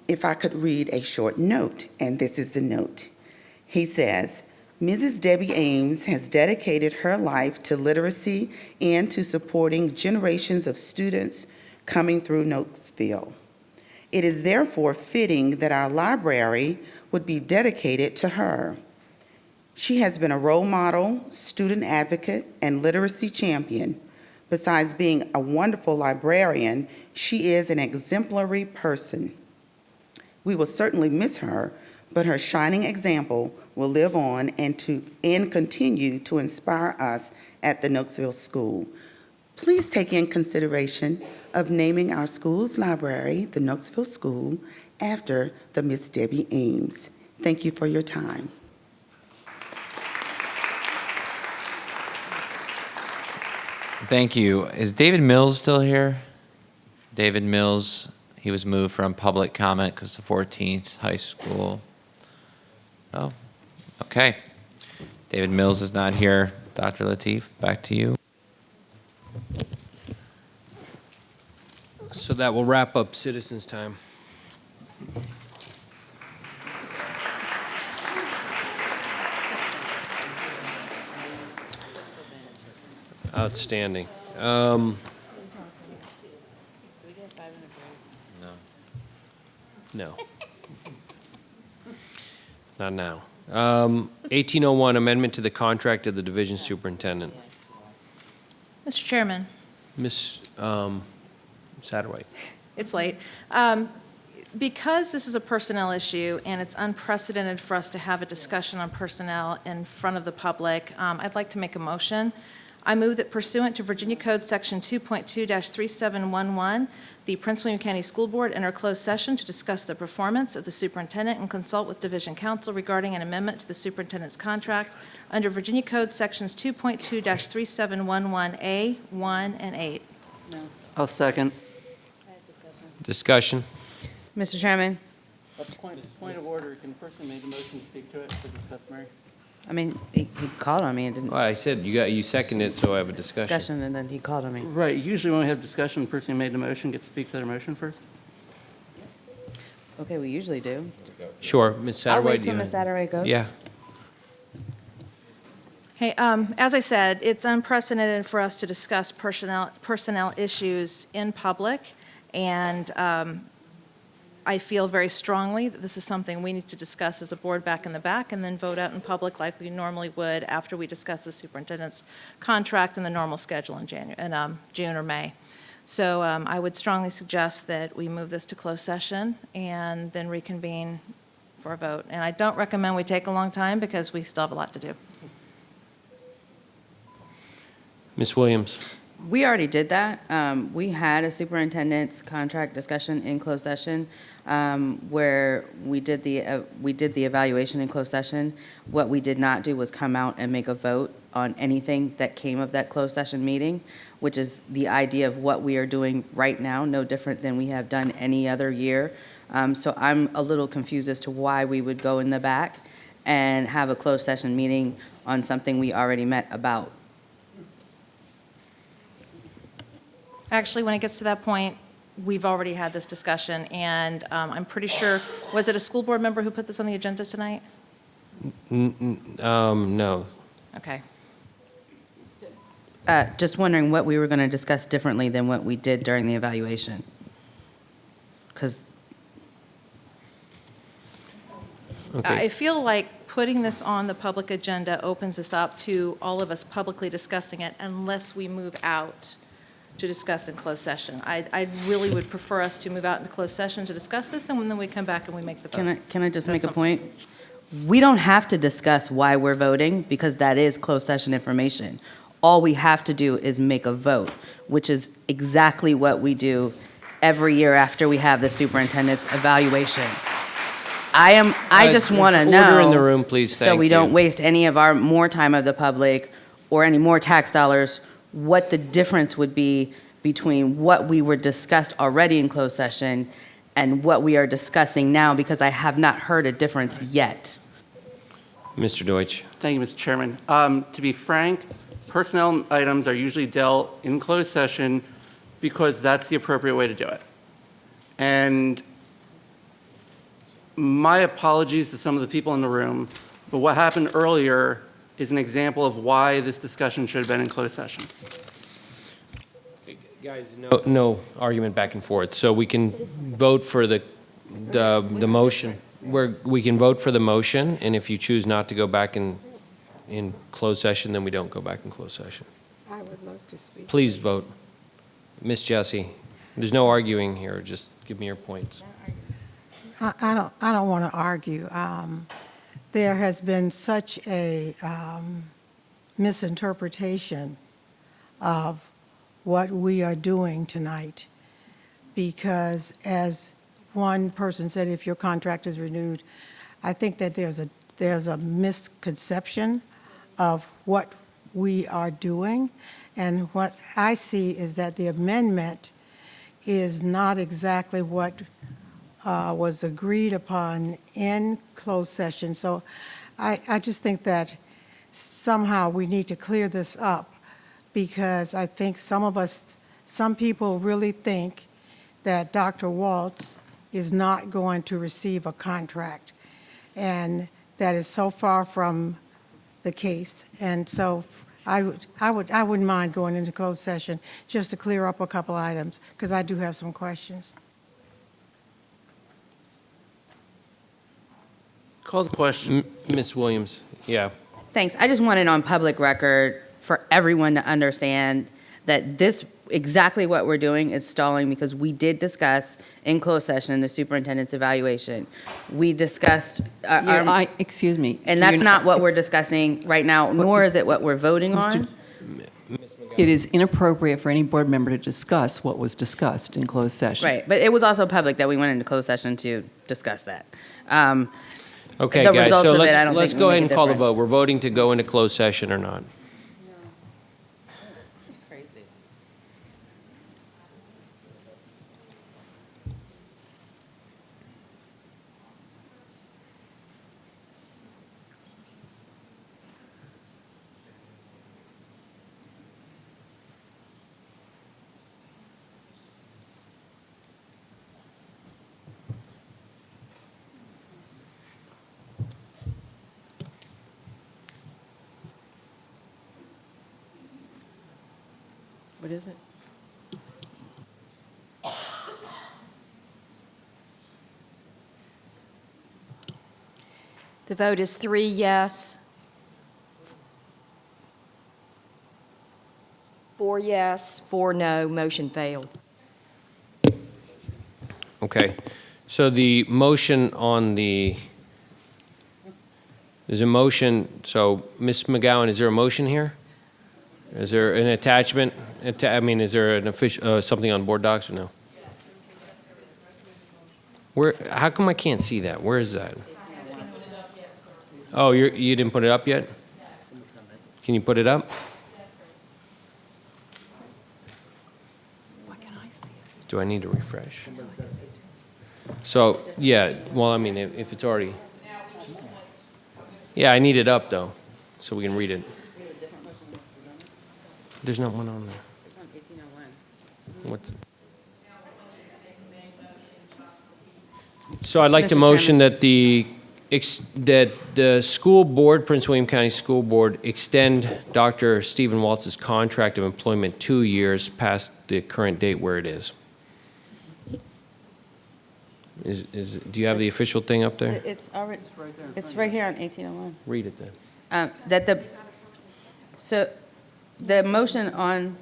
if I could read a short note, and this is the note. He says, Mrs. Debbie Ames has dedicated her life to literacy and to supporting generations of students coming through Nooksville. It is therefore fitting that our library would be dedicated to her. She has been a role model, student advocate, and literacy champion. Besides being a wonderful librarian, she is an exemplary person. We will certainly miss her, but her shining example will live on and continue to inspire us at the Knoxville School. Please take in consideration of naming our school's library, the Knoxville School, after the Miss Debbie Ames. Thank you for your time. Thank you. Is David Mills still here? David Mills, he was moved from public comment because the 14th high school. Oh, okay. David Mills is not here. Dr. Lateef, back to you. So that will wrap up citizens' time. Outstanding. No. Not now. 1801, amendment to the contract of the division superintendent. Mr. Chairman, Ms. Satterwhite. it's late. Because this is a personnel issue and it's unprecedented for us to have a discussion on personnel in front of the public, I'd like to make a motion. I move that pursuant to Virginia Code Section 2.2-3711, the Prince William County School Board enter closed session to discuss the performance of the superintendent and consult with Division Counsel regarding an amendment to the superintendent's contract under Virginia Code Sections 2.2-3711A, 1, and 8. No. I'll second. Discussion. Mr. Chairman, Point of order, can the person who made the motion speak to it, if it's customary? I mean, he called on me and didn't. Well, I said you seconded it, so I have a discussion. And then he called on me. Right, usually when we have discussion, the person who made the motion gets to speak to their motion first. Okay, we usually do. Sure, Ms. Satterwhite. I'll wait till Ms. Satterwhite goes. Yeah. Okay, as I said, it's unprecedented for us to discuss personnel issues in public, and I feel very strongly that this is something we need to discuss as a board back in the back and then vote out in public like we normally would after we discuss the superintendent's contract and the normal schedule in June or May. So I would strongly suggest that we move this to closed session and then reconvene for a vote. And I don't recommend we take a long time because we still have a lot to do. Ms. Williams. We already did that. We had a superintendent's contract discussion in closed session where we did the evaluation in closed session. What we did not do was come out and make a vote on anything that came of that closed session meeting, which is the idea of what we are doing right now, no different than we have done any other year. So I'm a little confused as to why we would go in the back and have a closed session meeting on something we already met about. Actually, when it gets to that point, we've already had this discussion, and I'm pretty sure, was it a school board member who put this on the agenda tonight? No. Okay. Just wondering what we were going to discuss differently than what we did during the evaluation. Because I feel like putting this on the public agenda opens us up to all of us publicly discussing it unless we move out to discuss in closed session. I really would prefer us to move out into closed session to discuss this, and then we come back and we make the vote. Can I just make a point? We don't have to discuss why we're voting because that is closed session information. All we have to do is make a vote, which is exactly what we do every year after we have the superintendent's evaluation. I just want to know. Order in the room, please. So we don't waste any of our more time of the public or any more tax dollars, what the difference would be between what we were discussed already in closed session and what we are discussing now, because I have not heard a difference yet. Mr. Deutsch. Thank you, Mr. Chairman. To be frank, personnel items are usually dealt in closed session because that's the appropriate way to do it. And my apologies to some of the people in the room, but what happened earlier is an example of why this discussion should have been in closed session. Guys, no argument back and forth. So we can vote for the motion. We can vote for the motion, and if you choose not to go back and in closed session, then we don't go back in closed session. I would love to speak. Please vote. Ms. Jessie, there's no arguing here, just give me your points. I don't want to argue. There has been such a misinterpretation of what we are doing tonight, because as one person said, if your contract is renewed, I think that there's a misconception of what we are doing, and what I see is that the amendment is not exactly what was agreed upon in closed session. So I just think that somehow we need to clear this up, because I think some people really think that Dr. Waltz is not going to receive a contract. And that is so far from the case. And so I wouldn't mind going into closed session just to clear up a couple items, because I do have some questions. Call the question. Ms. Williams, yeah. Thanks. I just wanted on public record for everyone to understand that this, exactly what we're doing is stalling, because we did discuss in closed session the superintendent's evaluation. We discussed, excuse me. and that's not what we're discussing right now, nor is it what we're voting on. It is inappropriate for any board member to discuss what was discussed in closed session. Right, but it was also public that we went into closed session to discuss that. Okay, The guys, results so of it, I don't let's think go will ahead make and a call the difference. vote. We're voting to go into closed session or not. What is it? The vote is 3 yes, 4 yes, 4 no, motion failed. Okay, so the motion on there's a motion, so Ms. McGowan, is there a motion here? Is there an attachment? I mean, is there an official, something on board docs or no? Where, how come I can't see that? Where is that? Oh, you didn't put it up yet? Can you put it up? Do I need to refresh? So, yeah, well, I mean, if it's already. Yeah, I need it up though, so we can read it. There's not one on there. It's on 1801. What's? So I'd like to Mr. motion that that the school board, Prince William County School Board, extend Dr. Stephen Waltz's contract of employment 2 years past the current date where it is. Do you have the official thing up there? It's already, it's right here on 1801. Read it then. So the motion on,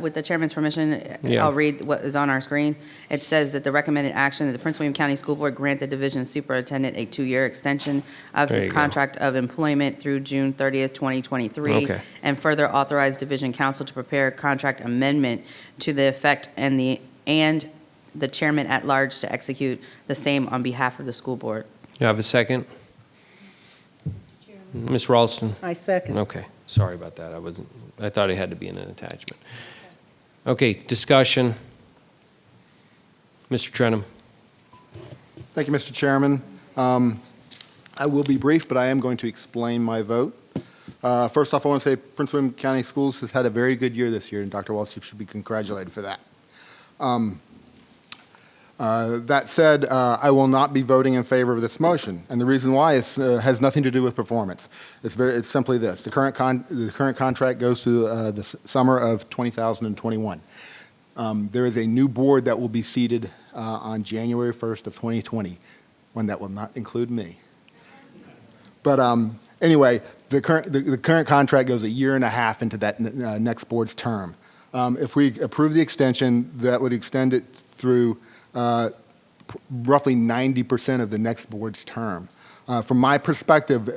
with the chairman's permission, Yeah. I'll read what is on our screen. It says that the recommended action that the Prince William County School Board grant the division superintendent a 2-year extension of There his you go. contract of employment through June 30th, 2023. Okay. And further authorize division counsel to prepare a contract amendment to the effect and the chairman at large to execute the same on behalf of the school board. You have a second? Ms. Ralston? I second. Okay, sorry about that. I thought it had to be in an attachment. Okay, discussion. Mr. Trenum? Thank you, Mr. Chairman. I will be brief, but I am going to explain my vote. First off, I want to say Prince William County Schools has had a very good year this year, and Dr. Waltz should be congratulated for that. That said, I will not be voting in favor of this motion, and the reason why is has nothing to do with performance. It's simply this: the current contract goes to the summer of 2021. There is a new board that will be seated on January 1st of 2020, one that will not include me. But anyway, the current contract goes a year and a half into that next board's term. If we approve the extension, that would extend it through roughly 90% of the next board's term. From my perspective,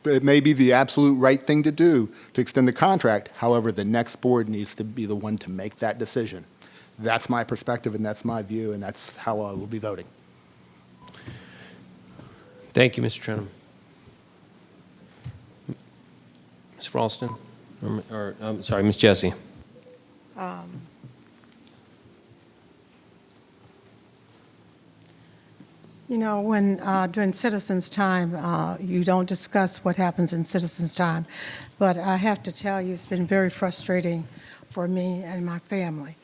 it may be the absolute right thing to do to extend the contract. However, the next board needs to be the one to make that decision. That's my perspective, and that's my view, and that's how I will be voting. Thank you, Mr. Trenum. Ms. Ralston, or I'm sorry, Ms. Jessie. You know, when during citizens' time, you don't discuss what happens in citizens' time, but I have to tell you, it's been very frustrating for me and my family,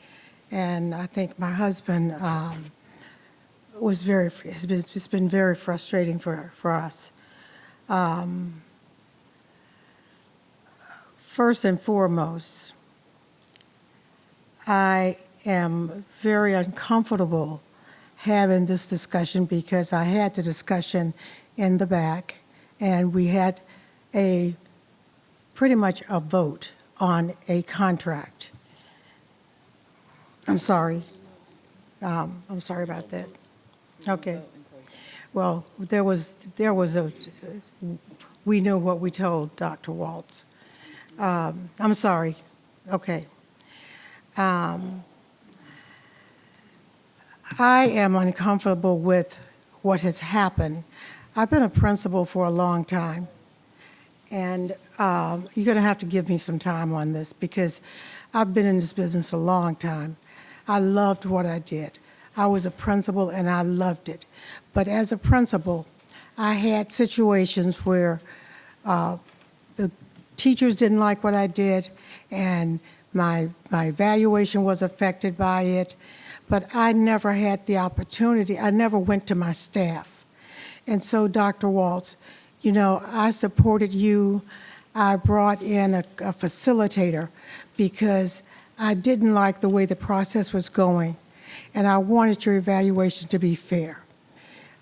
and I think my husband it's been very frustrating for us. First and foremost, I am very uncomfortable having this discussion because I had the discussion in the back, and we had pretty much a vote on a contract. I'm sorry. I'm sorry about that. Okay. Well, we knew what we told Dr. Waltz. I'm sorry. Okay. I am uncomfortable with what has happened. I've been a principal for a long time, and you're going to have to give me some time on this because I've been in this business a long time. I loved what I did. I was a principal, and I loved it. But as a principal, I had situations where the teachers didn't like what I did, and my evaluation was affected by it. But I never had the opportunity. I never went to my staff. And so, Dr. Waltz, you know, I supported you. I brought in a facilitator because I didn't like the way the process was going, and I wanted your evaluation to be fair.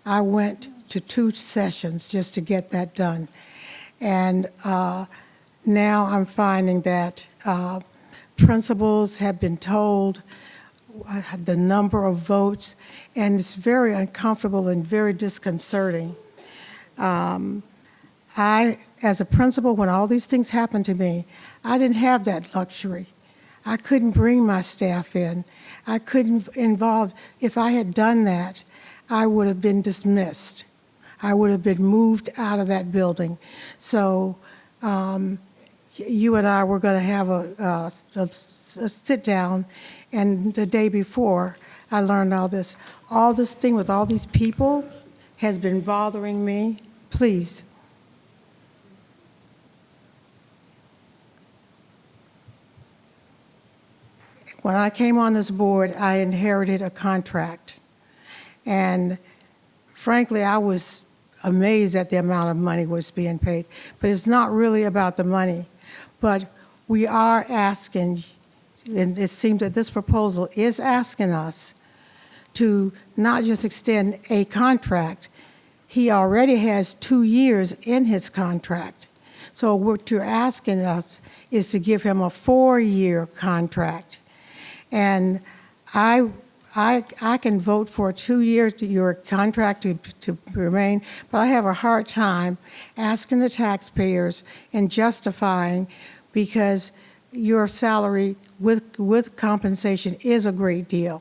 I went to 2 sessions just to get that done. And now I'm finding that principals have been told the number of votes, and it's very uncomfortable and very disconcerting. I, as a principal, when all these things happened to me, I didn't have that luxury. I couldn't bring my staff in. I couldn't involve. If I had done that, I would have been dismissed. I would have been moved out of that building. So you and I were going to have a sit down. And the day before, I learned all this. All this thing with all these people has been bothering me. Please. When I came on this board, I inherited a contract. And frankly, I was amazed at the amount of money was being paid. But it's not really about the money. But we are asking, and it seems that this proposal is asking us to not just extend a contract. He already has 2 years in his contract. So what you're asking us is to give him a 4-year contract. And I can vote for a 2-year contract to remain, but I have a hard time asking the taxpayers and justifying, because your salary with compensation is a great deal.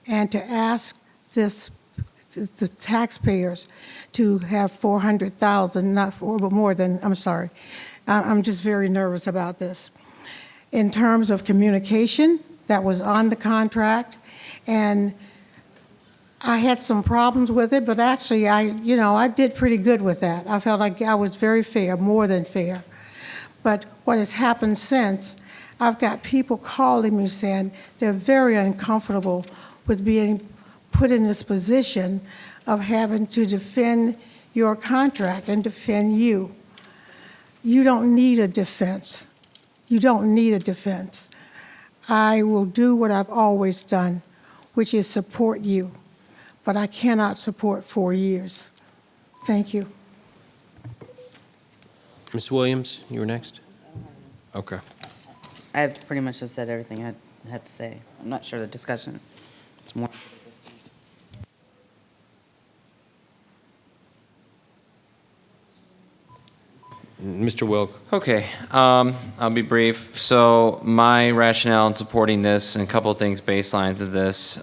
And to ask the taxpayers to have $400,000, not 4, but more than, I'm sorry. I'm just very nervous about this. In terms of communication, that was on the contract, and I had some problems with it, but actually I did pretty good with that. I felt like I was very fair, more than fair. But what has happened since, I've got people calling me saying they're very uncomfortable with being put in this position of having to defend your contract and defend you. You don't need a defense. You don't need a defense. I will do what I've always done, which is support you, but I cannot support 4 years. Thank you. Ms. Williams, you were next? Okay. I've pretty much have said everything I have to say. I'm not sure the discussion. It's more. Mr. Wilk. Okay, I'll be brief. So my rationale in supporting this, and a couple of things, baselines of this,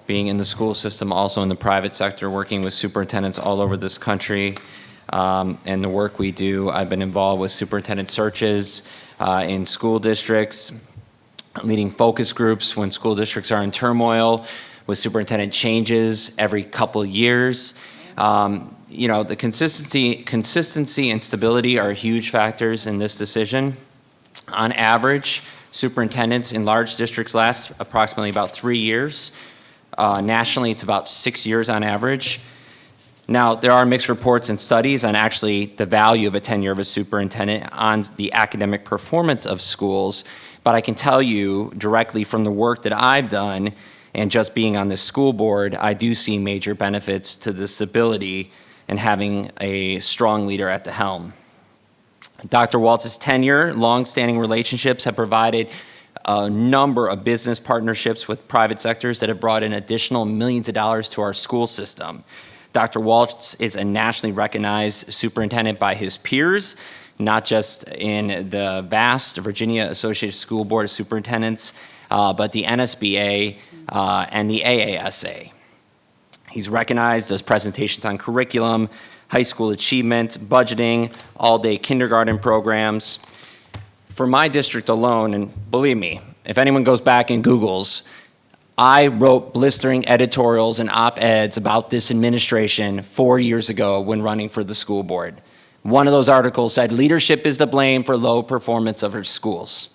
being in the school system, also in the private sector, working with superintendents all over this country, and the work we do. I've been involved with superintendent searches in school districts, leading focus groups when school districts are in turmoil, with superintendent changes every couple of years. You know, the consistency and stability are huge factors in this decision. On average, superintendents in large districts last approximately about 3 years. Nationally, it's about 6 years on average. Now, there are mixed reports and studies on actually the value of a tenure of a superintendent on the academic performance of schools, but I can tell you directly from the work that I've done and just being on this school board, I do see major benefits to the stability and having a strong leader at the helm. Dr. Waltz's tenure, long-standing relationships have provided a number of business partnerships with private sectors that have brought in additional millions of dollars to our school system. Dr. Waltz is a nationally recognized superintendent by his peers, not just in the vast Virginia Associated School Board of Superintendents, but the NSBA and the AASA. He's recognized as presentations on curriculum, high school achievement, budgeting, all-day kindergarten programs. For my district alone, and believe me, if anyone goes back and Googles, I wrote blistering editorials and op-eds about this administration 4 years ago when running for the school board. One of those articles said, leadership is to blame for low performance of our schools.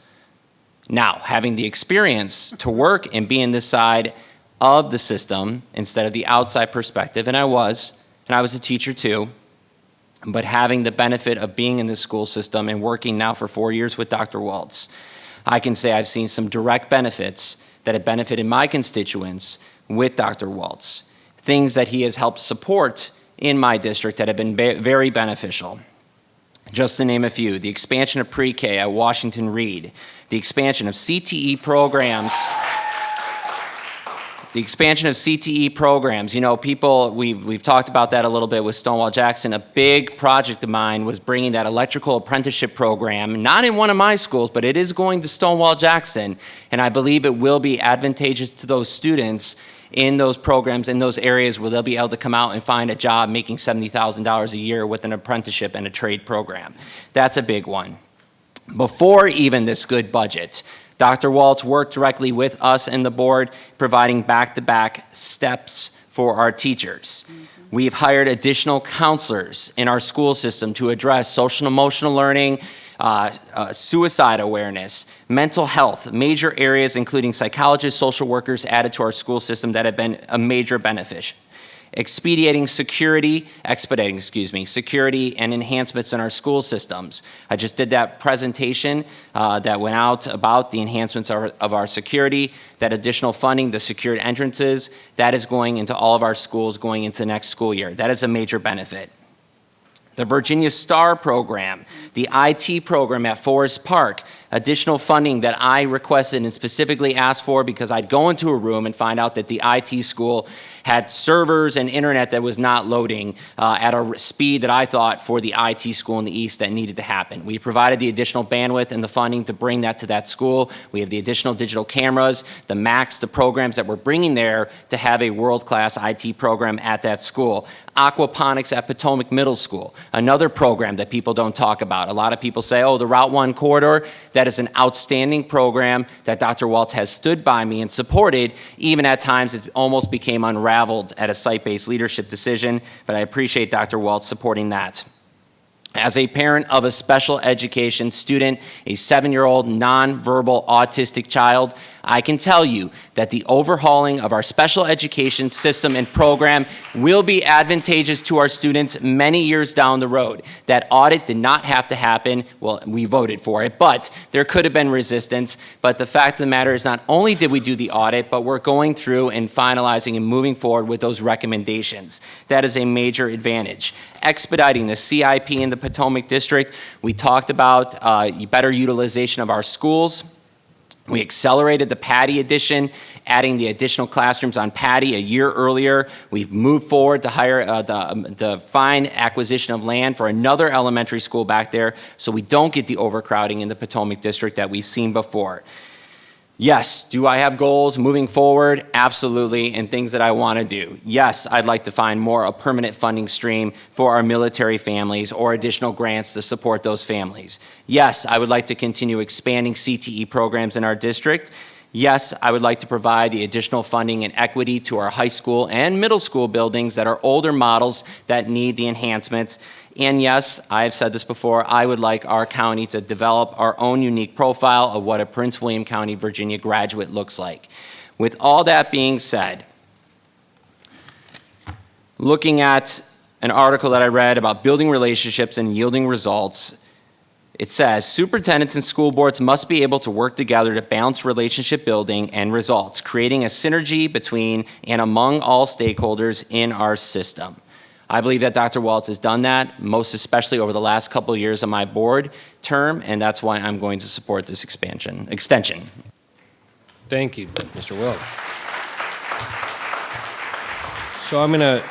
Now, having the experience to work and be in this side of the system instead of the outside perspective, and I was a teacher too, but having the benefit of being in the school system and working now for 4 years with Dr. Waltz, I can say I've seen some direct benefits that have benefited my constituents with Dr. Waltz, things that he has helped support in my district that have been very beneficial. Just to name a few, the expansion of pre-K at Washington Reed, the expansion of CTE programs. The expansion of CTE programs, you know, we've talked about that a little bit with Stonewall Jackson. A big project of mine was bringing that electrical apprenticeship program, not in one of my schools, but it is going to Stonewall Jackson, and I believe it will be advantageous to those students in those programs, in those areas where they'll be able to come out and find a job making $70,000 a year with an apprenticeship and a trade program. That's a big one. Before even this good budget, Dr. Waltz worked directly with us and the board, providing back-to-back steps for our teachers. We've hired additional counselors in our school system to address social and emotional learning, suicide awareness, mental health, major areas including psychologists, social workers added to our school system that have been a major benefit. Expediting security and enhancements in our school systems. I just did that presentation that went out about the enhancements of our security, that additional funding, the secured entrances, that is going into all of our schools going into next school year. That is a major benefit. The Virginia STAR program, the IT program at Forest Park, additional funding that I requested and specifically asked for because I'd go into a room and find out that the IT school had servers and internet that was not loading at a speed that I thought for the IT school in the East that needed to happen. We provided the additional bandwidth and the funding to bring that to that school. We have the additional digital cameras, the Macs, the programs that we're bringing there to have a world-class IT program at that school. Aquaponics at Potomac Middle School, another program that people don't talk about. A lot of people say, oh, the Route 1 corridor, that is an outstanding program that Dr. Waltz has stood by me and supported, even at times it almost became unraveled at a site-based leadership decision, but I appreciate Dr. Waltz supporting that. As a parent of a special education student, a 7-year-old nonverbal autistic child, I can tell you that the overhauling of our special education system and program will be advantageous to our students many years down the road. That audit did not have to happen. Well, we voted for it, but there could have been resistance. But the fact of the matter is not only did we do the audit, but we're going through and finalizing and moving forward with those recommendations. That is a major advantage. Expediting the CIP and the Potomac District. We talked about better utilization of our schools. We accelerated the Patty addition, adding the additional classrooms on Patty a year earlier. We've moved forward to hire the fine acquisition of land for another elementary school back there so we don't get the overcrowding in the Potomac District that we've seen before. Yes, do I have goals moving forward? Absolutely, and things that I want to do. Yes, I'd like to find a permanent funding stream for our military families or additional grants to support those families. Yes, I would like to continue expanding CTE programs in our district. Yes, I would like to provide the additional funding and equity to our high school and middle school buildings that are older models that need the enhancements. And yes, I have said this before, I would like our county to develop our own unique profile of what a Prince William County, Virginia graduate looks like. With all that being said, looking at an article that I read about building relationships and yielding results, it says, superintendents and school boards must be able to work together to balance relationship building and results, creating a synergy between and among all stakeholders in our system. I believe that Dr. Waltz has done that, most especially over the last couple of years of my board term, and that's why I'm going to support this extension. Thank you, Mr. Wilk. So I'm going to,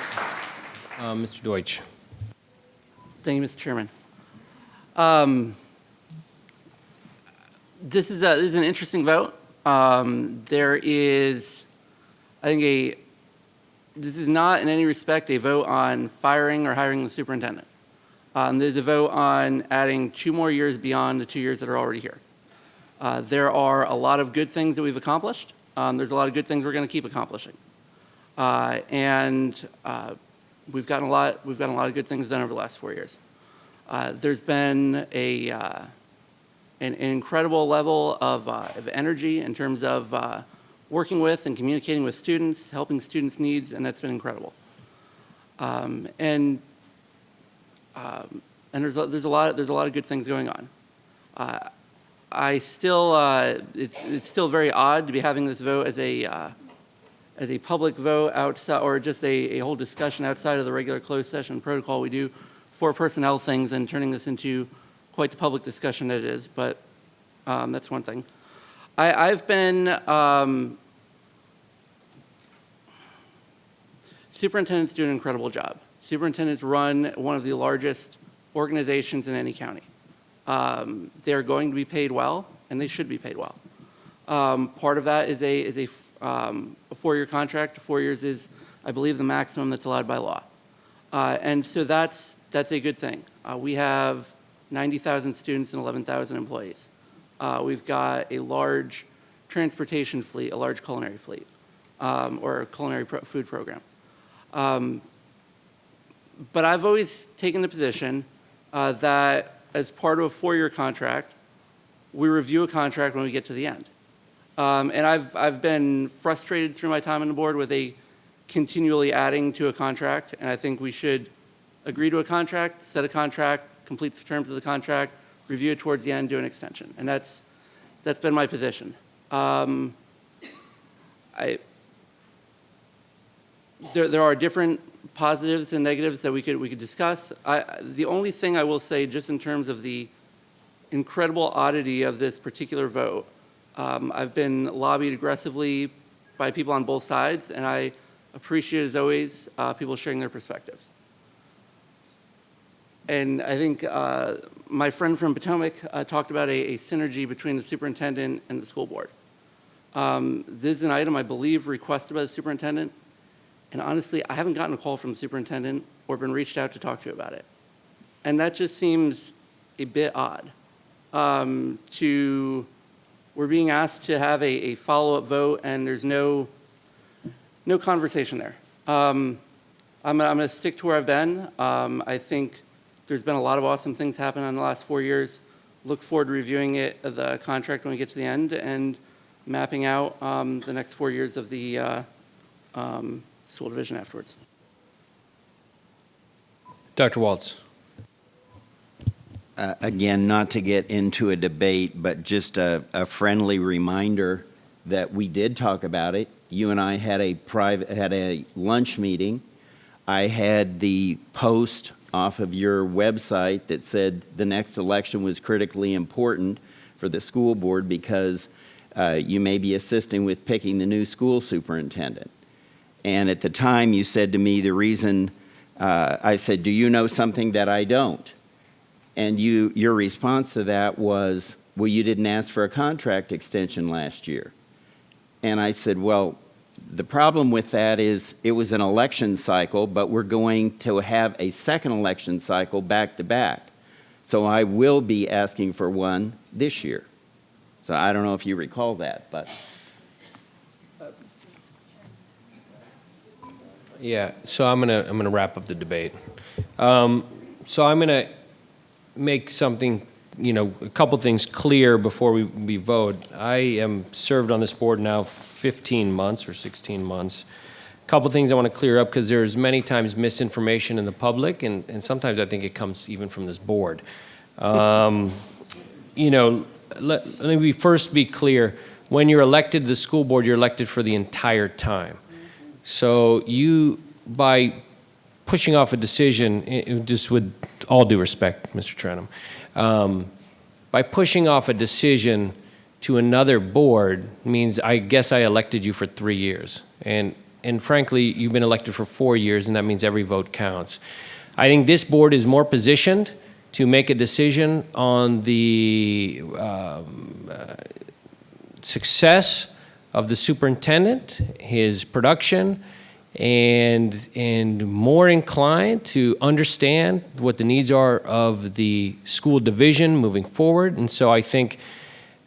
Mr. Deutsch. Thank you, Mr. Chairman. This is an interesting vote. There is, I think, this is not in any respect a vote on firing or hiring the superintendent. There's a vote on adding 2 more years beyond the 2 years that are already here. There are a lot of good things that we've accomplished. There's a lot of good things we're going to keep accomplishing. And we've gotten a lot of good things done over the last 4 years. There's been an incredible level of energy in terms of working with and communicating with students, helping students' needs, and that's been incredible. And there's a lot of good things going on. It's still very odd to be having this vote as a public vote outside, or just a whole discussion outside of the regular closed session protocol we do for personnel things, and turning this into quite the public discussion it is. But that's one thing. I've been superintendents do an incredible job. Superintendents run one of the largest organizations in any county. They're going to be paid well, and they should be paid well. Part of that is a 4-year contract. 4 years is, I believe, the maximum that's allowed by law. And so that's a good thing. We have 90,000 students and 11,000 employees. We've got a large transportation fleet, a large culinary fleet, or a culinary food program. But I've always taken the position that as part of a 4-year contract, we review a contract when we get to the end. And I've been frustrated through my time on the board with continually adding to a contract, and I think we should agree to a contract, set a contract, complete the terms of the contract, review it towards the end, do an extension. And that's been my position. There are different positives and negatives that we could discuss. The only thing I will say, just in terms of the incredible oddity of this particular vote, I've been lobbied aggressively by people on both sides, and I appreciate, as always, people sharing their perspectives. And I think my friend from Potomac talked about a synergy between the superintendent and the school board. This is an item, I believe, requested by the superintendent. And honestly, I haven't gotten a call from the superintendent or been reached out to talk to about it. And that just seems a bit odd. We're being asked to have a follow-up vote, and there's no conversation there. I'm going to stick to where I've been. I think there's been a lot of awesome things happen in the last 4 years. Look forward to reviewing the contract when we get to the end, and mapping out the next 4 years of the school division afterwards. Dr. Waltz. Again, not to get into a debate, but just a friendly reminder that we did talk about it. You and I had a lunch meeting. I had the post off of your website that said the next election was critically important for the school board because you may be assisting with picking the new school superintendent. And at the time, you said to me the reason, I said, do you know something that I don't? And your response to that was, well, you didn't ask for a contract extension last year. And I said, well, the problem with that is it was an election cycle, but we're going to have a second election cycle back to back. So I will be asking for one this year. So I don't know if you recall that, but. Yeah, so I'm gonna wrap up the debate. So I'm gonna make something, a couple things clear before we vote. I am served on this board now 15 months or 16 months. A couple things I want to clear up because there's many times misinformation in the public, and sometimes I think it comes even from this board. Let me first be clear. When you're elected to the school board, you're elected for the entire time. So you, by pushing off a decision, just with all due respect, Mr. Trenum, by pushing off a decision to another board means I guess I elected you for 3 years. And frankly, you've been elected for 4 years, and that means every vote counts. I think this board is more positioned to make a decision on the success of the superintendent, his production, and more inclined to understand what the needs are of the school division moving forward. And so I think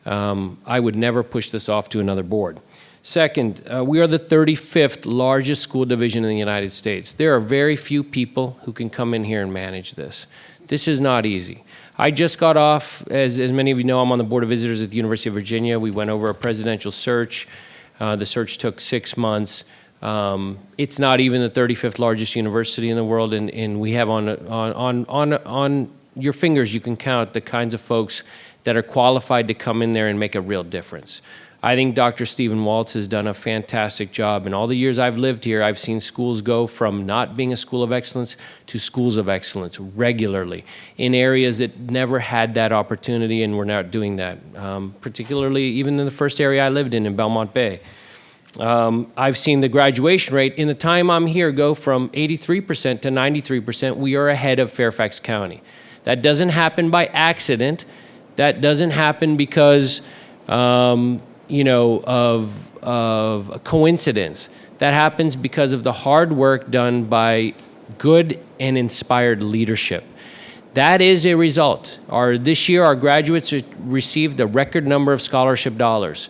I would never push this off to another board. Second, we are the 35th largest school division in the United States. There are very few people who can come in here and manage this. This is not easy. I just got off, as many of you know, I'm on the Board of Visitors at the University of Virginia. We went over a presidential search. The search took 6 months. It's not even the 35th largest university in the world, and we have on your fingers, you can count the kinds of folks that are qualified to come in there and make a real difference. I think Dr. Stephen Waltz has done a fantastic job. In all the years I've lived here, I've seen schools go from not being a school of excellence to schools of excellence regularly in areas that never had that opportunity, and we're not doing that, particularly even in the first area I lived in Belmont Bay. I've seen the graduation rate in the time I'm here go from 83% to 93%. We are ahead of Fairfax County. That doesn't happen by accident. That doesn't happen because of a coincidence. That happens because of the hard work done by good and inspired leadership. That is a result. This year, our graduates received a record number of scholarship dollars.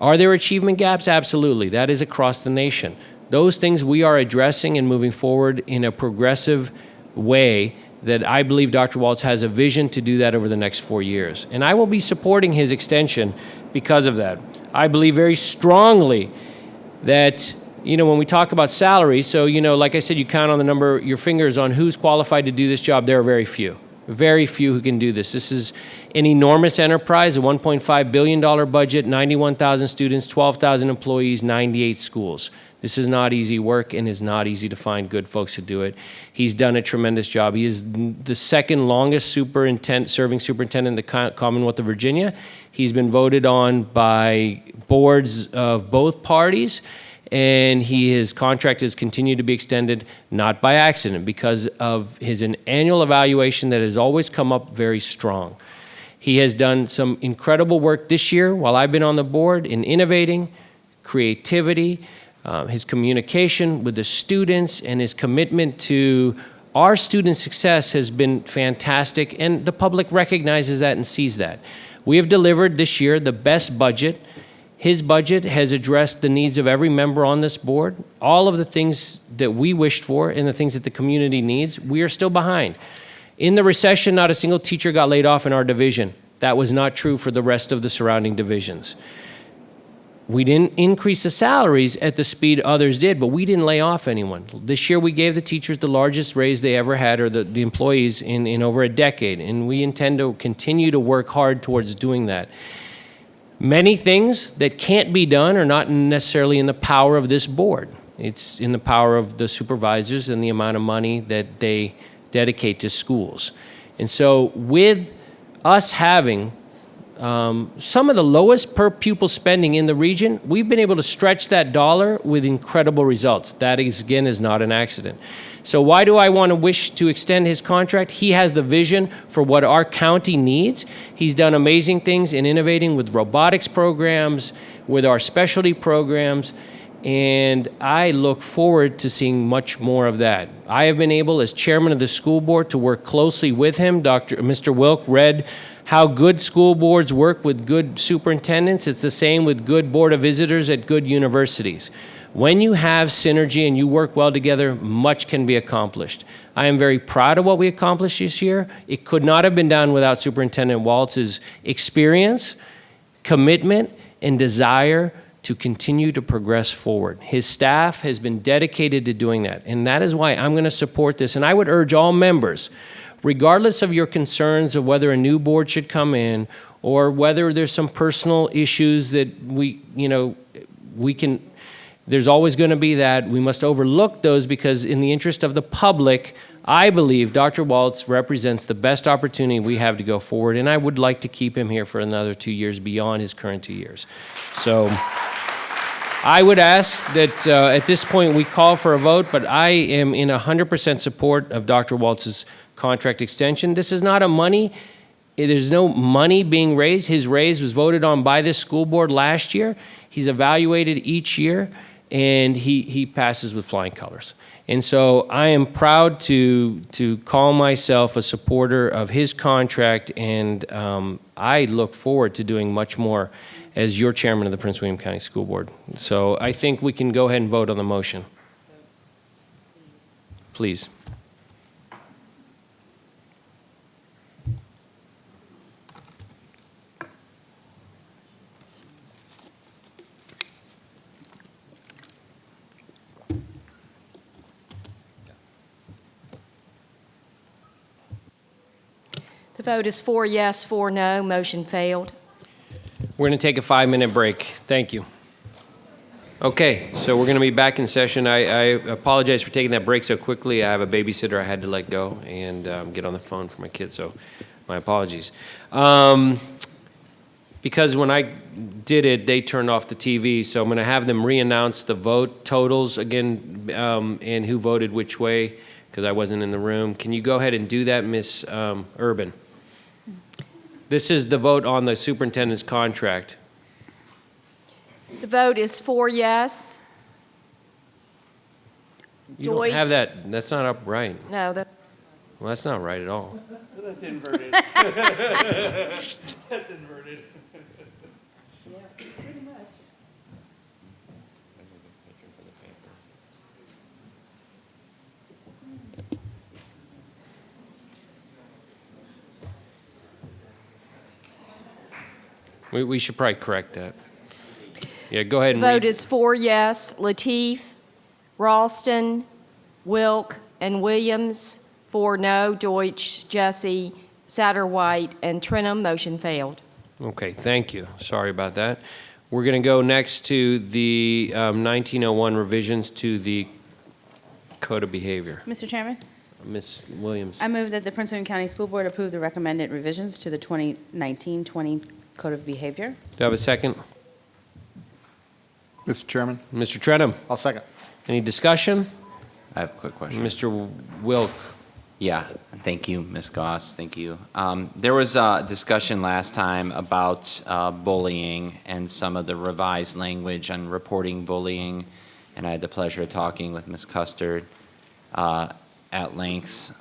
Are there achievement gaps? Absolutely. That is across the nation. Those things we are addressing and moving forward in a progressive way that I believe Dr. Waltz has a vision to do that over the next 4 years. And I will be supporting his extension because of that. I believe very strongly that, when we talk about salary, so, like I said, you count on your fingers on who's qualified to do this job. There are very few who can do this. This is an enormous enterprise, a $1.5 billion budget, 91,000 students, 12,000 employees, 98 schools. This is not easy work, and it's not easy to find good folks to do it. He's done a tremendous job. He is the second longest serving superintendent in the Commonwealth of Virginia. He's been voted on by boards of both parties, and his contract has continued to be extended, not by accident, because of his annual evaluation that has always come up very strong. He has done some incredible work this year while I've been on the board in innovating, creativity, his communication with the students, and his commitment to our student success has been fantastic, and the public recognizes that and sees that. We have delivered this year the best budget. His budget has addressed the needs of every member on this board. All of the things that we wished for and the things that the community needs, we are still behind. In the recession, not a single teacher got laid off in our division. That was not true for the rest of the surrounding divisions. We didn't increase the salaries at the speed others did, but we didn't lay off anyone. This year we gave the teachers the largest raise they ever had, or the employees in over a decade, and we intend to continue to work hard towards doing that. Many things that can't be done are not necessarily in the power of this board. It's in the power of the supervisors and the amount of money that they dedicate to schools. And so with us having some of the lowest per pupil spending in the region, we've been able to stretch that dollar with incredible results. That is, again, is not an accident. So why do I want to wish to extend his contract? He has the vision for what our county needs. He's done amazing things in innovating with robotics programs, with our specialty programs, and I look forward to seeing much more of that. I have been able, as chairman of the school board, to work closely with him. Mr. Wilk read how good school boards work with good superintendents. It's the same with good board of visitors at good universities. When you have synergy and you work well together, much can be accomplished. I am very proud of what we accomplished this year. It could not have been done without Superintendent Waltz's experience, commitment, and desire to continue to progress forward. His staff has been dedicated to doing that, and that is why I'm going to support this. And I would urge all members, regardless of your concerns of whether a new board should come in or whether there's some personal issues that there's always going to be that. We must overlook those because in the interest of the public, I believe Dr. Waltz represents the best opportunity we have to go forward, and I would like to keep him here for another 2 years beyond his current 2 years. So I would ask that at this point we call for a vote, but I am in 100% support of Dr. Waltz's contract extension. This is not there's no money being raised. His raise was voted on by this school board last year. He's evaluated each year, and he passes with flying colors. And so I am proud to call myself a supporter of his contract, and I look forward to doing much more as your chairman of the Prince William County School Board. So I think we can go ahead and vote on the motion. Please. The vote is 4 yes, 4 no. Motion failed. We're going to take a 5-minute break. Thank you. Okay, so we're going to be back in session. I apologize for taking that break so quickly. I have a babysitter I had to let go and get on the phone for my kids, so my apologies. Because when I did it, they turned off the TV, so I'm going to have them re-announce the vote totals again and who voted which way, because I wasn't in the room. Can you go ahead and do that, Ms. Urban? This is the vote on the superintendent's contract. The vote is 4 yes. You don't have that. That's not upright. No, that's... Well, that's not right at all. That's inverted. That's inverted. Yeah, pretty much. We should probably correct that. Yeah, go ahead and The vote read. is 4 yes. Lateef, Ralston, Wilk, and Williams. 4 no. Deutsch, Jesse, Satterwhite, and Trenum. Motion failed. Okay, thank you. Sorry about that. We're going to go next to the 1901 revisions to the Code of Behavior. Mr. Chairman, Ms. Williams. I move that the Prince William County School Board approve the recommended revisions to the 2019-20 Code of Behavior. Do I have a second? Mr. Chairman? Mr. Trenum. I'll second. Any discussion? I have a quick question. Mr. Wilk. Yeah, thank you, Ms. Goss, thank you. There was a discussion last time about bullying and some of the revised language on reporting bullying, and I had the pleasure of talking with Ms. Custard at length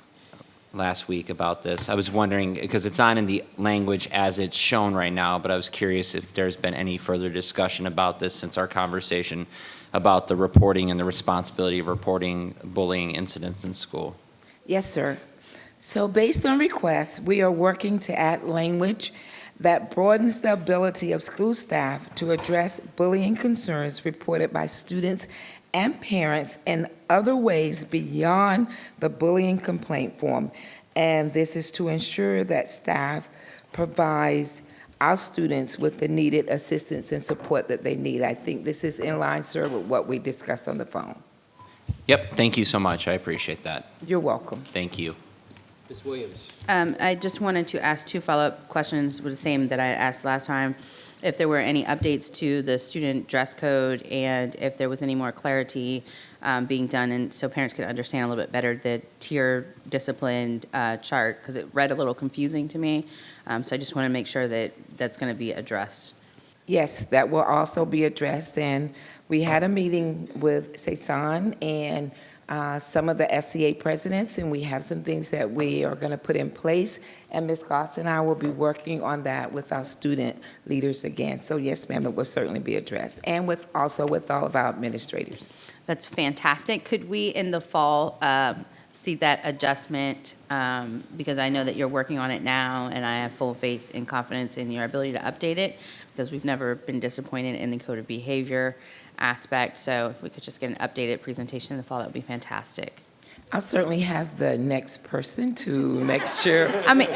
last week about this. I was wondering, because it's not in the language as it's shown right now, but I was curious if there's been any further discussion about this since our conversation about the reporting and the responsibility of reporting bullying incidents in school. Yes, sir. So based on requests, we are working to add language that broadens the ability of school staff to address bullying concerns reported by students and parents in other ways beyond the bullying complaint form. And this is to ensure that staff provides our students with the needed assistance and support that they need. I think this is in line, sir, with what we discussed on the phone. Yep, thank you so much. I appreciate that. You're welcome. Thank you. Ms. Williams. I just wanted to ask 2 follow-up questions, with the same that I asked last time. If there were any updates to the student dress code, and if there was any more clarity being done, and so parents could understand a little bit better the tier discipline chart, because it read a little confusing to me. So I just want to make sure that that's going to be addressed. Yes, that will also be addressed, and we had a meeting with Cezanne and some of the SCA presidents, and we have some things that we are going to put in place, and Ms. Goss and I will be working on that with our student leaders again. So yes, ma'am, it will certainly be addressed, and also with all of our administrators. That's fantastic. Could we, in the fall, see that adjustment? Because I know that you're working on it now, and I have full faith and confidence in your ability to update it, because we've never been disappointed in the code of behavior aspect. So if we could just get an updated presentation in the fall, that would be fantastic. I'll certainly have the next person to make sure. I mean,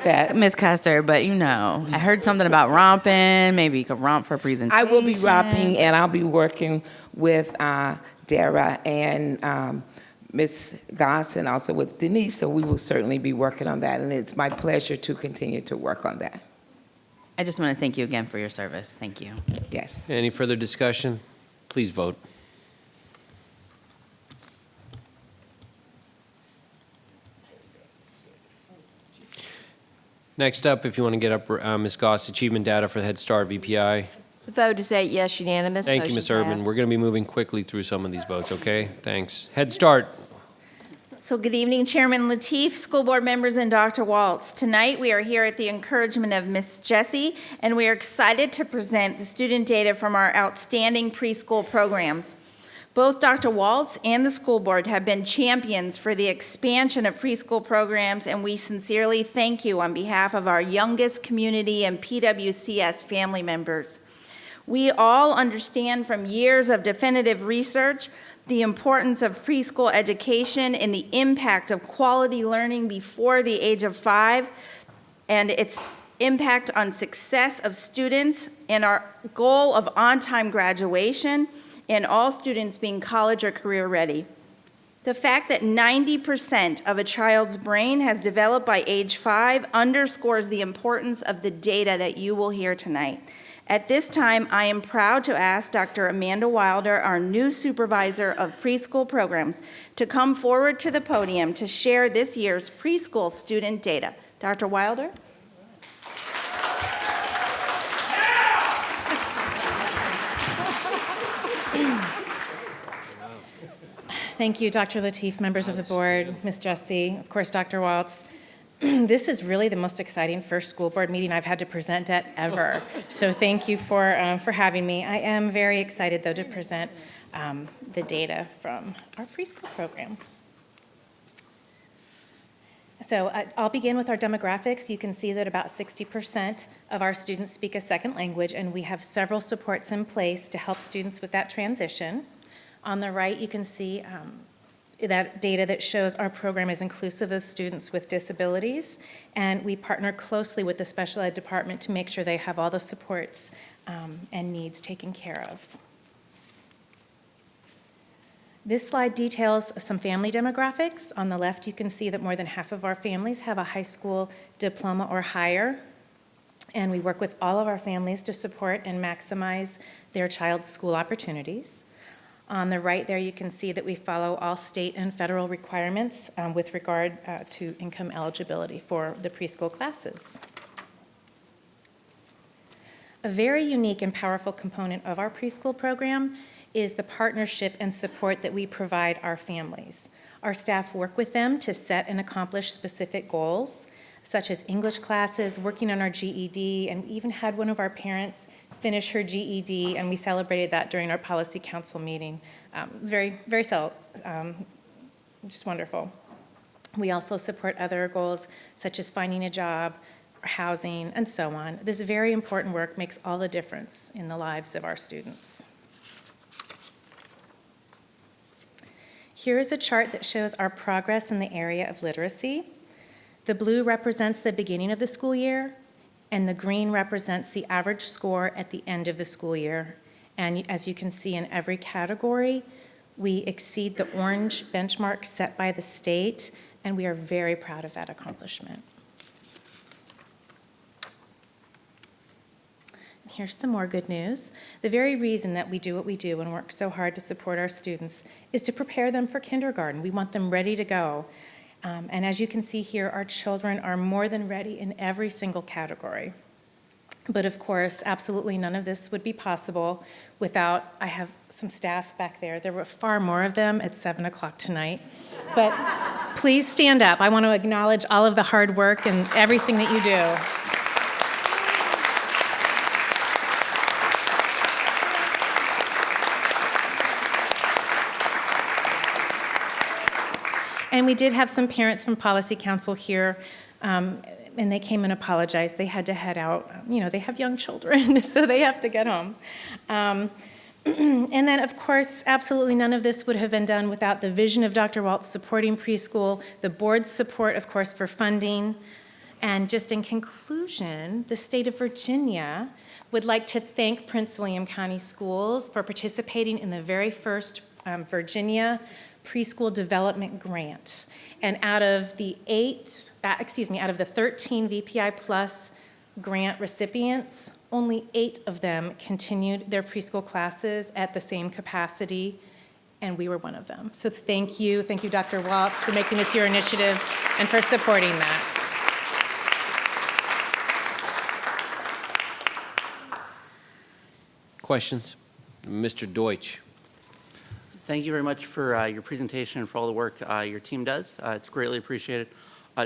that Ms. Custer, but I heard something about romping. Maybe you could romp for a presentation. I will be romping, and I'll be working with Dara and Ms. Goss, and also with Denise, so we will certainly be working on that, and it's my pleasure to continue to work on that. I just want to thank you again for your service. Thank you. Yes. Any further discussion? Please vote. Next up, if you want to get up, Ms. Goss, achievement data for the Head Start VPI. The vote is 8 yes, unanimous. Thank you, Motion Ms. Urban. passed. We're going to be moving quickly through some of these votes, okay? Thanks. Head Start. So good evening, Chairman Lateef, school board members, and Dr. Waltz. Tonight, we are here at the encouragement of Ms. Jessie, and we are excited to present the student data from our outstanding preschool programs. Both Dr. Waltz and the school board have been champions for the expansion of preschool programs, and we sincerely thank you on behalf of our youngest community and PWCS family members. We all understand from years of definitive research the importance of preschool education and the impact of quality learning before the age of 5, and its impact on success of students, and our goal of on-time graduation, and all students being college or career ready. The fact that 90% of a child's brain has developed by age 5 underscores the importance of the data that you will hear tonight. At this time, I am proud to ask Dr. Amanda Wilder, our new supervisor of preschool programs, to come forward to the podium to share this year's preschool student data. Dr. Wilder? Thank you, Dr. Lateef, members of the board, Ms. Jessie, of course, Dr. Waltz. This is really the most exciting first school board meeting I've had to present at ever. So thank you for having me. I am very excited, though, to present the data from our preschool program. So I'll begin with our demographics. You can see that about 60% of our students speak a second language, and we have several supports in place to help students with that transition. On the right, you can see that data that shows our program is inclusive of students with disabilities, and we partner closely with the special ed department to make sure they have all the supports and needs taken care of. This slide details some family demographics. On the left, you can see that more than half of our families have a high school diploma or higher, and we work with all of our families to support and maximize their child's school opportunities. On the right there, you can see that we follow all state and federal requirements with regard to income eligibility for the preschool classes. A very unique and powerful component of our preschool program is the partnership and support that we provide our families. Our staff work with them to set and accomplish specific goals, such as English classes, working on our GED, and we even had one of our parents finish her GED, and we celebrated that during our policy council meeting. It was very, very just wonderful. We also support other goals, such as finding a job, housing, and so on. This very important work makes all the difference in the lives of our students. Here is a chart that shows our progress in the area of literacy. The blue represents the beginning of the school year, and the green represents the average score at the end of the school year. And as you can see in every category, we exceed the orange benchmark set by the state, and we are very proud of that accomplishment. Here's some more good news. The very reason that we do what we do and work so hard to support our students is to prepare them for kindergarten. We want them ready to go. And as you can see here, our children are more than ready in every single category. But of course, absolutely none of this would be possible without, I have some staff back there. There were far more of them at 7 o'clock tonight. But please stand up. I want to acknowledge all of the hard work and everything that you do. And we did have some parents from Policy Council here, and they came and apologized. They had to head out. You know, they have young children, so they have to get home. And then, of course, absolutely none of this would have been done without the vision of Dr. Waltz supporting preschool, the board's support, of course, for funding. And just in conclusion, the state of Virginia would like to thank Prince William County Schools for participating in the very first Virginia Preschool Development Grant. And out of the 13 VPI Plus grant recipients, only 8 of them continued their preschool classes at the same capacity, and we were one of them. So thank you, Dr. Waltz, for making this your initiative and for supporting that. Questions? Mr. Deutsch. Thank you very much for your presentation and for all the work your team does. It's greatly appreciated.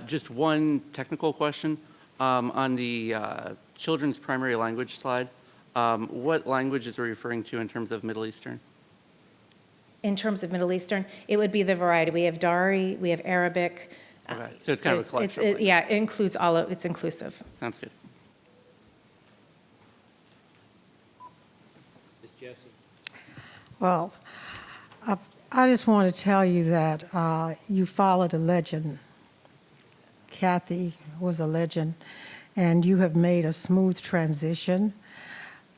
Just one technical question. On the children's primary language slide, what languages are we referring to in terms of Middle Eastern? In terms of Middle Eastern, it would be the variety. We have Dari, we have Arabic. Okay, so it's kind of a collection. Yeah, it includes all of, it's inclusive. Sounds good. Ms. Jessie. Well, I just want to tell you that you followed a legend. Kathy was a legend, and you have made a smooth transition.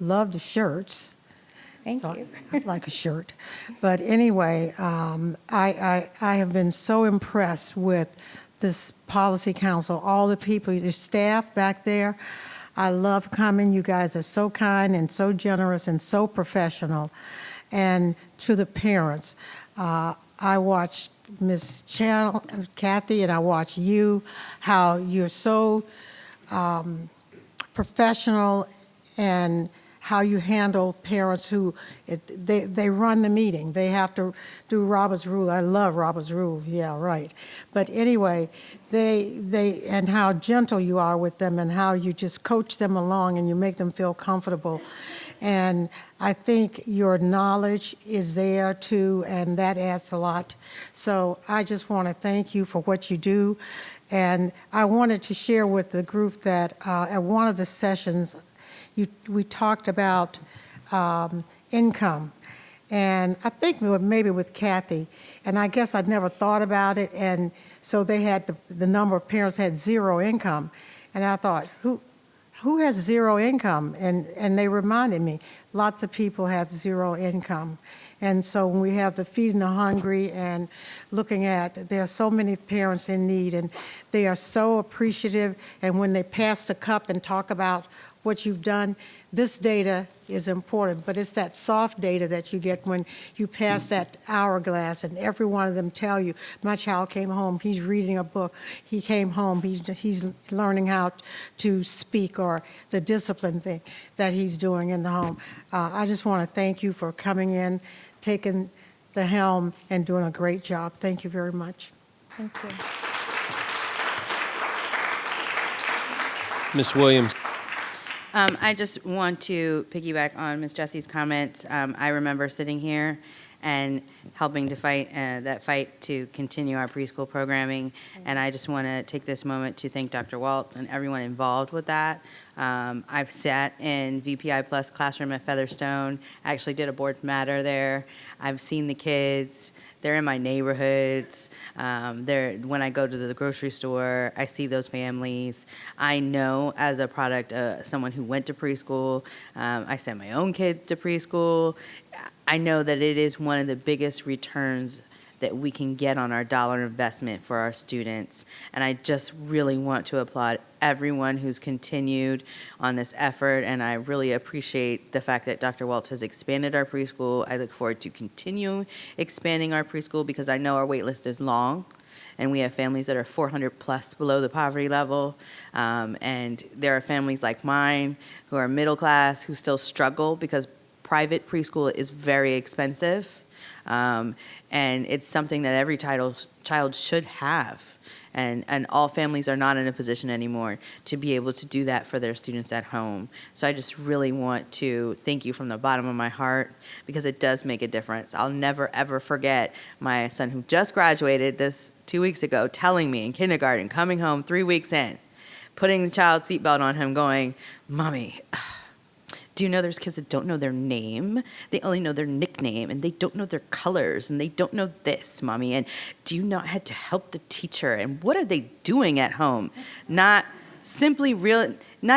Love the shirts. Thank you. I'd like a shirt. But anyway, I have been so impressed with this policy council, all the people, the staff back there. I love coming. You guys are so kind and so generous and so professional. And to the parents, I watched Ms. Kathy, and I watch you, how you're so professional, and how you handle parents who, they run the meeting. They have to do Robert's Rule. I love Robert's Rule, yeah, right. But anyway, and how gentle you are with them, and how you just coach them along and you make them feel comfortable. And I think your knowledge is there too, and that adds a lot. So I just want to thank you for what you do. And I wanted to share with the group that at one of the sessions, we talked about income. And I think maybe with Kathy, and I guess I'd never thought about it. And so they had, the number of parents had 0 income. And I thought, who has 0 income? And they reminded me, lots of people have 0 income. And so when we have the Feeding the Hungry and looking at, there are so many parents in need, and they are so appreciative. And when they pass the cup and talk about what you've done, this data is important, but it's that soft data that you get when you pass that hourglass, and every one of them tell you, my child came home, he's reading a book, he came home, he's learning how to speak, or the discipline thing that he's doing in the home. I just want to thank you for coming in, taking the helm, and doing a great job. Thank you very much. Thank you. Ms. Williams. I just want to piggyback on Ms. Jessie's comments. I remember sitting here and helping to fight that fight to continue our preschool programming. And I just want to take this moment to thank Dr. Waltz and everyone involved with that. I've sat in VPI Plus classroom at Featherstone. I actually did a board matter there. I've seen the kids. They're in my neighborhoods. When I go to the grocery store, I see those families. I know as a product, someone who went to preschool, I sent my own kid to preschool. I know that it is one of the biggest returns that we can get on our dollar investment for our students. And I just really want to applaud everyone who's continued on this effort, and I really appreciate the fact that Dr. Waltz has expanded our preschool. I look forward to continue expanding our preschool because I know our wait list is long, and we have families that are 400 plus below the poverty level, and there are families like mine who are middle class who still struggle because private preschool is very expensive, and it's something that every child should have. And all families are not in a position anymore to be able to do that for their students at home. So I just really want to thank you from the bottom of my heart because it does make a difference. I'll never, ever forget my son who just graduated this 2 weeks ago telling me in kindergarten, coming home 3 weeks in, putting the child's seatbelt on him going, "Mommy, do you know there's kids that don't know their name? They only know their nickname, and they don't know their colors, and they don't know this, Mommy. And do you not have to help the teacher? And what are they doing at home?" Not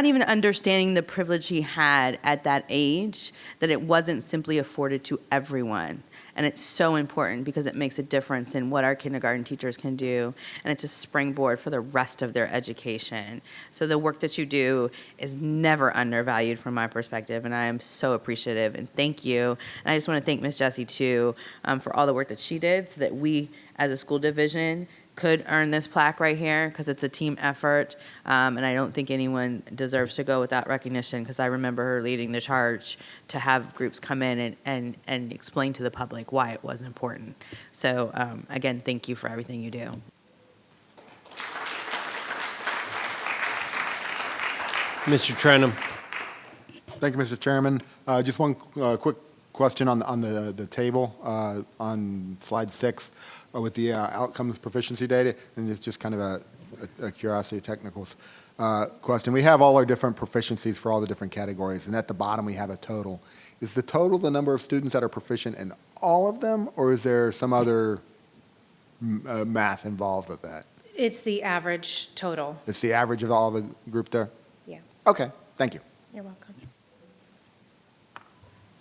even understanding the privilege he had at that age, that it wasn't simply afforded to everyone. And it's so important because it makes a difference in what our kindergarten teachers can do, and it's a springboard for the rest of their education. So the work that you do is never undervalued from my perspective, and I am so appreciative, and thank you. And I just want to thank Ms. Jessie, too, for all the work that she did so that we, as a school division, could earn this plaque right here because it's a team effort, and I don't think anyone deserves to go without recognition because I remember her leading the charge to have groups come in and explain to the public why it was important. So again, thank you for everything you do. Mr. Trenum. Thank you, Mr. Chairman. Just one quick question on the table on slide 6 with the outcomes proficiency data, and it's just kind of a curiosity, technical question. We have all our different proficiencies for all the different categories, and at the bottom we have a total. Is the total the number of students that are proficient in all of them, or is there some other math involved with that? It's the average total. It's the average of all the group there? Yeah. Okay, thank you. You're welcome.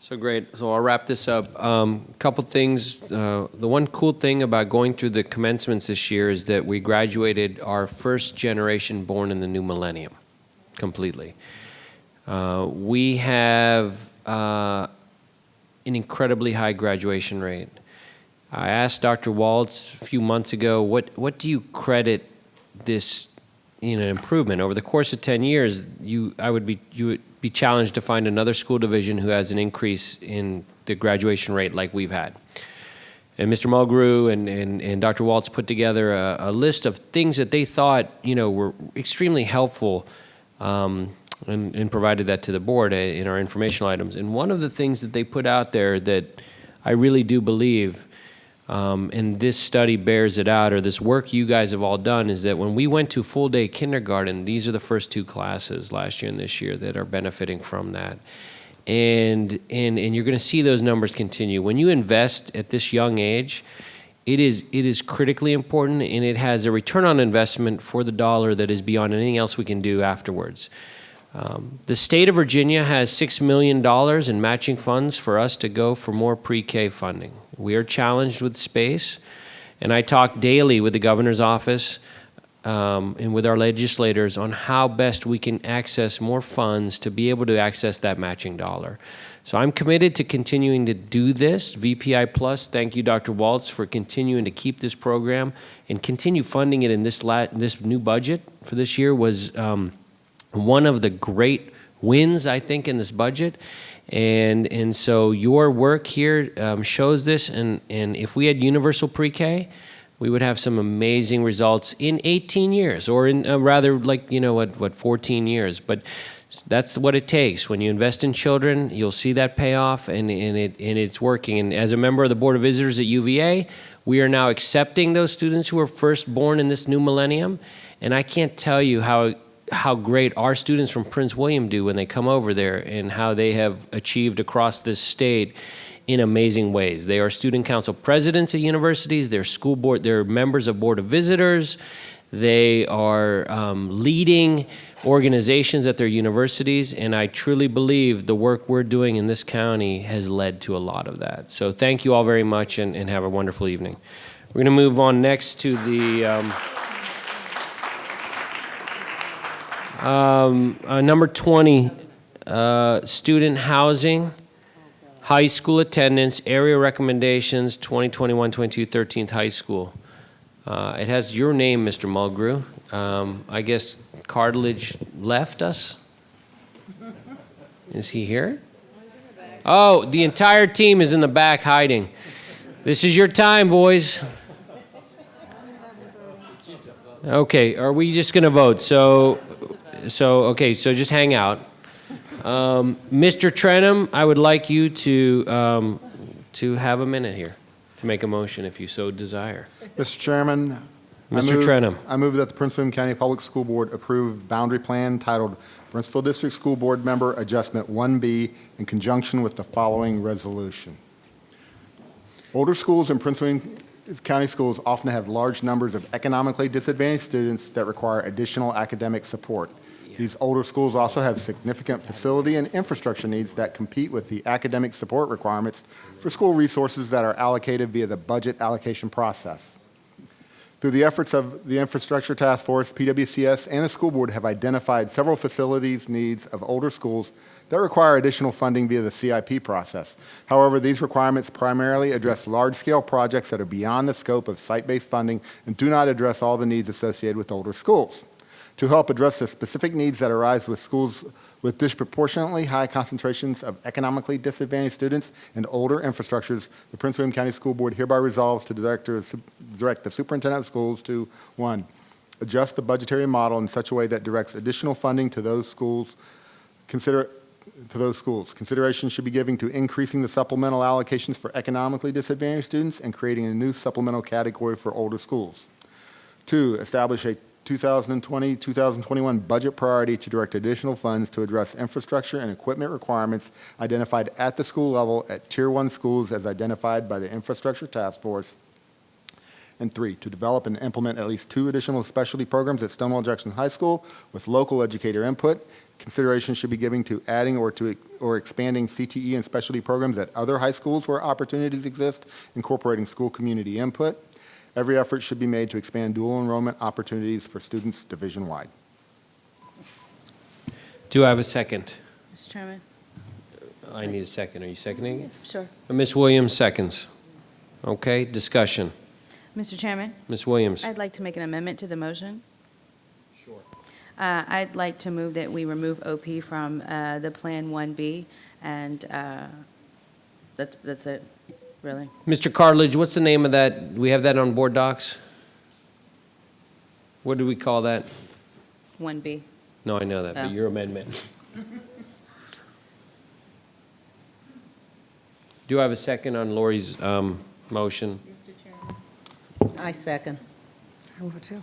So great. So I'll wrap this up. Couple things. The one cool thing about going through the commencements this year is that we graduated our first generation born in the new millennium completely. We have an incredibly high graduation rate. I asked Dr. Waltz a few months ago, what do you credit this improvement? Over the course of 10 years, you would be challenged to find another school division who has an increase in the graduation rate like we've had. And Mr. Mulgrew and Dr. Waltz put together a list of things that they thought were extremely helpful and provided that to the board in our informational items. And one of the things that they put out there that I really do believe, and this study bears it out, or this work you guys have all done, is that when we went to full day kindergarten, these are the first 2 classes last year and this year that are benefiting from that. And you're going to see those numbers continue. When you invest at this young age, it is critically important, and it has a return on investment for the dollar that is beyond anything else we can do afterwards. The state of Virginia has $6 million in matching funds for us to go for more pre-K funding. We are challenged with space, and I talk daily with the governor's office and with our legislators on how best we can access more funds to be able to access that matching dollar. So I'm committed to continuing to do this. VPI Plus, thank you, Dr. Waltz, for continuing to keep this program and continue funding it in this new budget for this year was one of the great wins, I think, in this budget. And so your work here shows this, and if we had universal pre-K, we would have some amazing results in 18 years, or in rather 14 years. But That's what it takes. When you invest in children, you'll see that payoff, and it's working. And as a member of the Board of Visitors at UVA, we are now accepting those students who are first born in this new millennium. And I can't tell you how great our students from Prince William do when they come over there, and how they have achieved across this state in amazing ways. They are student council presidents at universities. They're school board. They're members of Board of Visitors. They are leading organizations at their universities, and I truly believe the work we're doing in this county has led to a lot of that. So thank you all very much, and have a wonderful evening. We're going to move on next to the number 20, student housing, high school attendance, area recommendations, 2021-22, 13th high school. It has your name, Mr. Mulgrew. I guess Cartilage left us? Is he here? Oh, the entire team is in the back hiding. This is your time, boys. Okay, are we just going to vote? So just hang out. Mr. Trenum, I would like you to have a minute here to make a motion if you so desire. Mr. Chairman. Mr. Trenum. I move that the Prince William County Public School Board approve boundary plan titled Brentsville District School Board Member Adjustment 1B in conjunction with the following resolution. Older schools in Prince William County schools often have large numbers of economically disadvantaged students that require additional academic support. These older schools also have significant facility and infrastructure needs that compete with the academic support requirements for school resources that are allocated via the budget allocation process. Through the efforts of the Infrastructure Task Force, PWCS, and the school board have identified several facilities needs of older schools that require additional funding via the CIP process. However, these requirements primarily address large-scale projects that are beyond the scope of site-based funding and do not address all the needs associated with older schools. To help address the specific needs that arise with schools with disproportionately high concentrations of economically disadvantaged students and older infrastructures, the Prince William County School Board hereby resolves to direct the superintendent of schools to, 1, adjust the budgetary model in such a way that directs additional funding to those schools. Consideration should be given to increasing the supplemental allocations for economically disadvantaged students and creating a new supplemental category for older schools. 2, establish a 2020-2021 budget priority to direct additional funds to address infrastructure and equipment requirements identified at the school level at Tier 1 schools as identified by the Infrastructure Task Force. And 3, to develop and implement at least 2 additional specialty programs at Stonewall Jackson High School with local educator input. Consideration should be given to adding or expanding CTE and specialty programs at other high schools where opportunities exist, incorporating school community input. Every effort should be made to expand dual enrollment opportunities for students division-wide. Do I have a second? Mr. Chairman? I need a second. Are you seconding it? Sure. Ms. Williams seconds. Okay, discussion. Mr. Chairman? Ms. Williams. I'd like to make an amendment to the motion. Sure. I'd like to move that we remove OP from the Plan 1B, and that's it, really. Mr. Cartilage, what's the name of that? We have that on board docs? What do we call that? 1B. No, I know that, but Oh. your amendment. Do I have a second on Lori's motion? Mr. Chairman. I second. I would too.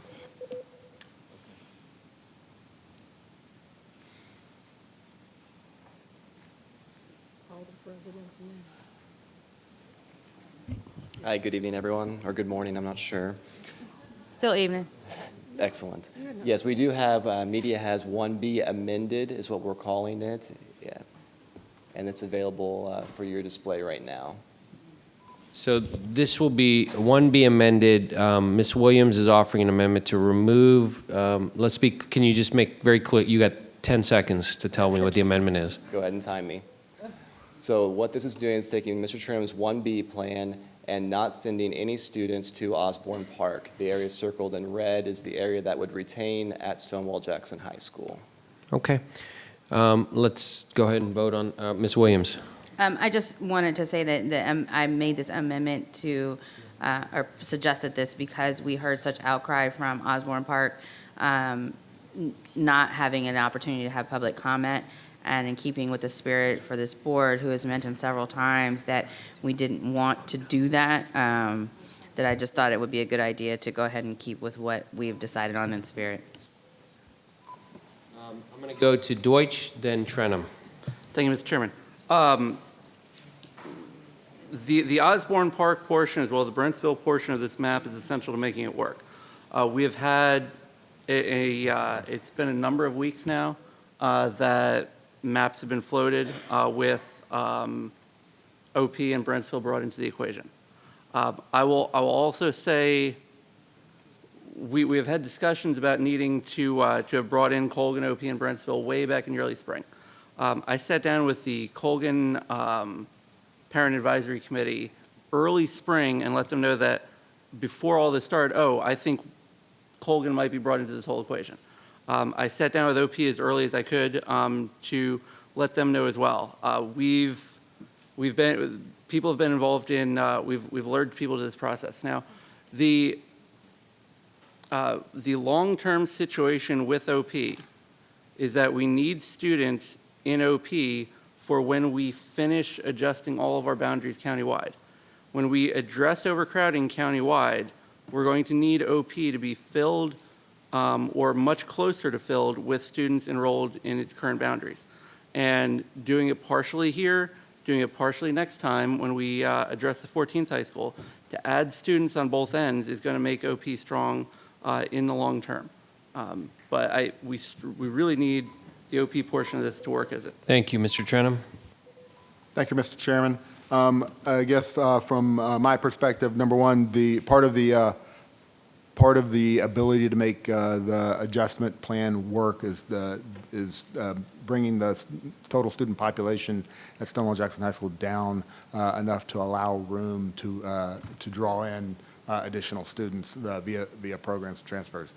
All the president's name. Hi, good evening, everyone, or good morning, I'm not sure. Still evening. Excellent. Yes, we do have, media has 1B amended is what we're calling it. Yeah. And it's available for your display right now. So this will be 1B amended. Ms. Williams is offering an amendment to remove, can you just make very clear, you got 10 seconds to tell me what the amendment is. Go ahead and time me. So what this is doing is taking Mr. Trim's 1B plan and not sending any students to Osborne Park. The area circled in red is the area that would retain at Stonewall Jackson High School. Okay. Let's go ahead and vote on Ms. Williams. I just wanted to say that I made this amendment to, or suggested this because we heard such outcry from Osborne Park not having an opportunity to have public comment, and in keeping with the spirit for this board, who has mentioned several times that we didn't want to do that, that I just thought it would be a good idea to go ahead and keep with what we've decided on in spirit. I'm going to go to Deutsch, then Trenum. Thank you, Mr. Chairman. The Osborne Park portion, as well as the Brentsville portion of this map, is essential to making it work. We have had it's been a number of weeks now that maps have been floated with OP and Brentsville brought into the equation. I will also say we have had discussions about needing to have brought in Colgan, OP, and Brentsville way back in the early spring. I sat down with the Colgan Parent Advisory Committee early spring and let them know that before all this started, I think Colgan might be brought into this whole equation. I sat down with OP as early as I could to let them know as well. People have been involved in, we've alerted people to this process. Now, the long-term situation with OP is that we need students in OP for when we finish adjusting all of our boundaries countywide. When we address overcrowding countywide, we're going to need OP to be filled or much closer to filled with students enrolled in its current boundaries. And doing it partially here, doing it partially next time when we address the 14th high school, to add students on both ends is going to make OP strong in the long term. But we really need the OP portion of this to work as it. Thank you, Mr. Trenum. Thank you, Mr. Chairman. I guess from my perspective, number one, the part of the ability to make the adjustment plan work is bringing the total student population at Stonewall Jackson High School down enough to allow room to draw in additional students via programs and transfers.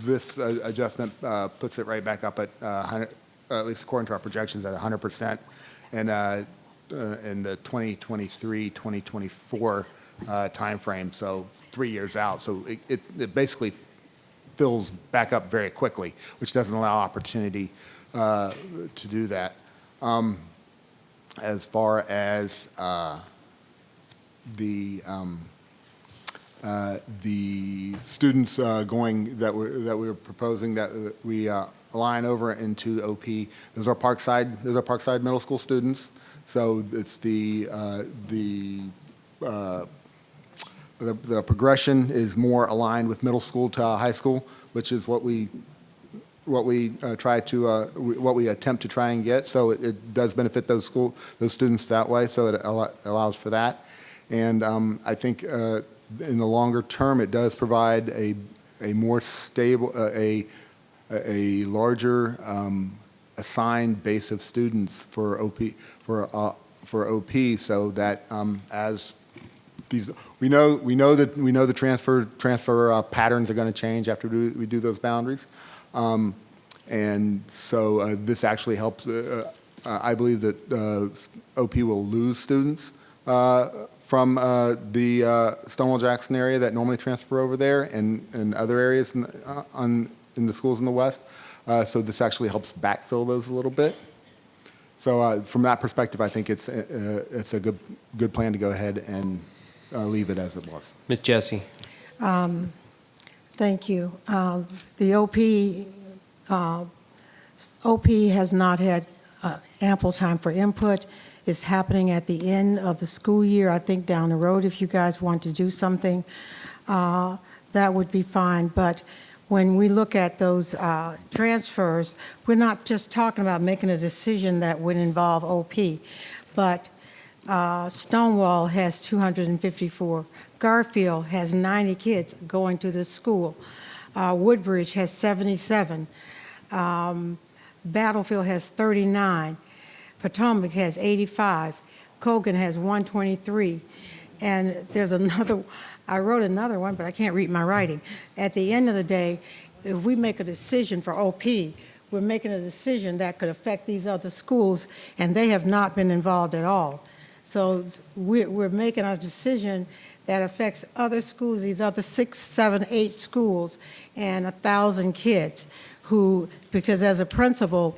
This adjustment puts it right back up at 100, at least according to our projections, at 100%, and in the 2023-2024 timeframe, so 3 years out. So it basically fills back up very quickly, which doesn't allow opportunity to do that. As far as the students going that we're proposing that we align over into OP, those are Parkside Middle School students. So it's the progression is more aligned with middle school to high school, which is what we attempt to try and get. So it does benefit those students that way. So it allows for that, and I think in the longer term it does provide a more stable, a larger assigned base of students for OP so that as these we know the transfer patterns are going to change after we do those boundaries, and so this actually helps. I believe that OP will lose students from the Stonewall Jackson area that normally transfer over there and other areas in the schools in the West. So this actually helps backfill those a little bit. So from that perspective, I think it's a good plan to go ahead and leave it as it was. Ms. Jessie. Thank you. The OP has not had ample time for input. It's happening at the end of the school year. I think down the road, if you guys want to do something, that would be fine. But when we look at those transfers, we're not just talking about making a decision that would involve OP, but Stonewall has 254. Garfield has 90 kids going to this school. Woodbridge has 77. Battlefield has 39. Potomac has 85. Colgan has 123. And there's another, I wrote another one, but I can't read my writing. At the end of the day, if we make a decision for OP, we're making a decision that could affect these other schools, and they have not been involved at all. So we're making a decision that affects other schools, these other 6, 7, 8 schools, and 1,000 kids. who, because as a principal,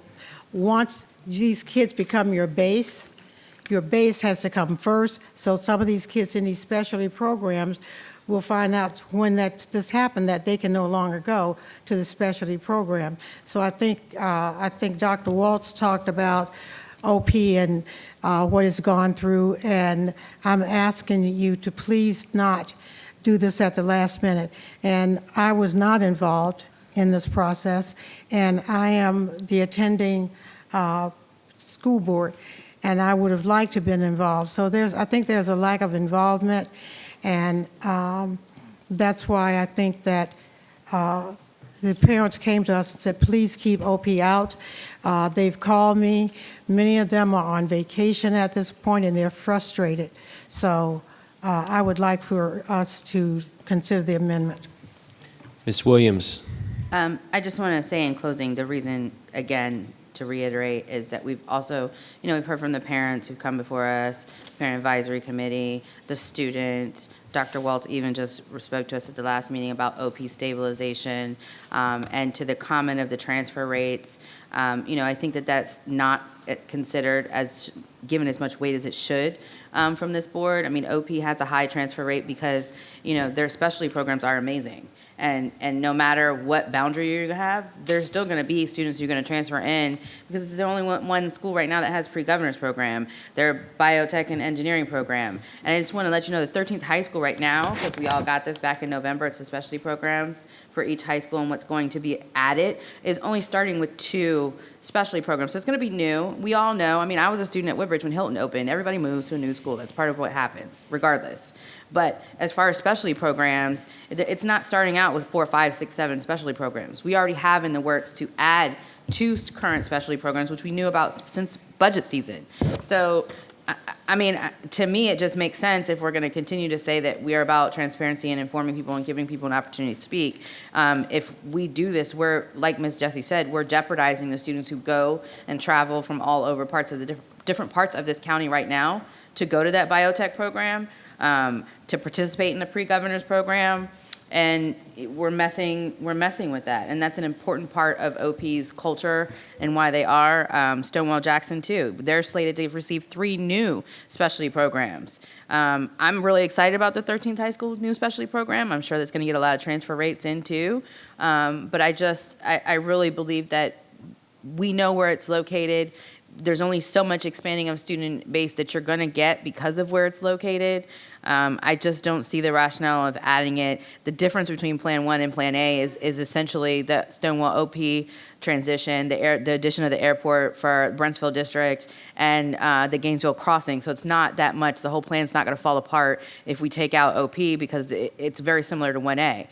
once these kids become your base has to come first. So some of these kids in these specialty programs will find out when this happened that they can no longer go to the specialty program. So I think Dr. Waltz talked about OP and what it's gone through, and I'm asking you to please not do this at the last minute. And I was not involved in this process, and I am the attending school board, and I would have liked to have been involved. So I think there's a lack of involvement, and that's why I think that the parents came to us and said, please keep OP out. They've called me. Many of them are on vacation at this point, and they're frustrated. So I would like for us to consider the amendment. Ms. Williams. I just want to say in closing, the reason, again, to reiterate, is that we've also, we've heard from the parents who've come before us, Parent Advisory Committee, the students. Dr. Waltz even just spoke to us at the last meeting about OP stabilization, and to the comment of the transfer rates. I think that that's not considered as given as much weight as it should from this board. I mean, OP has a high transfer rate because, their specialty programs are amazing. And no matter what boundary you have, there's still going to be students you're going to transfer in, because it's the only one school right now that has pre-governors program, their biotech and engineering program. And I just want to let you know the 13th high school right now, because we all got this back in November, it's the specialty programs for each high school, and what's going to be added is only starting with 2 specialty programs. So it's going to be new. We all know, I was a student at Woodbridge when Hilton opened. Everybody moves to a new school. That's part of what happens, regardless. But as far as specialty programs, it's not starting out with 4, 5, 6, 7 specialty programs. We already have in the works to add 2 current specialty programs, which we knew about since budget season. So, to me, it just makes sense if we're going to continue to say that we are about transparency and informing people and giving people an opportunity to speak. If we do this, we're, like Ms. Jessie said, we're jeopardizing the students who go and travel from all over parts of the different parts of this county right now to go to that biotech program, to participate in the pre-governors program, and we're messing with that. And that's an important part of OP's culture and why they are. Stonewall Jackson too. They're slated to receive 3 new specialty programs. I'm really excited about the 13th high school new specialty program. I'm sure that's going to get a lot of transfer rates in too. But I really believe that we know where it's located. There's only so much expanding of student base that you're going to get because of where it's located. I just don't see the rationale of adding it. The difference between Plan 1 and Plan A is essentially the Stonewall OP transition, the addition of the airport for Brentsville District, and the Gainesville Crossing. So it's not that much. The whole plan's not going to fall apart if we take out OP, because it's very similar to 1A.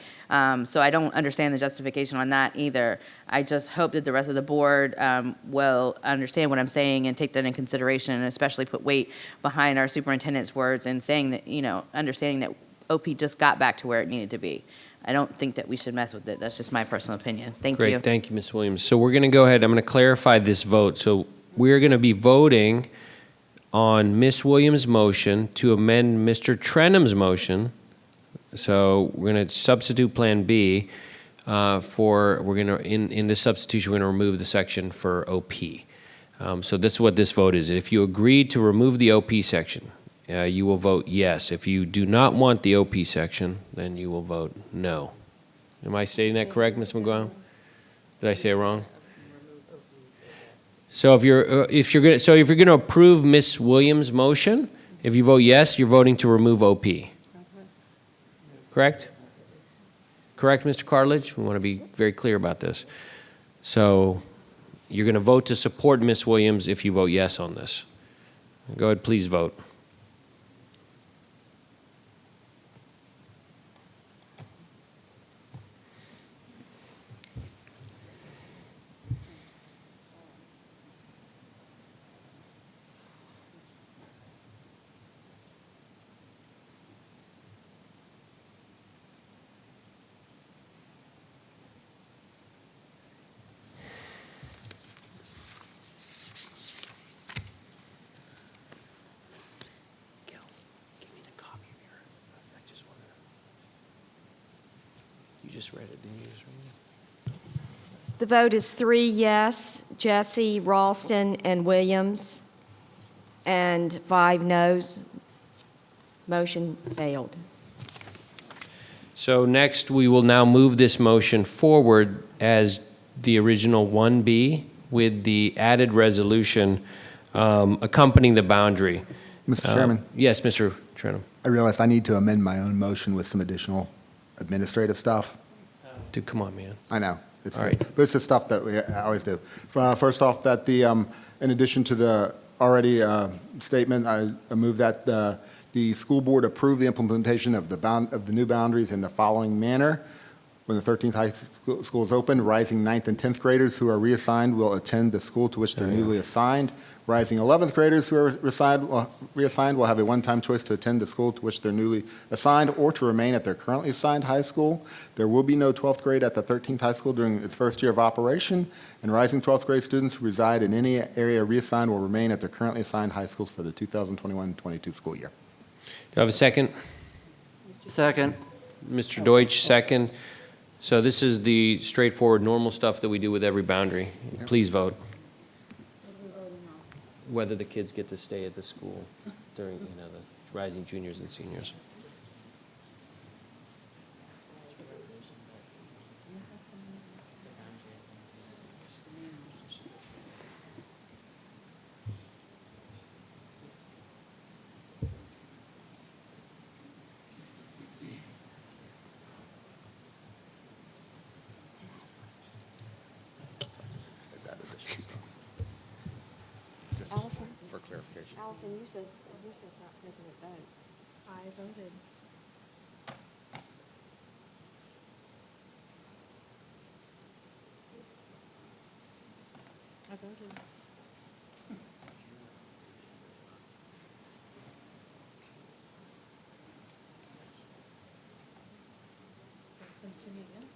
So I don't understand the justification on that either. I just hope that the rest of the board will understand what I'm saying and take that in consideration, and especially put weight behind our superintendent's words and saying that, understanding that OP just got back to where it needed to be. I don't think that we should mess with it. That's just my personal opinion. Thank you. Great, thank you, Ms. Williams. So we're going to go ahead, I'm going to clarify this vote. So we're going to be voting on Ms. Williams' motion to amend Mr. Trenum's motion. So we're going to substitute Plan B in this substitution, we're going to remove the section for OP. So that's what this vote is. If you agree to remove the OP section, you will vote yes. If you do not want the OP section, then you will vote no. Am I stating that correct, Ms. McGowan? Did I say it wrong? So if you're going to approve Ms. Williams' motion, if you vote yes, you're voting to remove OP. Correct? Correct, Mr. Cartledge? We want to be very clear about this. So you're going to vote to support Ms. Williams if you vote yes on this. Go ahead, please vote. You just read it, didn't you just read it? The vote is 3 yes, Jesse, Ralston, and Williams, and 5 noes. Motion failed. So next, we will now move this motion forward as the original 1B with the added resolution accompanying the boundary. Mr. Chairman? Yes, Mr. Trenum. I realize I need to amend my own motion with some additional administrative stuff. Dude, come on, man. I know. It's, All right. But it's the stuff that we always do. First off, that in addition to the already statement, I move that the school board approve the implementation of the new boundaries in the following manner. When the 13th high school is open, rising 9th and 10th graders who are reassigned will attend the school to which they're newly assigned. Rising 11th graders who are reassigned will have a one-time choice to attend the school to which they're newly assigned or to remain at their currently assigned high school. There will be no 12th grade at the 13th high school during its first year of operation, and rising 12th grade students who reside in any area reassigned will remain at their currently assigned high schools for the 2021-22 school year. Do I have a second? Second. Mr. Deutsch, second. So this is the straightforward, normal stuff that we do with every boundary. Please vote. Whether the kids get to stay at the school during, the rising juniors and seniors. Allison? For clarification. Allison, you says not President vote. I voted. I voted. Send it to me again.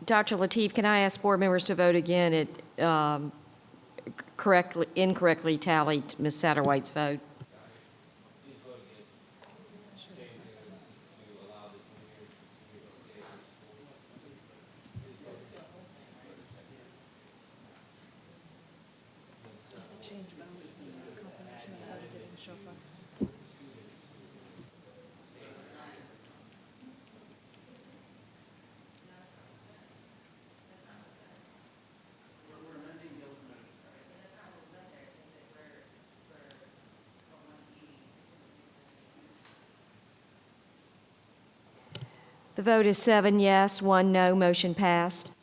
Dr. Lateef, can I ask board members to vote again? It incorrectly tallied Ms. Satterwhite's vote. The vote is 7 yes, 1 no. Motion passed.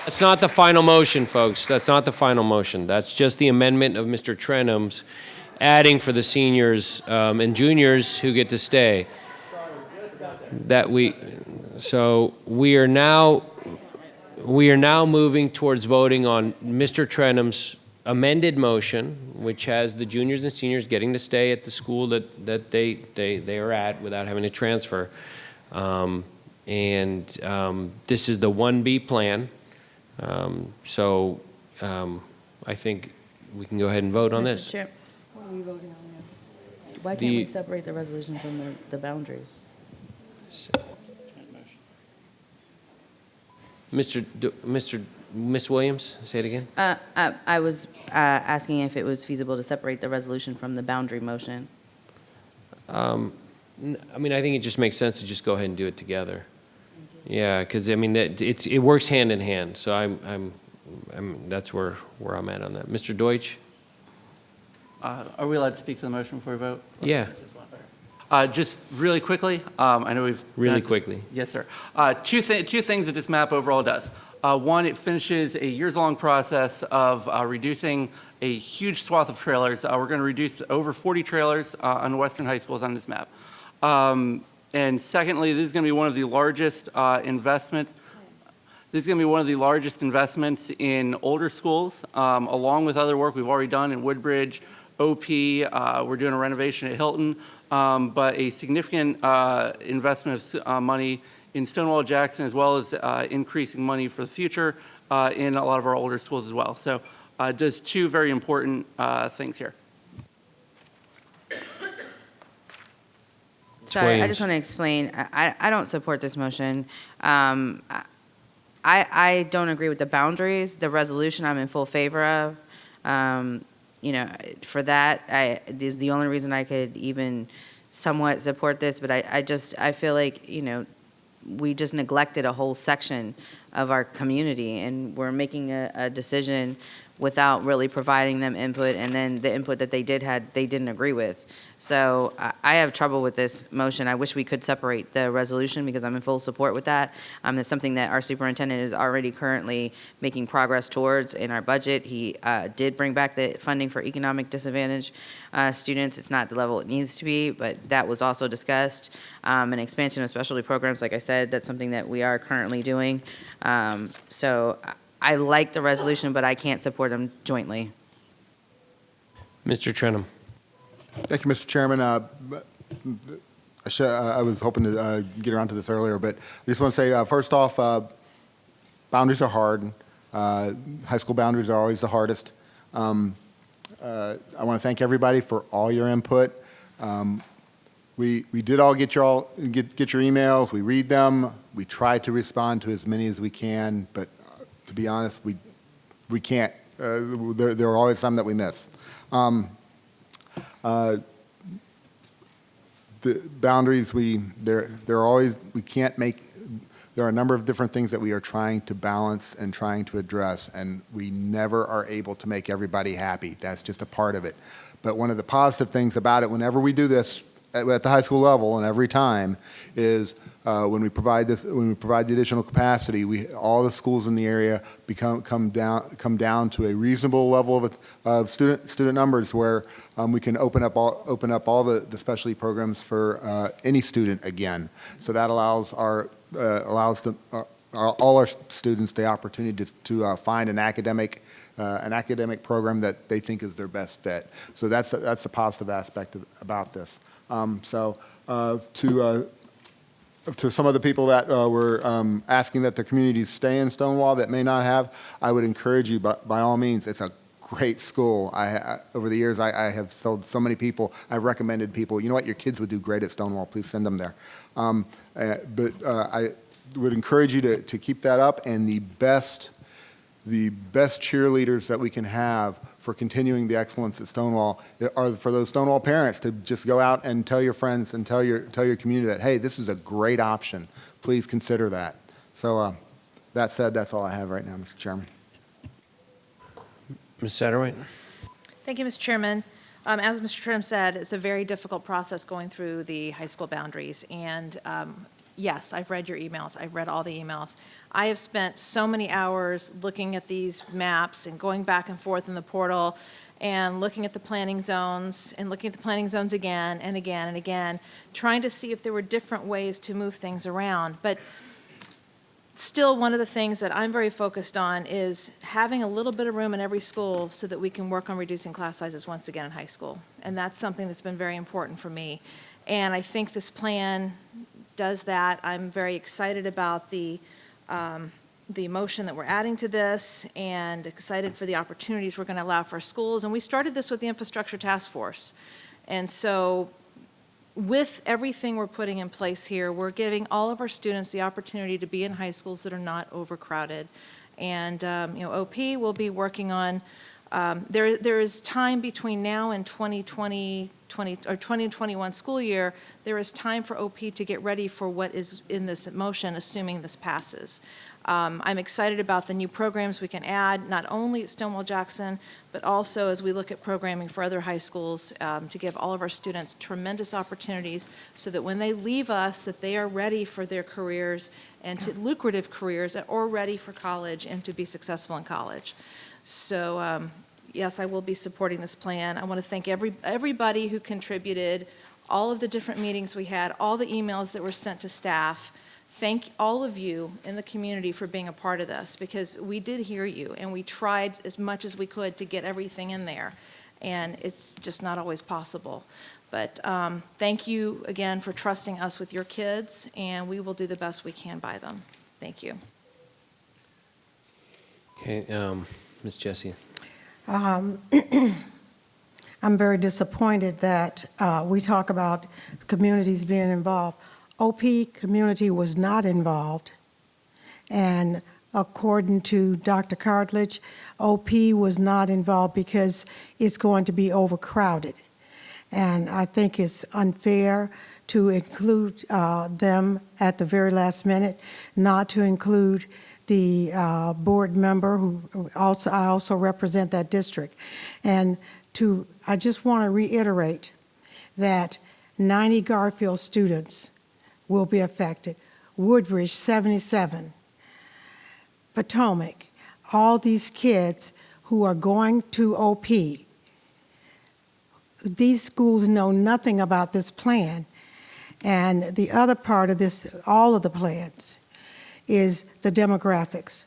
That's not the final motion, folks. That's not the final motion. That's just the amendment of Mr. Trenum's adding for the seniors and juniors who get to stay. So we are now moving towards voting on Mr. Trenum's amended motion, which has the juniors and seniors getting to stay at the school that they are at without having to transfer. This is the 1B plan. I think we can go ahead and vote on this. Mr. Chair, what are we voting on now? Why can't we separate the resolution from the boundaries? Ms. Williams, say it again. I was asking if it was feasible to separate the resolution from the boundary motion. I mean, I think it just makes sense to just go ahead and do it together. Yeah, because I mean, it works hand in hand. So that's where I'm at on that. Mr. Deutsch. Are we allowed to speak to the motion before we vote? Yeah. Just really quickly, I know we've... Really quickly. Yes, sir. Two things that this map overall does. One, it finishes a years-long process of reducing a huge swath of trailers. We're going to reduce over 40 trailers on Western high schools on this map. And secondly, this is going to be one of the largest investments. This is going to be one of the largest investments in older schools, along with other work we've already done in Woodbridge, OP. We're doing a renovation at Hilton, but a significant investment of money in Stonewall Jackson, as well as increasing money for the future in a lot of our older schools as well. So it does two very important things here. Ms. Sorry, I Williams. just want to explain. I don't support this motion. I don't agree with the boundaries. The resolution I'm in full favor of. For that, this is the only reason I could even somewhat support this, but I feel like, we just neglected a whole section of our community, and we're making a decision without really providing them input, and then the input that they didn't agree with. So I have trouble with this motion. I wish we could separate the resolution because I'm in full support with that. It's something that our superintendent is already currently making progress towards in our budget. He did bring back the funding for economic disadvantaged students. It's not the level it needs to be, but that was also discussed. An expansion of specialty programs, like I said, that's something that we are currently doing. So I like the resolution, but I can't support them jointly. Mr. Trenum. Thank you, Mr. Chairman. I was hoping to get around to this earlier, but I just want to say, first off, boundaries are hard. High school boundaries are always the hardest. I want to thank everybody for all your input. We did all get your emails. We read them. We try to respond to as many as we can, but to be honest, we can't. There are always some that we miss. The boundaries, there are a number of different things that we are trying to balance and trying to address, and we never are able to make everybody happy. That's just a part of it. But one of the positive things about it, whenever we do this at the high school level and every time, is when we provide the additional capacity, all the schools in the area come down to a reasonable level of student numbers where we can open up all the specialty programs for any student again. So that allows all our students the opportunity to find an academic program that they think is their best fit. So that's a positive aspect about this. To some of the people that were asking that the communities stay in Stonewall that may not have, I would encourage you, by all means, it's a great school. Over the years, I have told so many people, I've recommended people, you know what, your kids would do great at Stonewall, please send them there. But I would encourage you to keep that up, and the best cheerleaders that we can have for continuing the excellence at Stonewall are for those Stonewall parents to just go out and tell your friends and tell your community that, hey, this is a great option. Please consider that. So that said, that's all I have right now, Mr. Chairman. Ms. Satterwhite. Thank you, Mr. Chairman. As Mr. Trim said, it's a very difficult process going through the high school boundaries. And yes, I've read your emails. I've read all the emails. I have spent so many hours looking at these maps and going back and forth in the portal and looking at the planning zones and looking at the planning zones again and again and again, trying to see if there were different ways to move things around. But still, one of the things that I'm very focused on is having a little bit of room in every school so that we can work on reducing class sizes once again in high school. And that's something that's been very important for me. And I think this plan does that. I'm very excited about the motion that we're adding to this and excited for the opportunities we're going to allow for schools. And we started this with the infrastructure task force. And so with everything we're putting in place here, we're giving all of our students the opportunity to be in high schools that are not overcrowded. And OP will be working on, there is time between now and 2021 school year, there is time for OP to get ready for what is in this motion, assuming this passes. I'm excited about the new programs we can add, not only at Stonewall Jackson, but also as we look at programming for other high schools to give all of our students tremendous opportunities so that when they leave us, that they are ready for their careers and to lucrative careers or ready for college and to be successful in college. So yes, I will be supporting this plan. I want to thank everybody who contributed, all of the different meetings we had, all the emails that were sent to staff. Thank all of you in the community for being a part of this, because we did hear you and we tried as much as we could to get everything in there, and it's just not always possible. But thank you again for trusting us with your kids, and we will do the best we can by them. Thank you. Okay, Ms. Jessie. I I'm very disappointed that we talk about communities being involved. OP community was not involved, and according to Dr. Cartledge, OP was not involved because it's going to be overcrowded. And I think it's unfair to include them at the very last minute, not to include the board member who I also represent that district. And I just want to reiterate that 90 Garfield students will be affected. Woodbridge, 77. Potomac, all these kids who are going to OP. These schools know nothing about this plan. And the other part of this, all of the plans, is the demographics.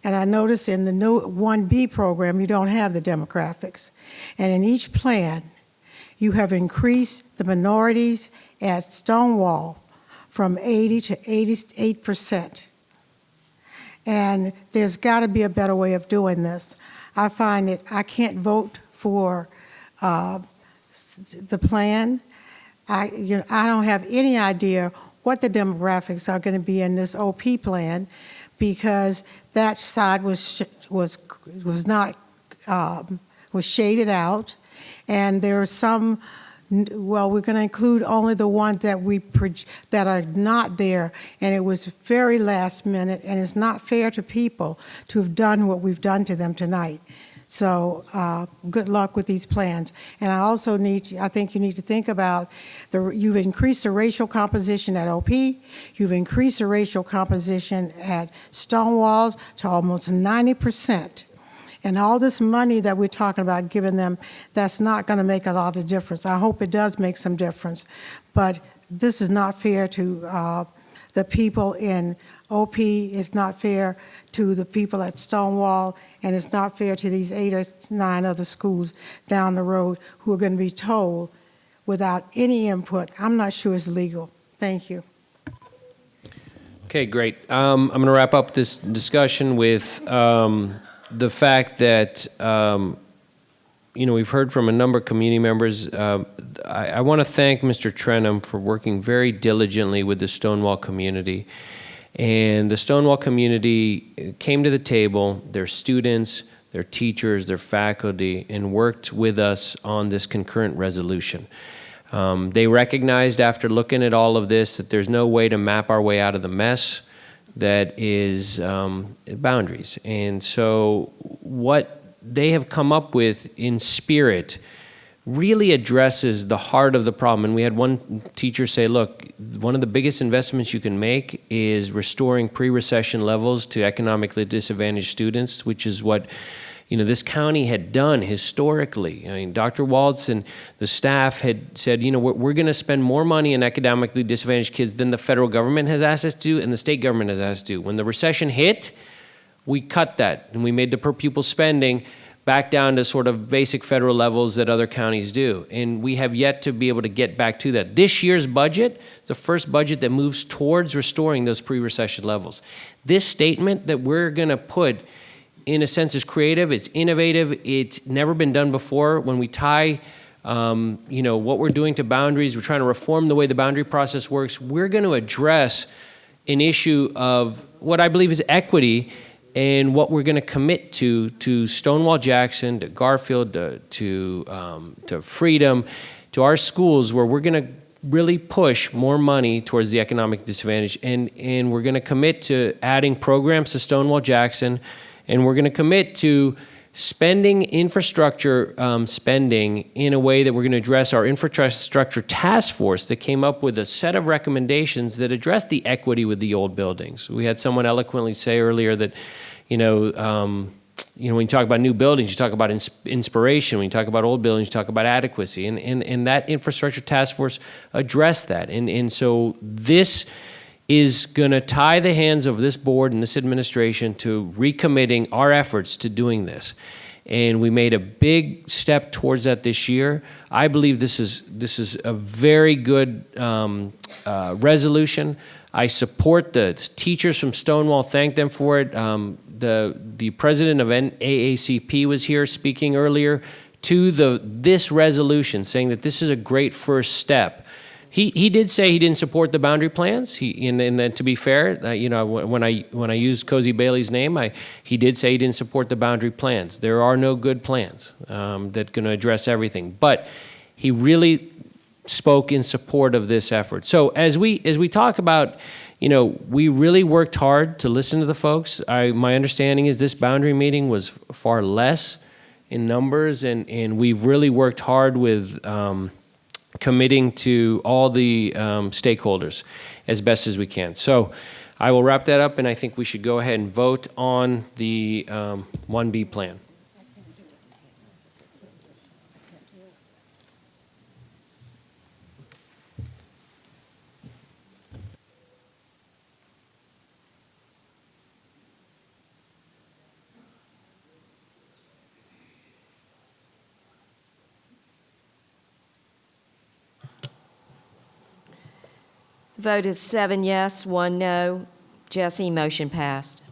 And I noticed in the new 1B program, you don't have the demographics. And in each plan, you have increased the minorities at Stonewall from 80 to 88%. And there's got to be a better way of doing this. I find that I can't vote for the plan. I don't have any idea what the demographics are going to be in this OP plan, because that side was shaded out, and there are some. Well, we're going to include only the ones that are not there, and it was very last minute, and it's not fair to people to have done what we've done to them tonight. So good luck with these plans. And I think you need to think about, you've increased the racial composition at OP, you've increased the racial composition at Stonewall to almost 90%. And all this money that we're talking about giving them, that's not going to make a lot of difference. I hope it does make some difference. But this is not fair to the people in OP. It's not fair to the people at Stonewall. And it's not fair to these 8 or 9 other schools down the road who are going to be told without any input. I'm not sure it's legal. Thank you. Okay, great. I'm going to wrap up this discussion with the fact that, we've heard from a number of community members. I want to thank Mr. Trenum for working very diligently with the Stonewall community. And the Stonewall community came to the table, their students, their teachers, their faculty, and worked with us on this concurrent resolution. They recognized after looking at all of this that there's no way to map our way out of the mess that is boundaries. And so what they have come up with in spirit really addresses the heart of the problem. And we had one teacher say, look, one of the biggest investments you can make is restoring pre-recession levels to economically disadvantaged students, which is what this county had done historically. I mean, Dr. Waltz and the staff had said, we're going to spend more money on academically disadvantaged kids than the federal government has asked us to and the state government has asked us to. When the recession hit, we cut that and we made the per pupil spending back down to sort of basic federal levels that other counties do. And we have yet to be able to get back to that. This year's budget is the first budget that moves towards restoring those pre-recession levels. This statement that we're going to put, in a sense, is creative, it's innovative, it's never been done before. When we tie what we're doing to boundaries, we're trying to reform the way the boundary process works, we're going to address an issue of what I believe is equity and what we're going to commit to Stonewall Jackson, to Garfield, to Freedom, to our schools, where we're going to really push more money towards the economic disadvantage. And we're going to commit to adding programs to Stonewall Jackson, and we're going to commit to spending infrastructure spending in a way that we're going to address our infrastructure task force that came up with a set of recommendations that address the equity with the old buildings. We had someone eloquently say earlier that, when you talk about new buildings, you talk about inspiration. When you talk about old buildings, you talk about adequacy. And that infrastructure task force addressed that. And so this is going to tie the hands of this board and this administration to recommitting our efforts to doing this. And we made a big step towards that this year. I believe this is a very good resolution. I support the teachers from Stonewall, thank them for it. The president of AACP was here speaking earlier, to this resolution, saying that this is a great first step. He did say he didn't support the boundary plans. And then to be fair, when I used Cozy Bailey's name, he did say he didn't support the boundary plans. There are no good plans that going to address everything. But he really spoke in support of this effort. So as we talk about, we really worked hard to listen to the folks. My understanding is this boundary meeting was far less in numbers, and we've really worked hard with committing to all the stakeholders as best as we can. So I will wrap that up, and I think we should go ahead and vote on the 1B plan. Vote is 7 yes, 1 no. Jesse, motion passed.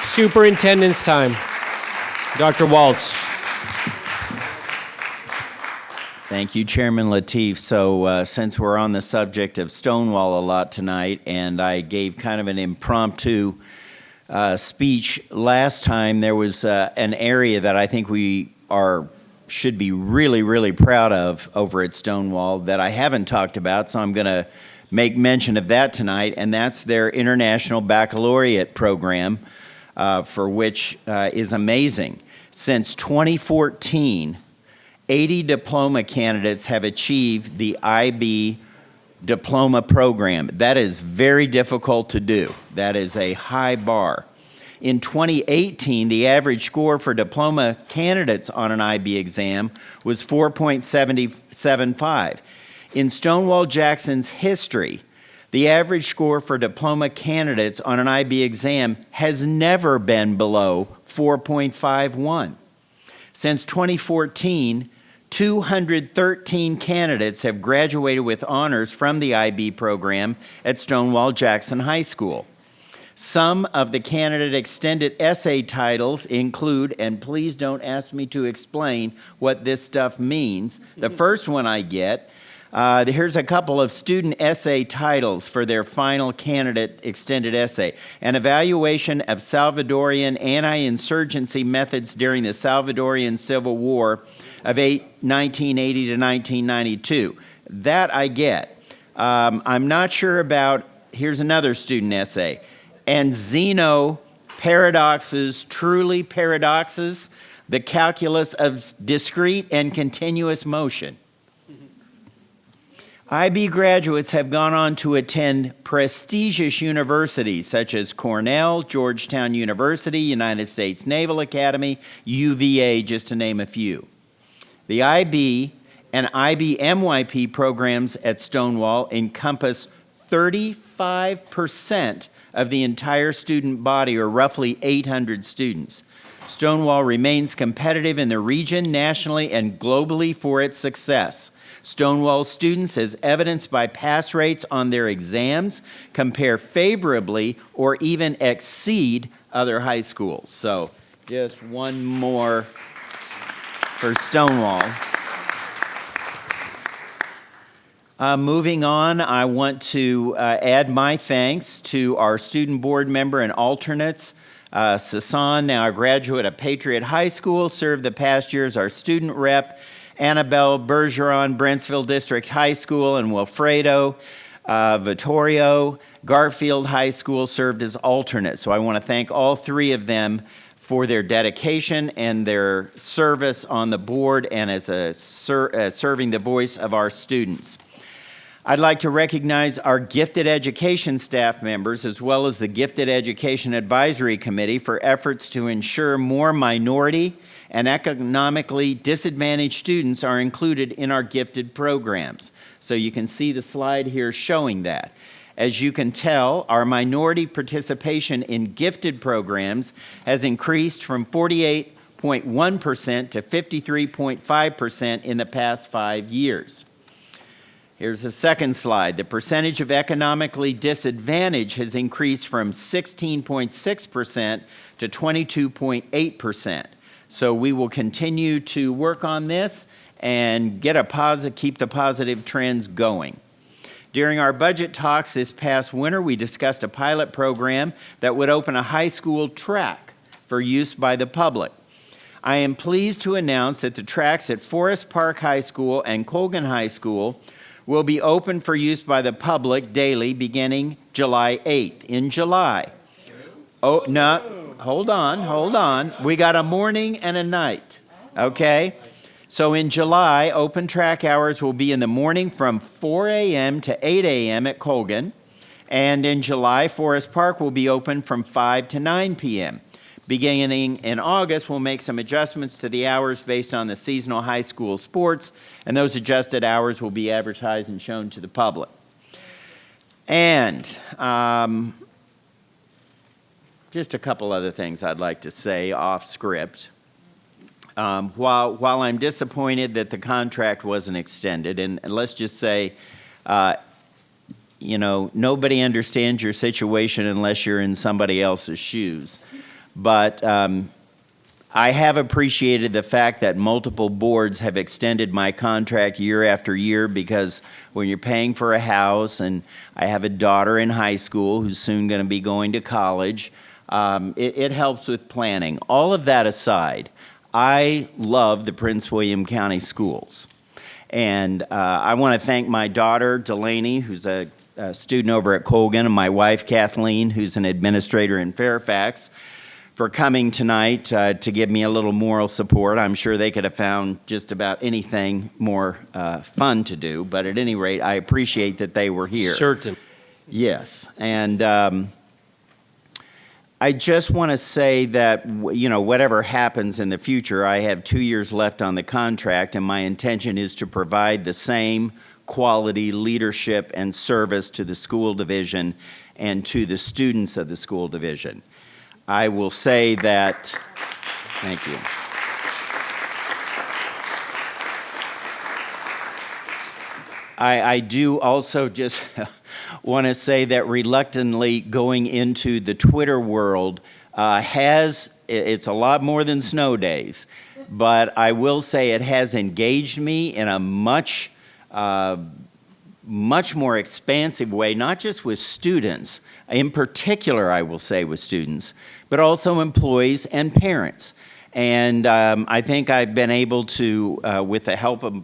Superintendent's time. Dr. Waltz. Thank you, Chairman Lateef. So since we're on the subject of Stonewall a lot tonight, and I gave kind of an impromptu speech last time, there was an area that I think we should be really, really proud of over at Stonewall that I haven't talked about, so I'm going to make mention of that tonight, and that's their International Baccalaureate program, for which is amazing. Since 2014, 80 diploma candidates have achieved the IB diploma program. That is very difficult to do. That is a high bar. In 2018, the average score for diploma candidates on an IB exam was 4.75. In Stonewall Jackson's history, the average score for diploma candidates on an IB exam has never been below 4.51. Since 2014, 213 candidates have graduated with honors from the IB program at Stonewall Jackson High School. Some of the candidate extended essay titles include, and please don't ask me to explain what this stuff means. The first one I get, here's a couple of student essay titles for their final candidate extended essay. An evaluation of Salvadorian anti-insurgency methods during the Salvadorian Civil War of 1980 to 1992. That I get. I'm not sure about, here's another student essay. And Zeno paradoxes, truly paradoxes, the calculus of discrete and continuous motion. IB graduates have gone on to attend prestigious universities such as Cornell, Georgetown University, United States Naval Academy, UVA, just to name a few. The IB and IB MYP programs at Stonewall encompass 35% of the entire student body, or roughly 800 students. Stonewall remains competitive in the region, nationally, and globally for its success. Stonewall students, as evidenced by pass rates on their exams, compare favorably or even exceed other high schools. So just one more for Stonewall. Moving on, I want to add my thanks to our student board member and alternates. Sasan, now a graduate of Patriot High School, served the past year as our student rep. Annabelle Bergeron, Brentsville District High School, and Wilfredo Vittorio, Garfield High School, served as alternates. So I want to thank all three of them for their dedication and their service on the board and as serving the voice of our students. I'd like to recognize our gifted education staff members as well as the Gifted Education Advisory Committee for efforts to ensure more minority and economically disadvantaged students are included in our gifted programs. So you can see the slide here showing that. As you can tell, our minority participation in gifted programs has increased from 48.1% to 53.5% in the past 5 years. Here's the second slide. The percentage of economically disadvantaged has increased from 16.6% to 22.8%. So we will continue to work on this and keep the positive trends going. During our budget talks this past winter, we discussed a pilot program that would open a high school track for use by the public. I am pleased to announce that the tracks at Forest Park High School and Colgan High School will be open for use by the public daily beginning July 8th. In July. Oh, no, hold on. We got a morning and a night, okay? So in July, open track hours will be in the morning from 4 a.m. to 8 a.m. at Colgan. And in July, Forest Park will be open from 5 to 9 p.m. Beginning in August, we'll make some adjustments to the hours based on the seasonal high school sports, and those adjusted hours will be advertised and shown to the public. And just a couple other things I'd like to say off script. While I'm disappointed that the contract wasn't extended, and let's just say, nobody understands your situation unless you're in somebody else's shoes. But I have appreciated the fact that multiple boards have extended my contract year after year, because when you're paying for a house, and I have a daughter in high school who's soon going to be going to college, it helps with planning. All of that aside, I love the Prince William County Schools. And I want to thank my daughter, Delaney, who's a student over at Colgan, and my wife, Kathleen, who's an administrator in Fairfax, for coming tonight to give me a little moral support. I'm sure they could have found just about anything more fun to do, but at any rate, I appreciate that they were here. Certain. Yes, and I just want to say that, whatever happens in the future, I have 2 years left on the contract, and my intention is to provide the same quality leadership and service to the school division and to the students of the school division. I will say that, thank you. I do also just want to say that reluctantly going into the Twitter world it's a lot more than snow days, but I will say it has engaged me in a much more expansive way, not just with students, in particular, I will say with students, but also employees and parents. And I think I've been able to, with the help of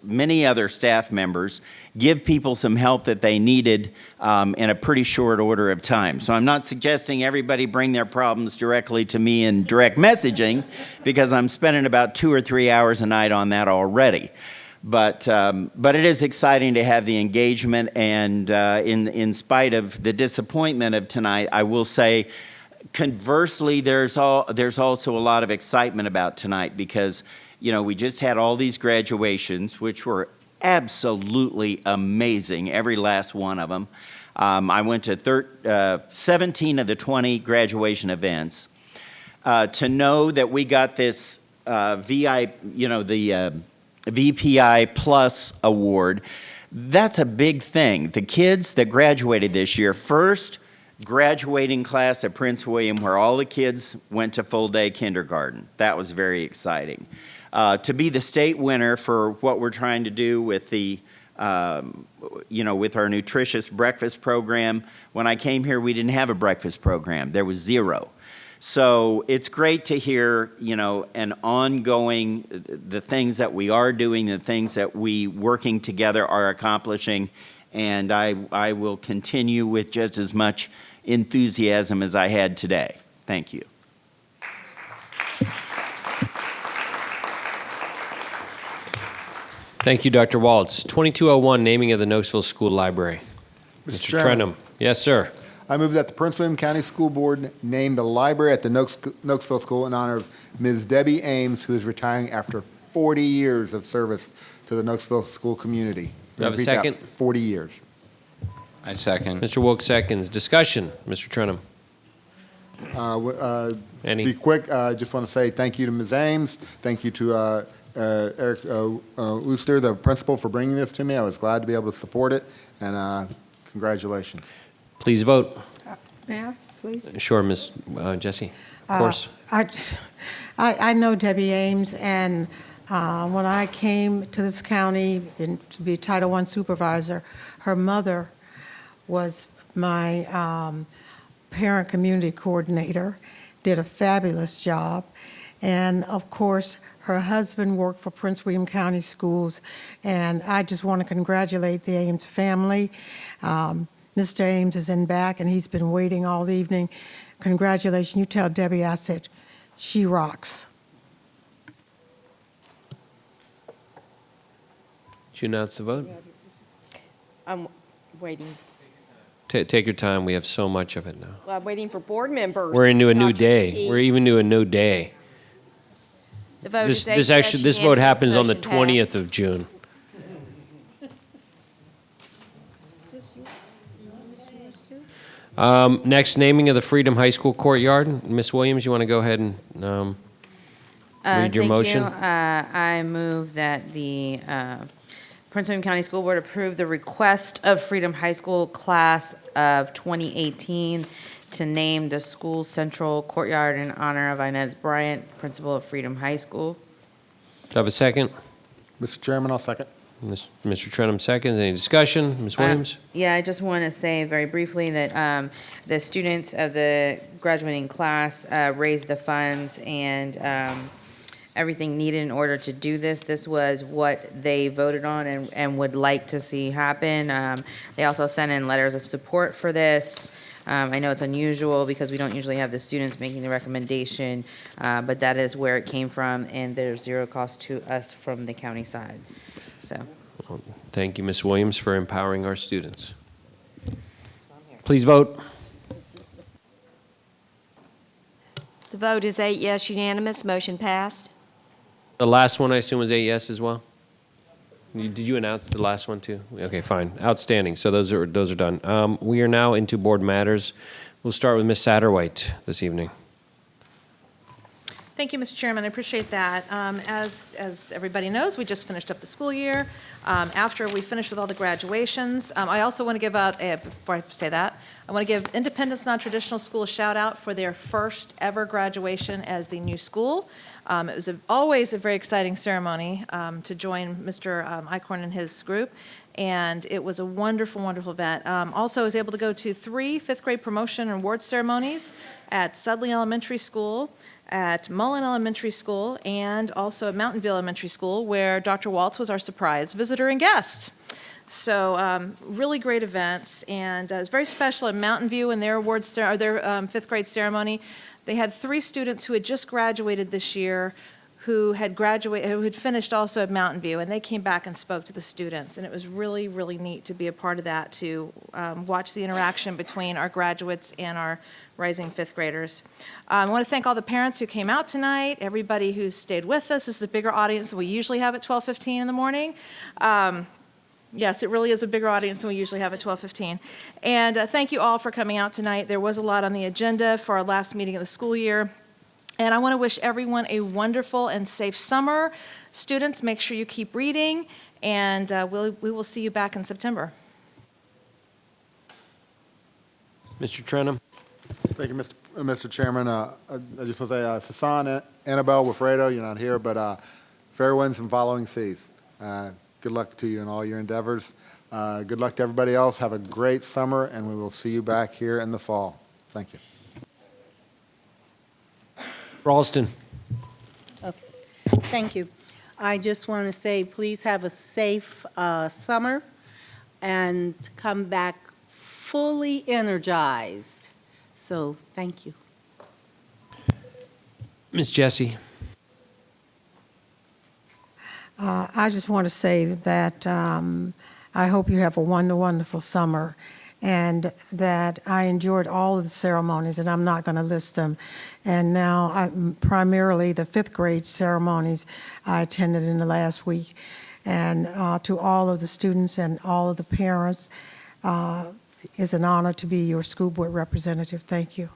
many other staff members, give people some help that they needed in a pretty short order of time. So I'm not suggesting everybody bring their problems directly to me in direct messaging, because I'm spending about 2 or 3 hours a night on that already. But it is exciting to have the engagement, and in spite of the disappointment of tonight, I will say, conversely, there's also a lot of excitement about tonight, because we just had all these graduations, which were absolutely amazing, every last one of them. I went to 17 of the 20 graduation events. To know that we got this VPI Plus award, that's a big thing. The kids that graduated this year, first graduating class at Prince William, where all the kids went to full-day kindergarten. That was very exciting. To be the state winner for what we're trying to do with with our nutritious breakfast program. When I came here, we didn't have a breakfast program. There was zero. So it's great to hear, an ongoing, the things that we are doing, the things that we working together are accomplishing, and I will continue with just as much enthusiasm as I had today. Thank you. Thank you, Dr. Waltz. 2201, naming of the Nokesville School Library. Mr. Trenum. Yes, sir. I move that the Prince William County School Board name the library at the Nokesville School in honor of Ms. Debbie Ames, who is retiring after 40 years of service to the Nokesville school community. Do you have a second? 40 years. I second. Mr. Wilk seconds. Discussion, Mr. Trenum. Be quick, I just want to say thank you to Ms. Ames, thank you to Eric Wooster, the principal, for bringing this to me. I was glad to be able to support it, and congratulations. Please vote. May I, please? Sure, Ms. Jessie, of course. I know Debbie Ames, and when I came to this county to be Title I supervisor, her mother was my parent community coordinator, did a fabulous job, and of course, her husband worked for Prince William County Schools, and I just want to congratulate the Ames family. Mr. Ames is in back, and he's been waiting all evening. Congratulations. You tell Debbie I said she rocks. Did you announce the vote? I'm waiting. Take your time. We have so much of it now. Well, I'm waiting for board members. We're into a new Dr. day. McKee. We're even to a new day. The vote This is 8 yes, this vote unanimous, happens on the motion 20th passed. of June. Next, naming of the Freedom High School courtyard. Ms. Williams, you want to go ahead and read your motion? Thank you. I move that the Prince William County School Board approve the request of Freedom High School class of 2018 to name the school central courtyard in honor of Inez Bryant, principal of Freedom High School. Do I have a second? Mr. Chairman, I'll second. Mr. Trenum seconds. Any discussion? Ms. Williams? Yeah, I just want to say very briefly that the students of the graduating class raised the funds and everything needed in order to do this. This was what they voted on and would like to see happen. They also sent in letters of support for this. I know it's unusual because we don't usually have the students making the recommendation, but that is where it came from, and there's zero cost to us from the county side. So, Thank you, Ms. Williams, for empowering our students. Please vote. The vote is 8 yes, unanimous, motion passed. The last one, I assume, was 8 yes as well? Did you announce the last one, too? Okay, fine. Outstanding. So those are done. We are now into board matters. We'll start with Ms. Satterwhite this evening. Thank you, Mr. Chairman. I appreciate that. As everybody knows, we just finished up the school year. After we finished with all the graduations, I also want to give out, before I say that, I want to give Independence Non-Traditional School a shout out for their first ever graduation as the new school. It was always a very exciting ceremony to join Mr. Eichhorn and his group, and it was a wonderful, wonderful event. Also, I was able to go to 3 fifth grade promotion and award ceremonies at Sudley Elementary School, at Mullen Elementary School, and also at Mountain View Elementary School, where Dr. Waltz was our surprise visitor and guest. So really great events, and it's very special at Mountain View in their awards, their fifth grade ceremony. They had 3 students who had just graduated this year who had finished also at Mountain View, and they came back and spoke to the students, and it was really, really neat to be a part of that, to watch the interaction between our graduates and our rising fifth graders. I want to thank all the parents who came out tonight, everybody who stayed with us. This is a bigger audience than we usually have at 12:15 in the morning. Yes, it really is a bigger audience than we usually have at 12:15. And thank you all for coming out tonight. There was a lot on the agenda for our last meeting of the school year. And I want to wish everyone a wonderful and safe summer. Students, make sure you keep reading, and we will see you back in September. Mr. Trenum. Thank you, Mr. Chairman. I just want to say, Sasan, Annabelle, Wilfredo, you're not here, but fair winds and following seas. Good luck to you in all your endeavors. Good luck to everybody else. Have a great summer, and we will see you back here in the fall. Thank you. Ralston. Okay. Thank you. I just want to say, please have a safe summer and come back fully energized. So, thank you. Ms. Jessie. I just want to say that I hope you have a wonderful summer, and that I enjoyed all of the ceremonies, and I'm not going to list them. And now, primarily the fifth grade ceremonies I attended in the last week. And to all of the students and all of the parents, it's an honor to be your school board representative. Thank you.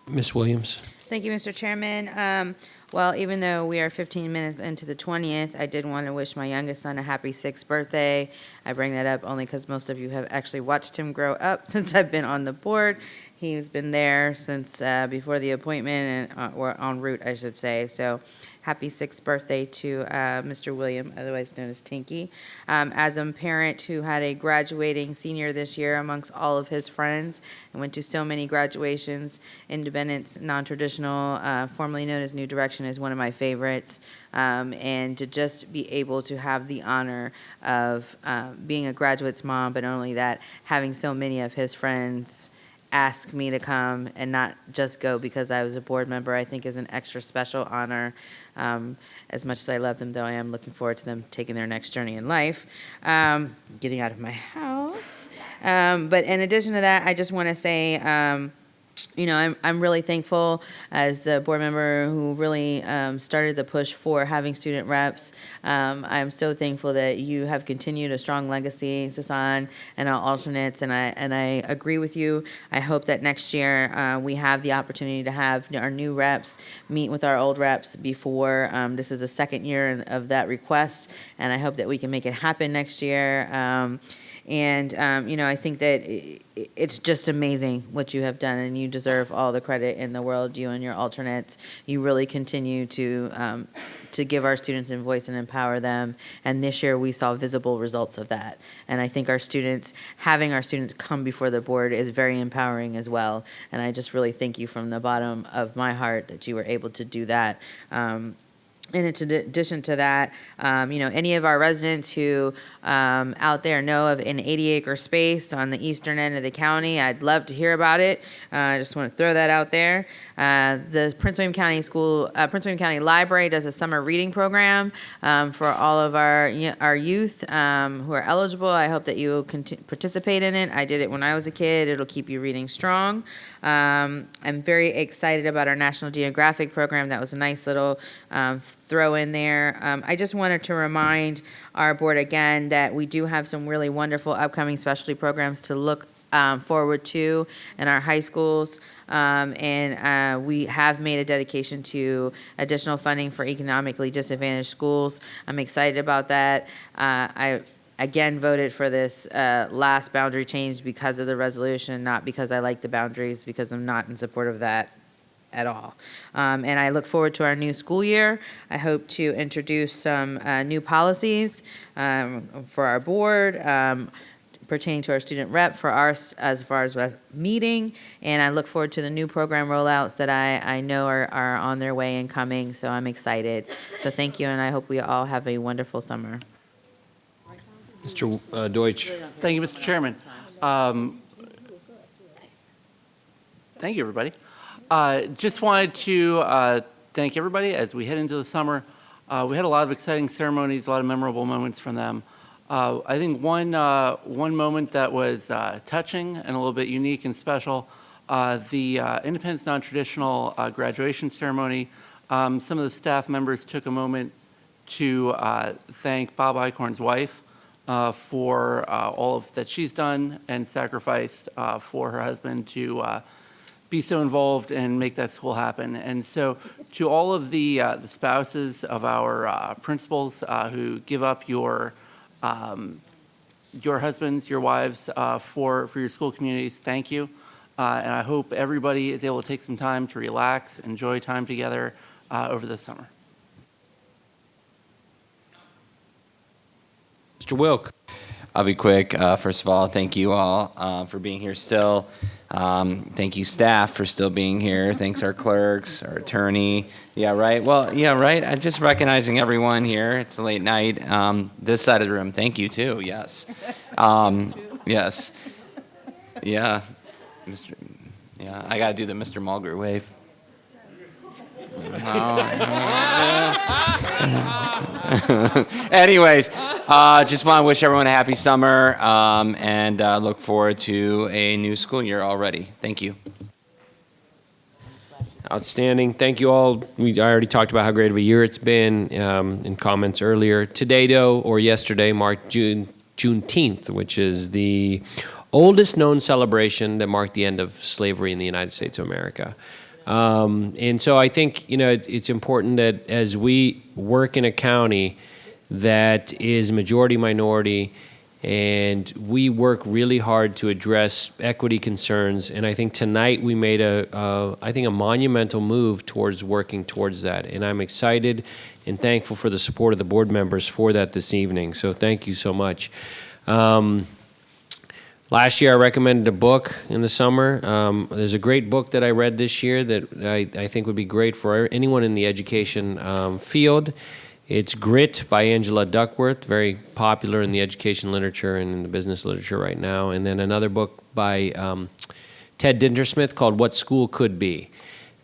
Ms. Williams. Thank you, Mr. Chairman. Well, even though we are 15 minutes into the 20th, I did want to wish my youngest son a happy 6th birthday. I bring that up only because most of you have actually watched him grow up since I've been on the board. He's been there since before the appointment, and or en route, I should say. So happy 6th birthday to Mr. William, otherwise known as Tinky. As a parent who had a graduating senior this year amongst all of his friends, and went to so many graduations, Independence, non-traditional, formerly known as New Direction, is one of my favorites. And to just be able to have the honor of being a graduate's mom, but not only that, having so many of his friends ask me to come and not just go because I was a board member, I think is an extra special honor. As much as I love them, though, I am looking forward to them taking their next journey in life, getting out of my house. But in addition to that, I just want to say, I'm really thankful as the board member who really started the push for having student reps. I'm so thankful that you have continued a strong legacy, Sasan, and our alternates, and I agree with you. I hope that next year we have the opportunity to have our new reps meet with our old reps before. This is the second year of that request, and I hope that we can make it happen next year. I think that it's just amazing what you have done, and you deserve all the credit in the world, you and your alternates. You really continue to give our students a voice and empower them, and this year we saw visible results of that. And I think having our students come before the board is very empowering as well, and I just really thank you from the bottom of my heart that you were able to do that. In addition to that, any of our residents who out there know of an 80-acre space on the eastern end of the county, I'd love to hear about it. I just want to throw that out there. The Prince William County Library does a summer reading program for all of our youth who are eligible. I hope that you will participate in it. I did it when I was a kid. It'll keep you reading strong. I'm very excited about our National Geographic program. That was a nice little throw in there. I just wanted to remind our board again that we do have some really wonderful upcoming specialty programs to look forward to in our high schools. And we have made a dedication to additional funding for economically disadvantaged schools. I'm excited about that. I again voted for this last boundary change because of the resolution, not because I like the boundaries, because I'm not in support of that at all. And I look forward to our new school year. I hope to introduce some new policies for our board pertaining to our student rep for us as far as meeting, and I look forward to the new program rollouts that I know are on their way and coming, so I'm excited. So thank you, and I hope we all have a wonderful summer. Mr. Deutsch. Thank you, Mr. Chairman. Thank you, everybody. Just wanted to thank everybody as we head into the summer. We had a lot of exciting ceremonies, a lot of memorable moments from them. I think one moment that was touching and a little bit unique and special, the Independence Non-Traditional graduation ceremony. Some of the staff members took a moment to thank Bob Eichhorn's wife for all of that she's done and sacrificed for her husband to be so involved and make that school happen. And so to all of the spouses of our principals who give up your husbands, your wives, for your school communities, thank you. And I hope everybody is able to take some time to relax, enjoy time together over this summer. Mr. Wilk. I'll be quick. First of all, thank you all for being here still. Thank you, staff, for still being here. Thanks, our clerks, our attorney. Yeah, right. Well, yeah, right. I'm just recognizing everyone here. It's a late night. This side of the room, thank you, too. Yes. Yes. Yeah. Yeah, I got to do the Mr. Mulgrew wave. Anyways, just want to wish everyone a happy summer and look forward to a new school year already. Thank you. Outstanding. Thank you all. I already talked about how great of a year it's been in comments earlier. Today, though, or yesterday, marked Juneteenth, which is the oldest known celebration that marked the end of slavery in the United States of America. And so I think, it's important that as we work in a county that is majority minority, and we work really hard to address equity concerns. And I think tonight we made a monumental move towards working towards that. And I'm excited and thankful for the support of the board members for that this evening. So thank you so much. Last year I recommended a book in the summer. There's a great book that I read this year that I think would be great for anyone in the education field. It's Grit by Angela Duckworth, very popular in the education literature and in the business literature right now. And then another book by Ted Dintersmith called What School Could Be.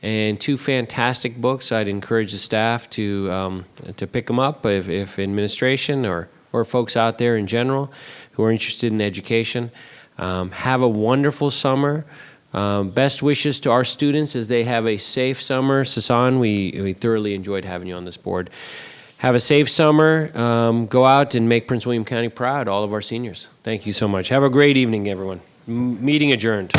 And two fantastic books. I'd encourage the staff to pick them up if administration or folks out there in general who are interested in education. Have a wonderful summer. Best wishes to our students as they have a safe summer. Sasan, we thoroughly enjoyed having you on this board. Have a safe summer. Go out and make Prince William County proud, all of our seniors. Thank you so much. Have a great evening, everyone. Meeting adjourned.